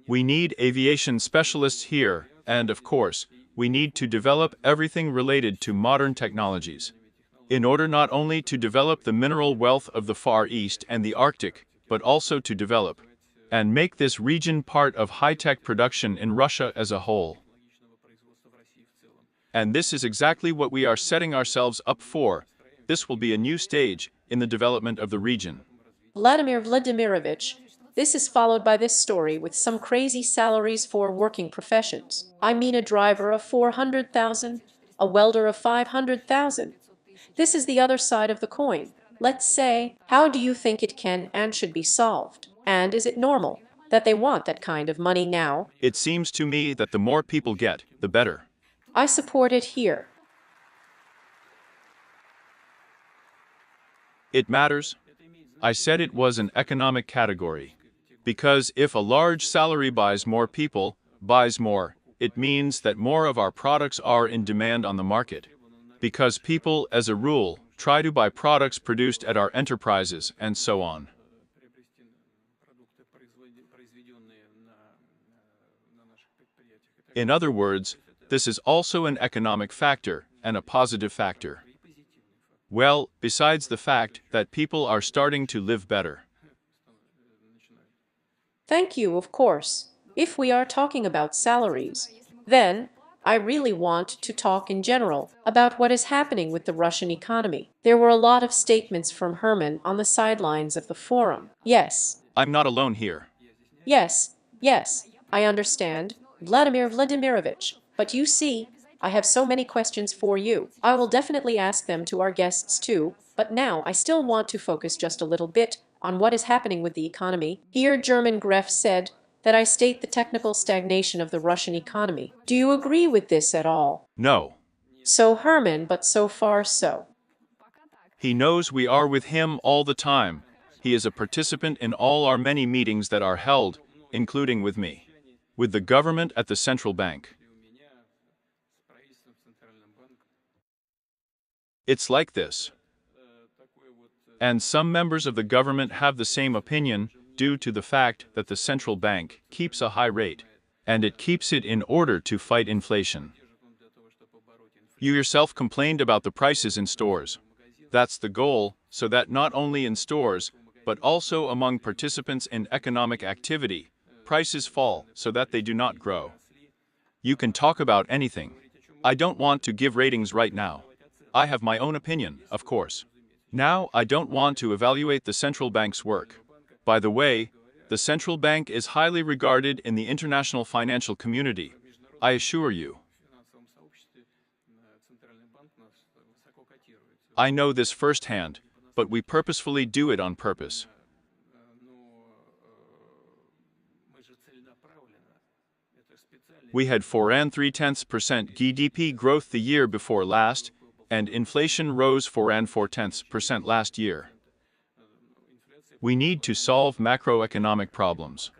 We need aviation specialists here, and of course, we need to develop everything related to modern technologies, in order not only to develop the mineral wealth of the Far East and the Arctic, but also to develop and make this region part of high-tech production in Russia as a whole. And this is exactly what we are setting ourselves up for. This will be a new stage in the development of the region. Vladimir Vladimirovich, this is followed by this story with some crazy salaries for working professions. I mean a driver of 400,000, a welder of 500,000. This is the other side of the coin. Let's say, how do you think it can and should be solved? And is it normal that they want that kind of money now? It seems to me that the more people get, the better. I support it here. It matters. I said it was an economic category. Because if a large salary buys more people, buys more, it means that more of our products are in demand on the market. Because people, as a rule, try to buy products produced at our enterprises and so on. In other words, this is also an economic factor and a positive factor. Well, besides the fact that people are starting to live better. Thank you, of course. If we are talking about salaries, then I really want to talk in general about what is happening with the Russian economy. There were a lot of statements from Herman on the sidelines of the forum. Yes, I'm not alone here. yes, I understand, Vladimir Vladimirovich. But you see, I have so many questions for you. I will definitely ask them to our guests too, but now I still want to focus just a little bit on what is happening with the economy. Here German Gref said that I state the technical stagnation of the Russian economy. Do you agree with this at all? No. So Herman, but so far so. He knows we are with him all the time. He is a participant in all our many meetings that are held, including with me, with the government at the central bank. It's like this. And some members of the government have the same opinion due to the fact that the central bank keeps a high rate, and it keeps it in order to fight inflation. You yourself complained about the prices in stores. That's the goal, so that not only in stores, but also among participants in economic activity, prices fall so that they do not grow. You can talk about anything. I don't want to give ratings right now. I have my own opinion, of course. Now, I don't want to evaluate the central bank's work. By the way, the central bank is highly regarded in the international financial community, I assure you. I know this firsthand, but we purposefully do it on purpose. We had 4.3% GDP growth the year before last, and inflation rose 4.4% last year. We need to solve macroeconomic problems.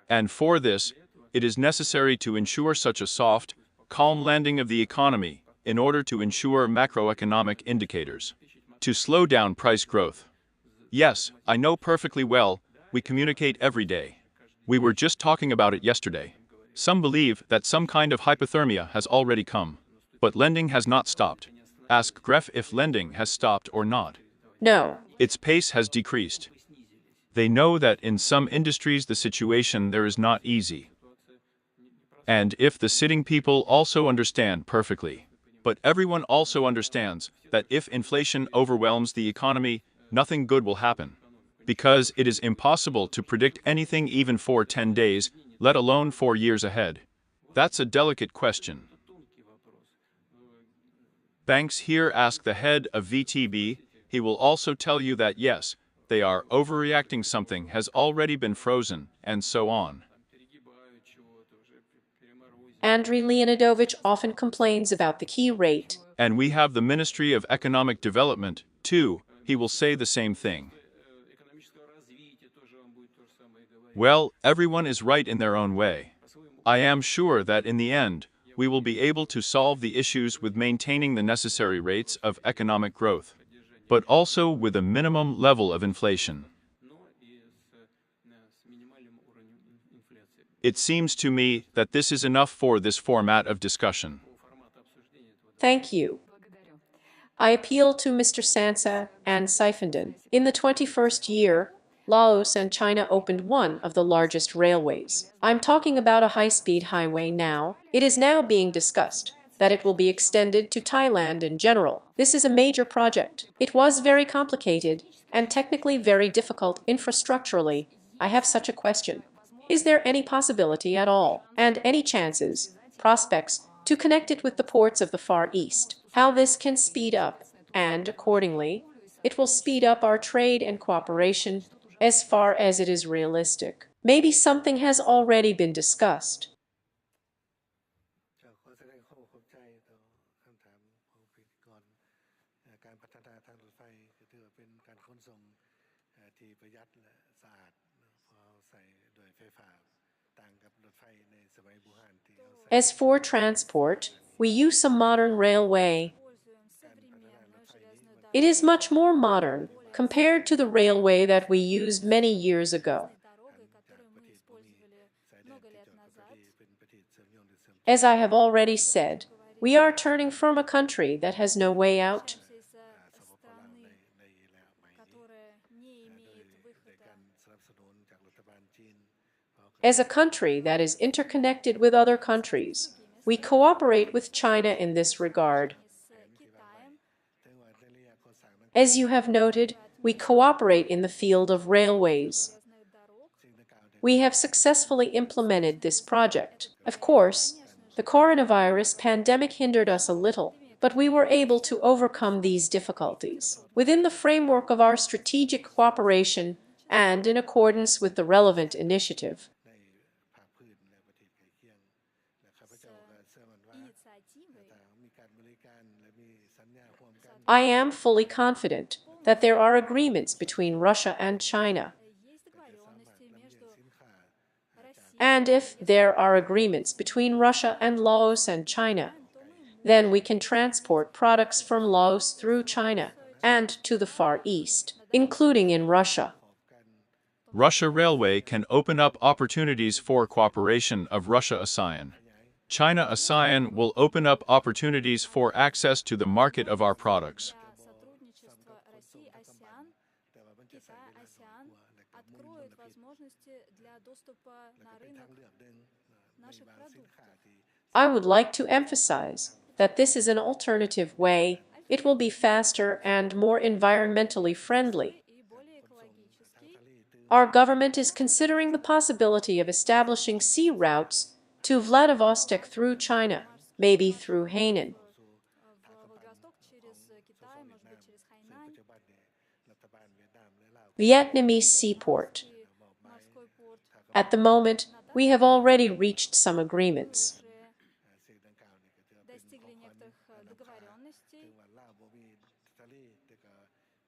And for this, it is necessary to ensure such a soft, calm landing of the economy in order to ensure macroeconomic indicators. To slow down price growth. Yes, I know perfectly well, we communicate every day. We were just talking about it yesterday. Some believe that some kind of hypothermia has already come. But lending has not stopped. Ask Gref if lending has stopped or not. No. Its pace has decreased. They know that in some industries the situation there is not easy. And if the sitting people also understand perfectly. But everyone also understands that if inflation overwhelms the economy, nothing good will happen. Because it is impossible to predict anything even for 10 days, let alone 4 years ahead. That's a delicate question. Banks here ask the head of VTB, he will also tell you that yes, they are overreacting, something has already been frozen, and so on. Andriy Leonidovich often complains about the key rate. And we have the Ministry of Economic Development, too, he will say the same thing. Well, everyone is right in their own way. I am sure that in the end, we will be able to solve the issues with maintaining the necessary rates of economic growth, but also with a minimum level of inflation. It seems to me that this is enough for this format of discussion. Thank you. I appeal to Mr. Sansa and Seiffenden. In the 21st year, Laos and China opened one of the largest railways. I'm talking about a high-speed highway now. It is now being discussed that it will be extended to Thailand in general. This is a major project. It was very complicated and technically very difficult infrastructurally. I have such a question. Is there any possibility at all, and any chances, prospects, to connect it with the ports of the Far East? How this can speed up, and accordingly, it will speed up our trade and cooperation as far as it is realistic. Maybe something has already been discussed. การพัฒนาทางรถไฟก็ถือว่าเป็นการขนส่งที่ประหยัดและสะอาดเพราะใส่โดยไฟฟ้าต่างกับรถไฟในสมัยโบราณที่เอาใส่ As for transport, we use some modern railway. It is much more modern compared to the railway that we used many years ago. As I have already said, we are turning from a country that has no way out as a country that is interconnected with other countries. We cooperate with China in this regard. As you have noted, we cooperate in the field of railways. We have successfully implemented this project. Of course, the coronavirus pandemic hindered us a little, but we were able to overcome these difficulties. Within the framework of our strategic cooperation and in accordance with the relevant initiative, I am fully confident that there are agreements between Russia and China. And if there are agreements between Russia and Laos and China, then we can transport products from Laos through China and to the Far East, including in Russia. Russia Railway can open up opportunities for cooperation of Russia-ASEAN. China-ASEAN will open up opportunities for access to the market of our products. I would like to emphasize that this is an alternative way. It will be faster and more environmentally friendly. Our government is considering the possibility of establishing sea routes to Vladivostok through China, maybe through Hainan. Vietnamese seaport. At the moment, we have already reached some agreements.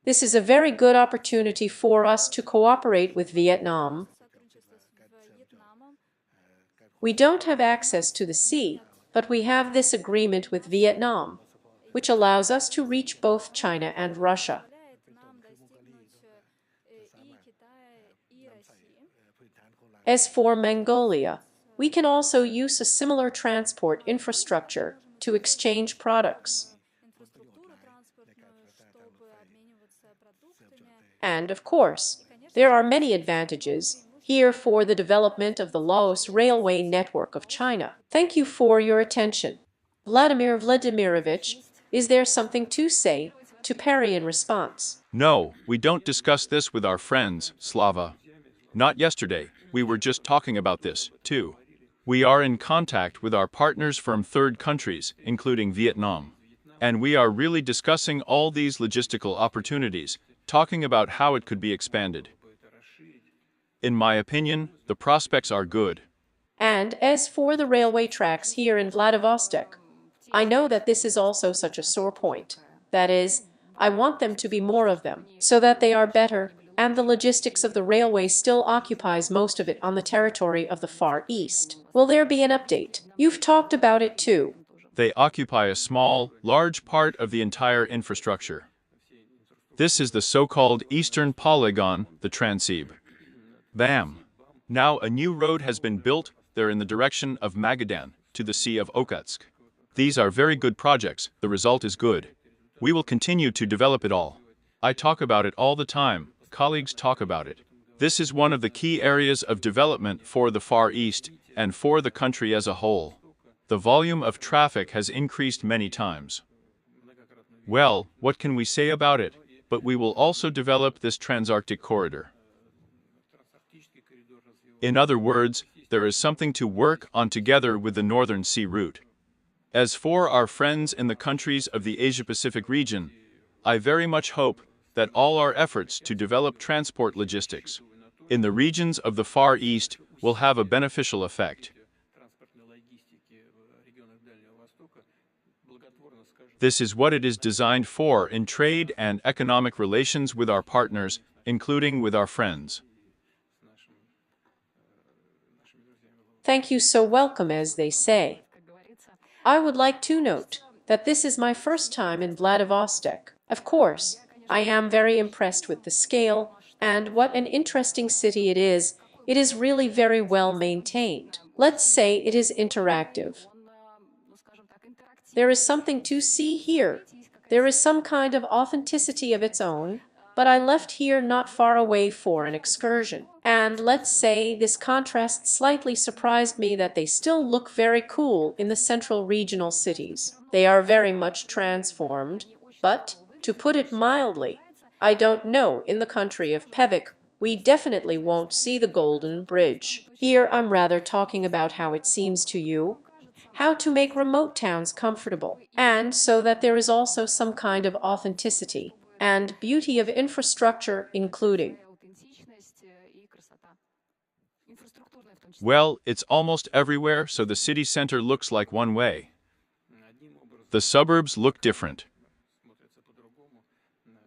This is a very good opportunity for us to cooperate with Vietnam. We don't have access to the sea, but we have this agreement with Vietnam, which allows us to reach both China and Russia. As for Mongolia, we can also use a similar transport infrastructure to exchange products. And of course, there are many advantages here for the development of the Laos railway network of China. Thank you for your attention. Vladimir Vladimirovich, is there something to say to Perry in response? No, we don't discuss this with our friends, Slava. Not yesterday, we were just talking about this, too. We are in contact with our partners from third countries, including Vietnam. And we are really discussing all these logistical opportunities, talking about how it could be expanded. In my opinion, the prospects are good. And as for the railway tracks here in Vladivostok, I know that this is also such a sore point. That is, I want them to be more of them, so that they are better, and the logistics of the railway still occupies most of it on the territory of the Far East. Will there be an update? You've talked about it too. They occupy a small, large part of the entire infrastructure. This is the so-called Eastern Polygon, the Transsib. Bam! Now a new road has been built there in the direction of Magadan, to the Sea of Okhotsk. These are very good projects, the result is good. We will continue to develop it all. I talk about it all the time, colleagues talk about it. This is one of the key areas of development for the Far East and for the country as a whole. The volume of traffic has increased many times. Well, what can we say about it? But we will also develop this Transarctic corridor. In other words, there is something to work on together with the Northern Sea route. As for our friends in the countries of the Asia-Pacific region, I very much hope that all our efforts to develop transport logistics in the regions of the Far East will have a beneficial effect. This is what it is designed for in trade and economic relations with our partners, including with our friends. Thank you, so welcome, as they say. I would like to note that this is my first time in Vladivostok. Of course, I am very impressed with the scale, and what an interesting city it is. It is really very well maintained. Let's say it is interactive. There is something to see here. There is some kind of authenticity of its own, but I left here not far away for an excursion. And let's say this contrast slightly surprised me that they still look very cool in the central regional cities. They are very much transformed, but, to put it mildly, I don't know, in the country of Pevek, we definitely won't see the Golden Bridge. Here I'm rather talking about how it seems to you, how to make remote towns comfortable, and so that there is also some kind of authenticity and beauty of infrastructure, including. Well, it's almost everywhere, so the city center looks like one way. The suburbs look different.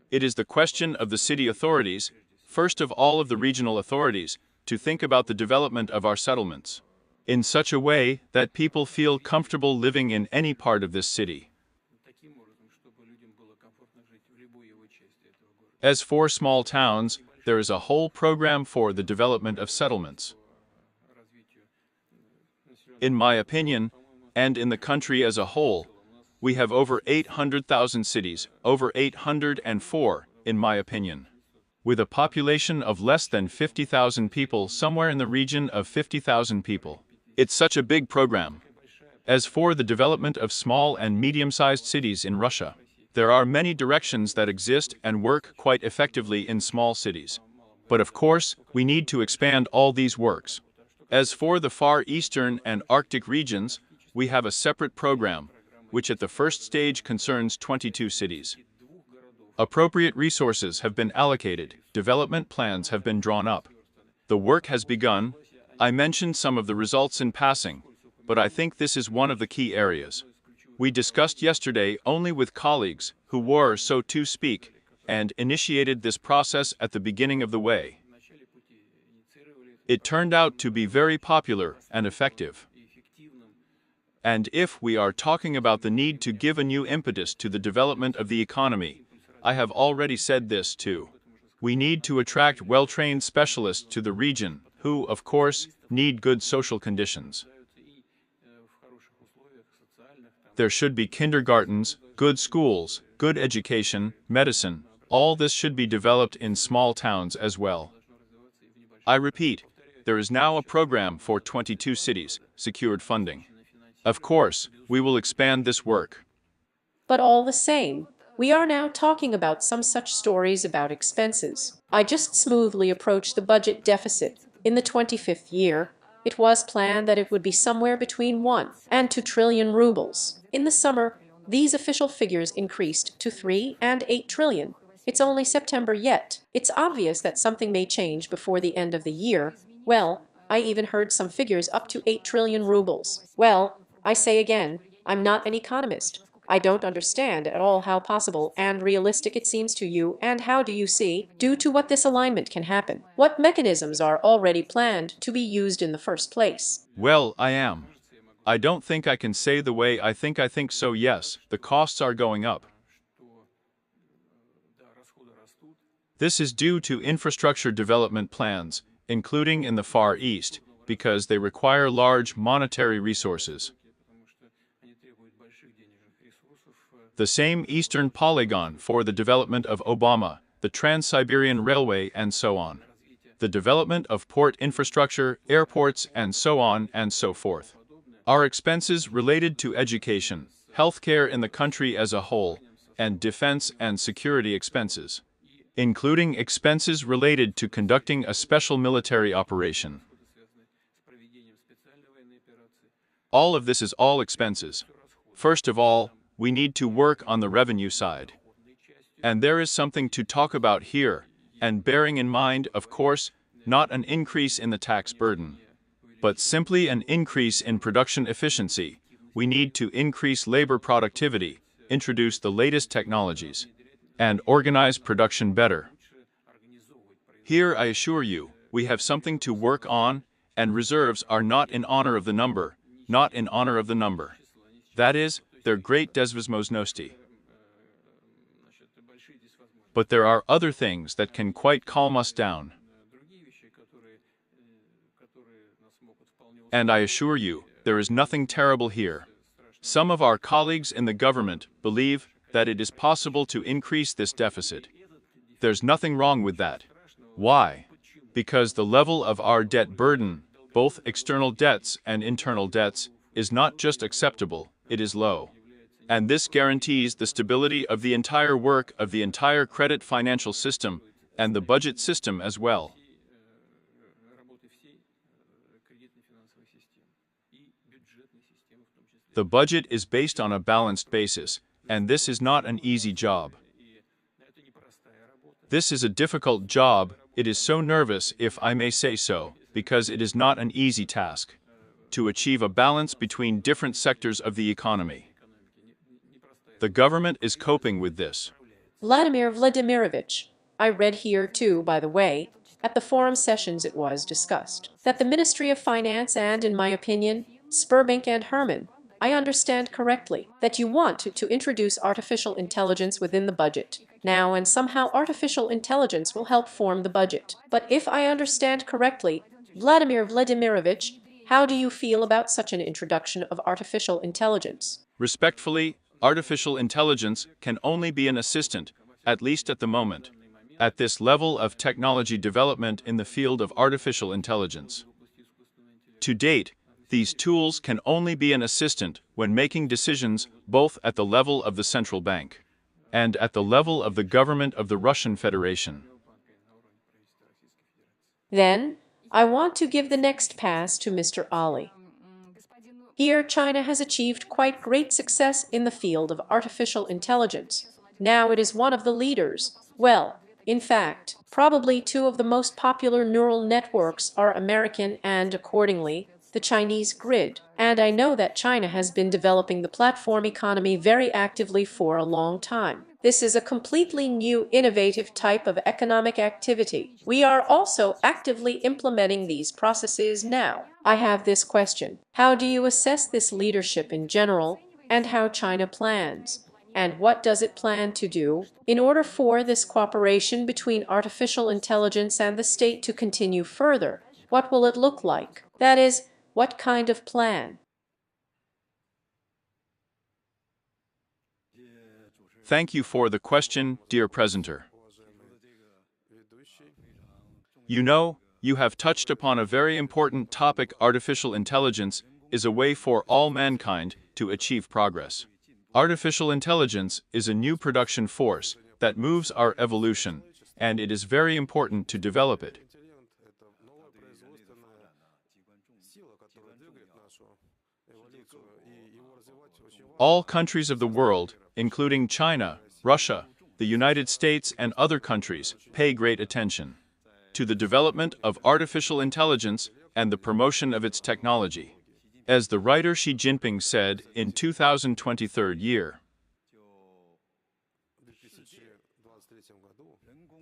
It is the question of the city authorities, first of all of the regional authorities, to think about the development of our settlements in such a way that people feel comfortable living in any part of this city. As for small towns, there is a whole program for the development of settlements. In my opinion, and in the country as a whole, we have over 800,000 cities, over 804, in my opinion, with a population of less than 50,000 people, somewhere in the region of 50,000 people. It's such a big program. As for the development of small and medium-sized cities in Russia, there are many directions that exist and work quite effectively in small cities. But of course, we need to expand all these works. As for the Far Eastern and Arctic regions, we have a separate program, which at the first stage concerns 22 cities. Appropriate resources have been allocated, development plans have been drawn up. The work has begun. I mentioned some of the results in passing, but I think this is one of the key areas. We discussed yesterday only with colleagues who were, so to speak, and initiated this process at the beginning of the way. It turned out to be very popular and effective. And if we are talking about the need to give a new impetus to the development of the economy, I have already said this too. We need to attract well-trained specialists to the region, who, of course, need good social conditions. There should be kindergartens, good schools, good education, medicine. All this should be developed in small towns as well. I repeat, there is now a program for 22 cities, secured funding. Of course, we will expand this work. But all the same, we are now talking about some such stories about expenses. I just smoothly approached the budget deficit. In the 25th year, it was planned that it would be somewhere between 1 and 2 trillion rubles. In the summer, these official figures increased to 3 and 8 trillion. It's only September yet. It's obvious that something may change before the end of the year. Well, I even heard some figures up to 8 trillion rubles. Well, I say again, I'm not an economist. I don't understand at all how possible and realistic it seems to you, and how do you see, due to what this alignment can happen? What mechanisms are already planned to be used in the first place? Well, I am. I don't think I can say the way I think so. Yes, the costs are going up. This is due to infrastructure development plans, including in the Far East, because they require large monetary resources. The same Eastern Polygon for the development of Obama, the Trans-Siberian Railway, and so on. The development of port infrastructure, airports, and so on and so forth. are expenses related to education, healthcare in the country as a whole, and defense and security expenses, including expenses related to conducting a special military operation. All of this is all expenses. First of all, we need to work on the revenue side. And there is something to talk about here, and bearing in mind, of course, not an increase in the tax burden, but simply an increase in production efficiency. We need to increase labor productivity, introduce the latest technologies, and organize production better. Here, I assure you, we have something to work on, and reserves are not in honor of the number, not in honor of the number. That is, their great desvizmoznosti. But there are other things that can quite calm us down. And I assure you, there is nothing terrible here. Some of our colleagues in the government believe that it is possible to increase this deficit. There's nothing wrong with that. Why? Because the level of our debt burden, both external debts and internal debts, is not just acceptable, it is low. And this guarantees the stability of the entire work of the entire credit financial system and the budget system as well. The budget is based on a balanced basis, and this is not an easy job. This is a difficult job. It is so nervous, if I may say so, because it is not an easy task to achieve a balance between different sectors of the economy. The government is coping with this. Vladimir Vladimirovich, I read here too, by the way, at the forum sessions it was discussed, that the Ministry of Finance and, in my opinion, Sberbank and Herman, I understand correctly, that you want to introduce artificial intelligence within the budget now, and somehow artificial intelligence will help form the budget. But if I understand correctly, Vladimir Vladimirovich, how do you feel about such an introduction of artificial intelligence? Respectfully, artificial intelligence can only be an assistant, at least at the moment, at this level of technology development in the field of artificial intelligence. To date, these tools can only be an assistant when making decisions both at the level of the central bank and at the level of the government of the Russian Federation. Then, I want to give the next pass to Mr. Ali. Here, China has achieved quite great success in the field of artificial intelligence. Now it is one of the leaders. Well, in fact, probably two of the most popular neural networks are American and, accordingly, the Chinese grid. And I know that China has been developing the platform economy very actively for a long time. This is a completely new, innovative type of economic activity. We are also actively implementing these processes now. I have this question. How do you assess this leadership in general, and how China plans? And what does it plan to do in order for this cooperation between artificial intelligence and the state to continue further? What will it look like? That is, what kind of plan? Thank you for the question, dear presenter. You know, you have touched upon a very important topic. Artificial intelligence is a way for all mankind to achieve progress. Artificial intelligence is a new production force that moves our evolution, and it is very important to develop it. All countries of the world, including China, Russia, the United States, and other countries, pay great attention to the development of artificial intelligence and the promotion of its technology. As the writer Xi Jinping said in 2023 year,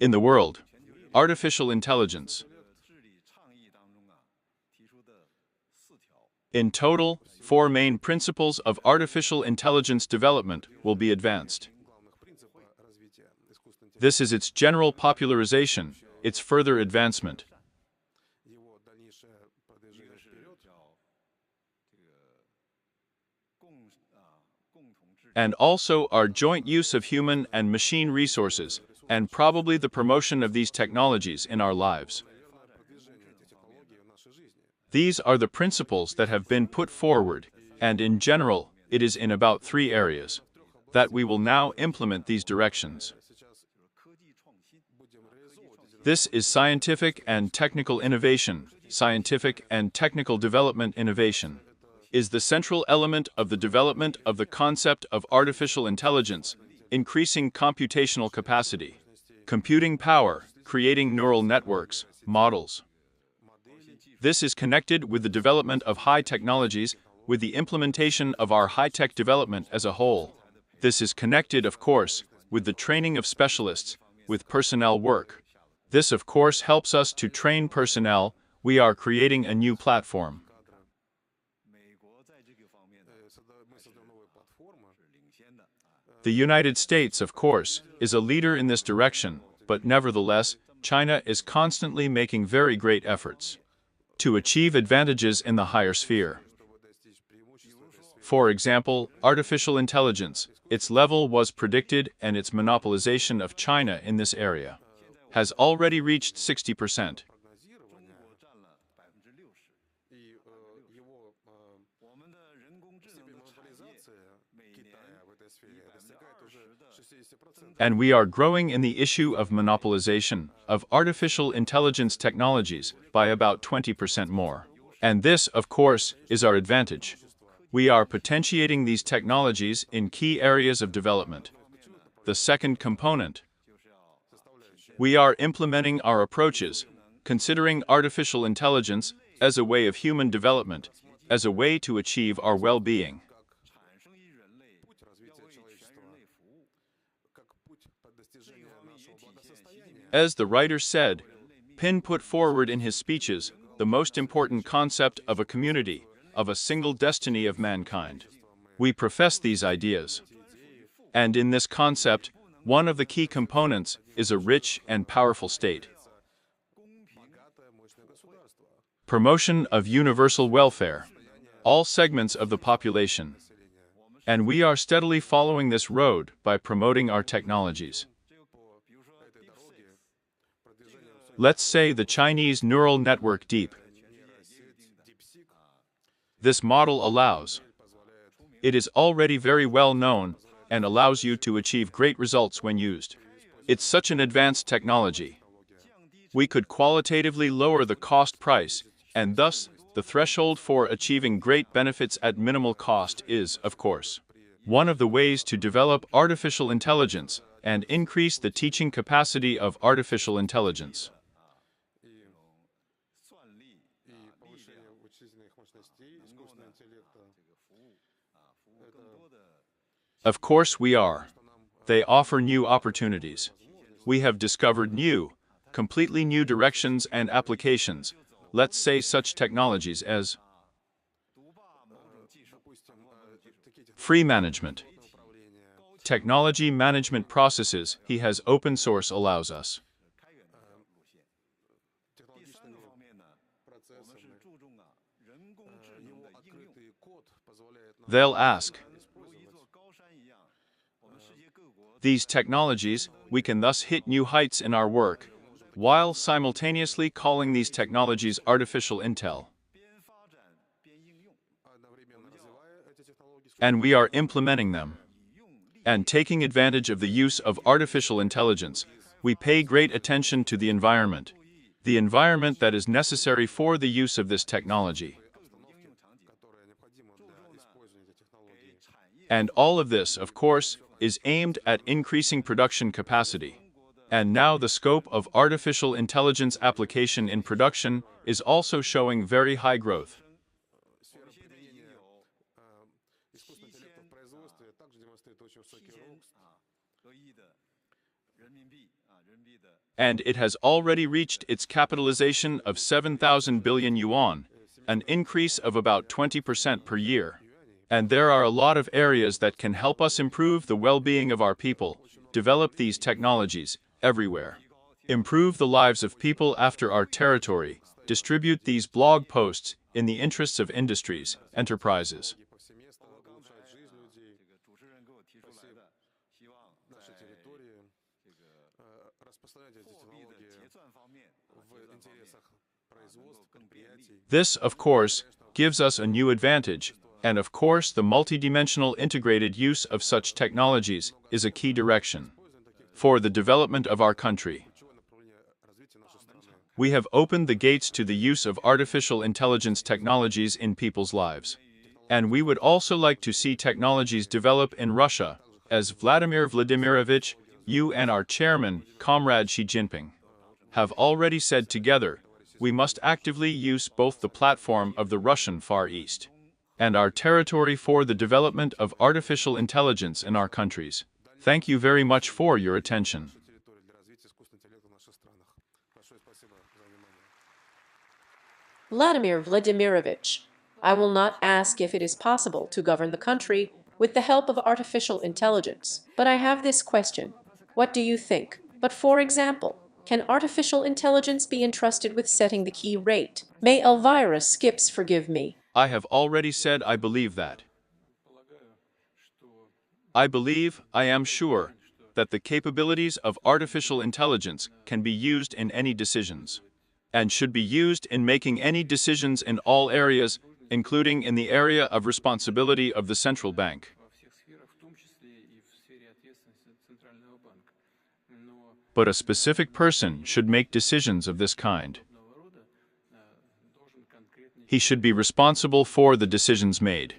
in the world, artificial intelligence. In total, 4 main principles of artificial intelligence development will be advanced. This is its general popularization, its further advancement, and also our joint use of human and machine resources, and probably the promotion of these technologies in our lives. These are the principles that have been put forward and in general, it is in about 3 areas that we will now implement these directions. This is scientific and technical innovation. Scientific and technical development innovation is the central element of the development of the concept of artificial intelligence, increasing computational capacity, computing power, creating neural networks, models. This is connected with the development of high technologies, with the implementation of our high-tech development as a whole. This is connected, of course, with the training of specialists, with personnel work. This, of course, helps us to train personnel. We are creating a new platform. The United States, of course, is a leader in this direction, but nevertheless, China is constantly making very great efforts to achieve advantages in the higher sphere. For example, artificial intelligence, its level was predicted, and its monopolization of China in this area has already reached 60%. And we are growing in the issue of monopolization of artificial intelligence technologies by about 20% more. And this, of course, is our advantage. We are potentiating these technologies in key areas of development. The second component, we are implementing our approaches, considering artificial intelligence as a way of human development, as a way to achieve our well-being. As the writer said, Pin put forward in his speeches the most important concept of a community, of a single destiny of mankind. We profess these ideas. And in this concept, one of the key components is a rich and powerful state. Promotion of universal welfare, all segments of the population. And we are steadily following this road by promoting our technologies. Let's say the Chinese neural network DeepSeek. This model allows. It is already very well known and allows you to achieve great results when used. It's such an advanced technology. We could qualitatively lower the cost price, and thus, the threshold for achieving great benefits at minimal cost is, of course, one of the ways to develop artificial intelligence and increase the teaching capacity of artificial intelligence. Of course we are. They offer new opportunities. We have discovered new, completely new directions and applications. Let's say such technologies as free management. Technology management processes he has open source allows us. They'll ask, these technologies, we can thus hit new heights in our work, while simultaneously calling these technologies artificial intel. And we are implementing them. And taking advantage of the use of artificial intelligence, we pay great attention to the environment that is necessary for the use of this technology. And all of this, of course, is aimed at increasing production capacity. And now the scope of artificial intelligence application in production is also showing very high growth. And it has already reached its capitalization of 7,000 billion yuan, an increase of about 20% per year. And there are a lot of areas that can help us improve the well-being of our people, develop these technologies everywhere, improve the lives of people after our territory, distribute these blog posts in the interests of industries, enterprises. This, of course, gives us a new advantage, And of course, the multidimensional integrated use of such technologies is a key direction for the development of our country. We have opened the gates to the use of artificial intelligence technologies in people's lives. And we would also like to see technologies develop in Russia, as Vladimir Vladimirovich, you and our chairman, Comrade Xi Jinping, have already said together, we must actively use both the platform of the Russian Far East and our territory for the development of artificial intelligence in our countries. Thank you very much for your attention. Vladimir Vladimirovich, I will not ask if it is possible to govern the country with the help of artificial intelligence, but I have this question. What do you think? But for example, can artificial intelligence be entrusted with setting the key rate? May Elvira Skips forgive me. I have already said I believe that. I am sure, that the capabilities of artificial intelligence can be used in any decisions, and should be used in making any decisions in all areas, including in the area of responsibility of the central bank. But a specific person should make decisions of this kind. He should be responsible for the decisions made.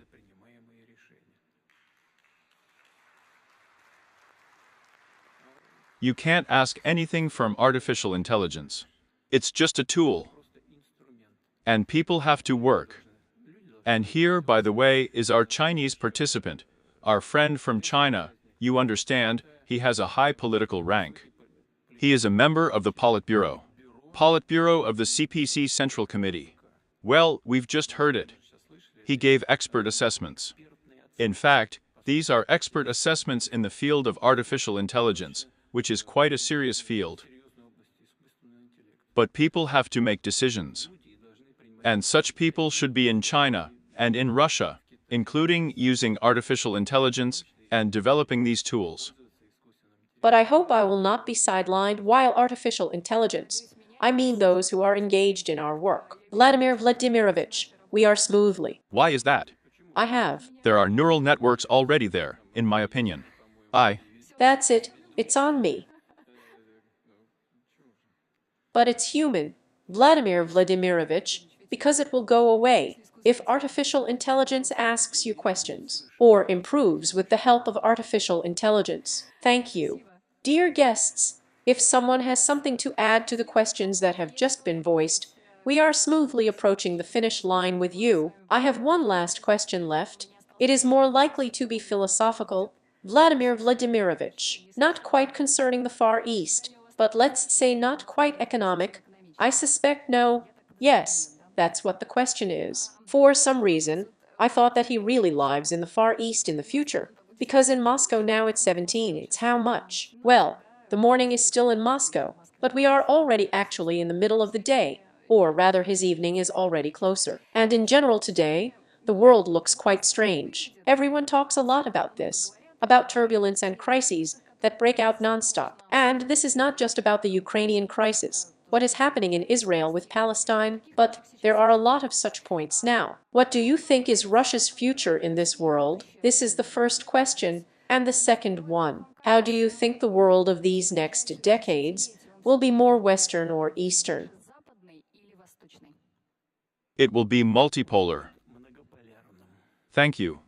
You can't ask anything from artificial intelligence. It's just a tool. And people have to work. And here, by the way, is our Chinese participant, our friend from China. You understand, he has a high political rank. He is a member of the Politburo of the CPC Central Committee. Well, we've just heard it. He gave expert assessments. In fact, these are expert assessments in the field of artificial intelligence, which is quite a serious field. But people have to make decisions. And such people should be in China and in Russia, including using artificial intelligence and developing these tools. But I hope I will not be sidelined while artificial intelligence, I mean those who are engaged in our work. Vladimir Vladimirovich, we are smoothly. Why is that? I have. There are neural networks already there, in my opinion. That's it. It's on me. But it's human, Vladimir Vladimirovich, because it will go away if artificial intelligence asks you questions, or improves with the help of artificial intelligence. Thank you. Dear guests, if someone has something to add to the questions that have just been voiced, we are smoothly approaching the finish line with you. I have one last question left. It is more likely to be philosophical, Vladimir Vladimirovich, not quite concerning the Far East, but let's say not quite economic. I suspect no. Yes, that's what the question is. For some reason, I thought that he really lives in the Far East in the future, because in Moscow now it's 17. It's how much? Well, the morning is still in Moscow, but we are already actually in the middle of the day, or rather his evening is already closer. And in general today, the world looks quite strange. Everyone talks a lot about this, about turbulence and crises that break out nonstop. And this is not just about the Ukrainian crisis, what is happening in Israel with Palestine, but there are a lot of such points now. What do you think is Russia's future in this world? This is the first question. And the second one, how do you think the world of these next decades will be more Western or Eastern? It will be multipolar. Thank you.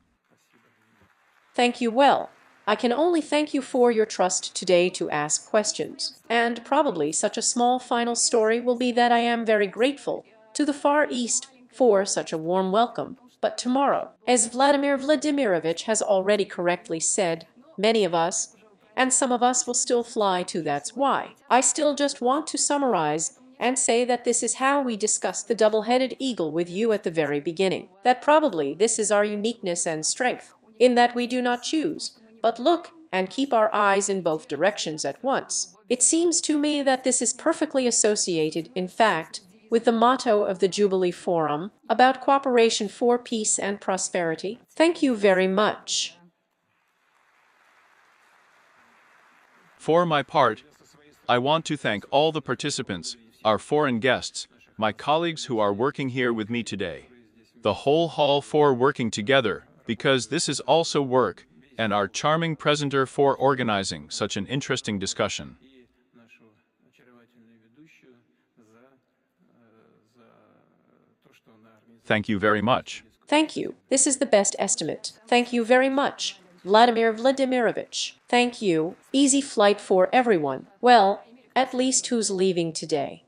Thank you well. I can only thank you for your trust today to ask questions. And probably such a small final story will be that I am very grateful to the Far East for such a warm welcome. But tomorrow, as Vladimir Vladimirovich has already correctly said, many of us, and some of us will still fly too. That's why I still just want to summarize and say that this is how we discussed the double-headed eagle with you at the very beginning. That probably this is our uniqueness and strength, in that we do not choose, but look and keep our eyes in both directions at once. It seems to me that this is perfectly associated, in fact, with the motto of the Jubilee Forum about cooperation for peace and prosperity. Thank you very much. For my part, I want to thank all the participants, our foreign guests, my colleagues who are working here with me today. the whole hall for working together, because this is also work, and our charming presenter for organizing such an interesting discussion. Thank you very much. Thank you. This is the best estimate. Thank you very much, Vladimir Vladimirovich. Thank you. Easy flight for everyone. Well, at least who's leaving today?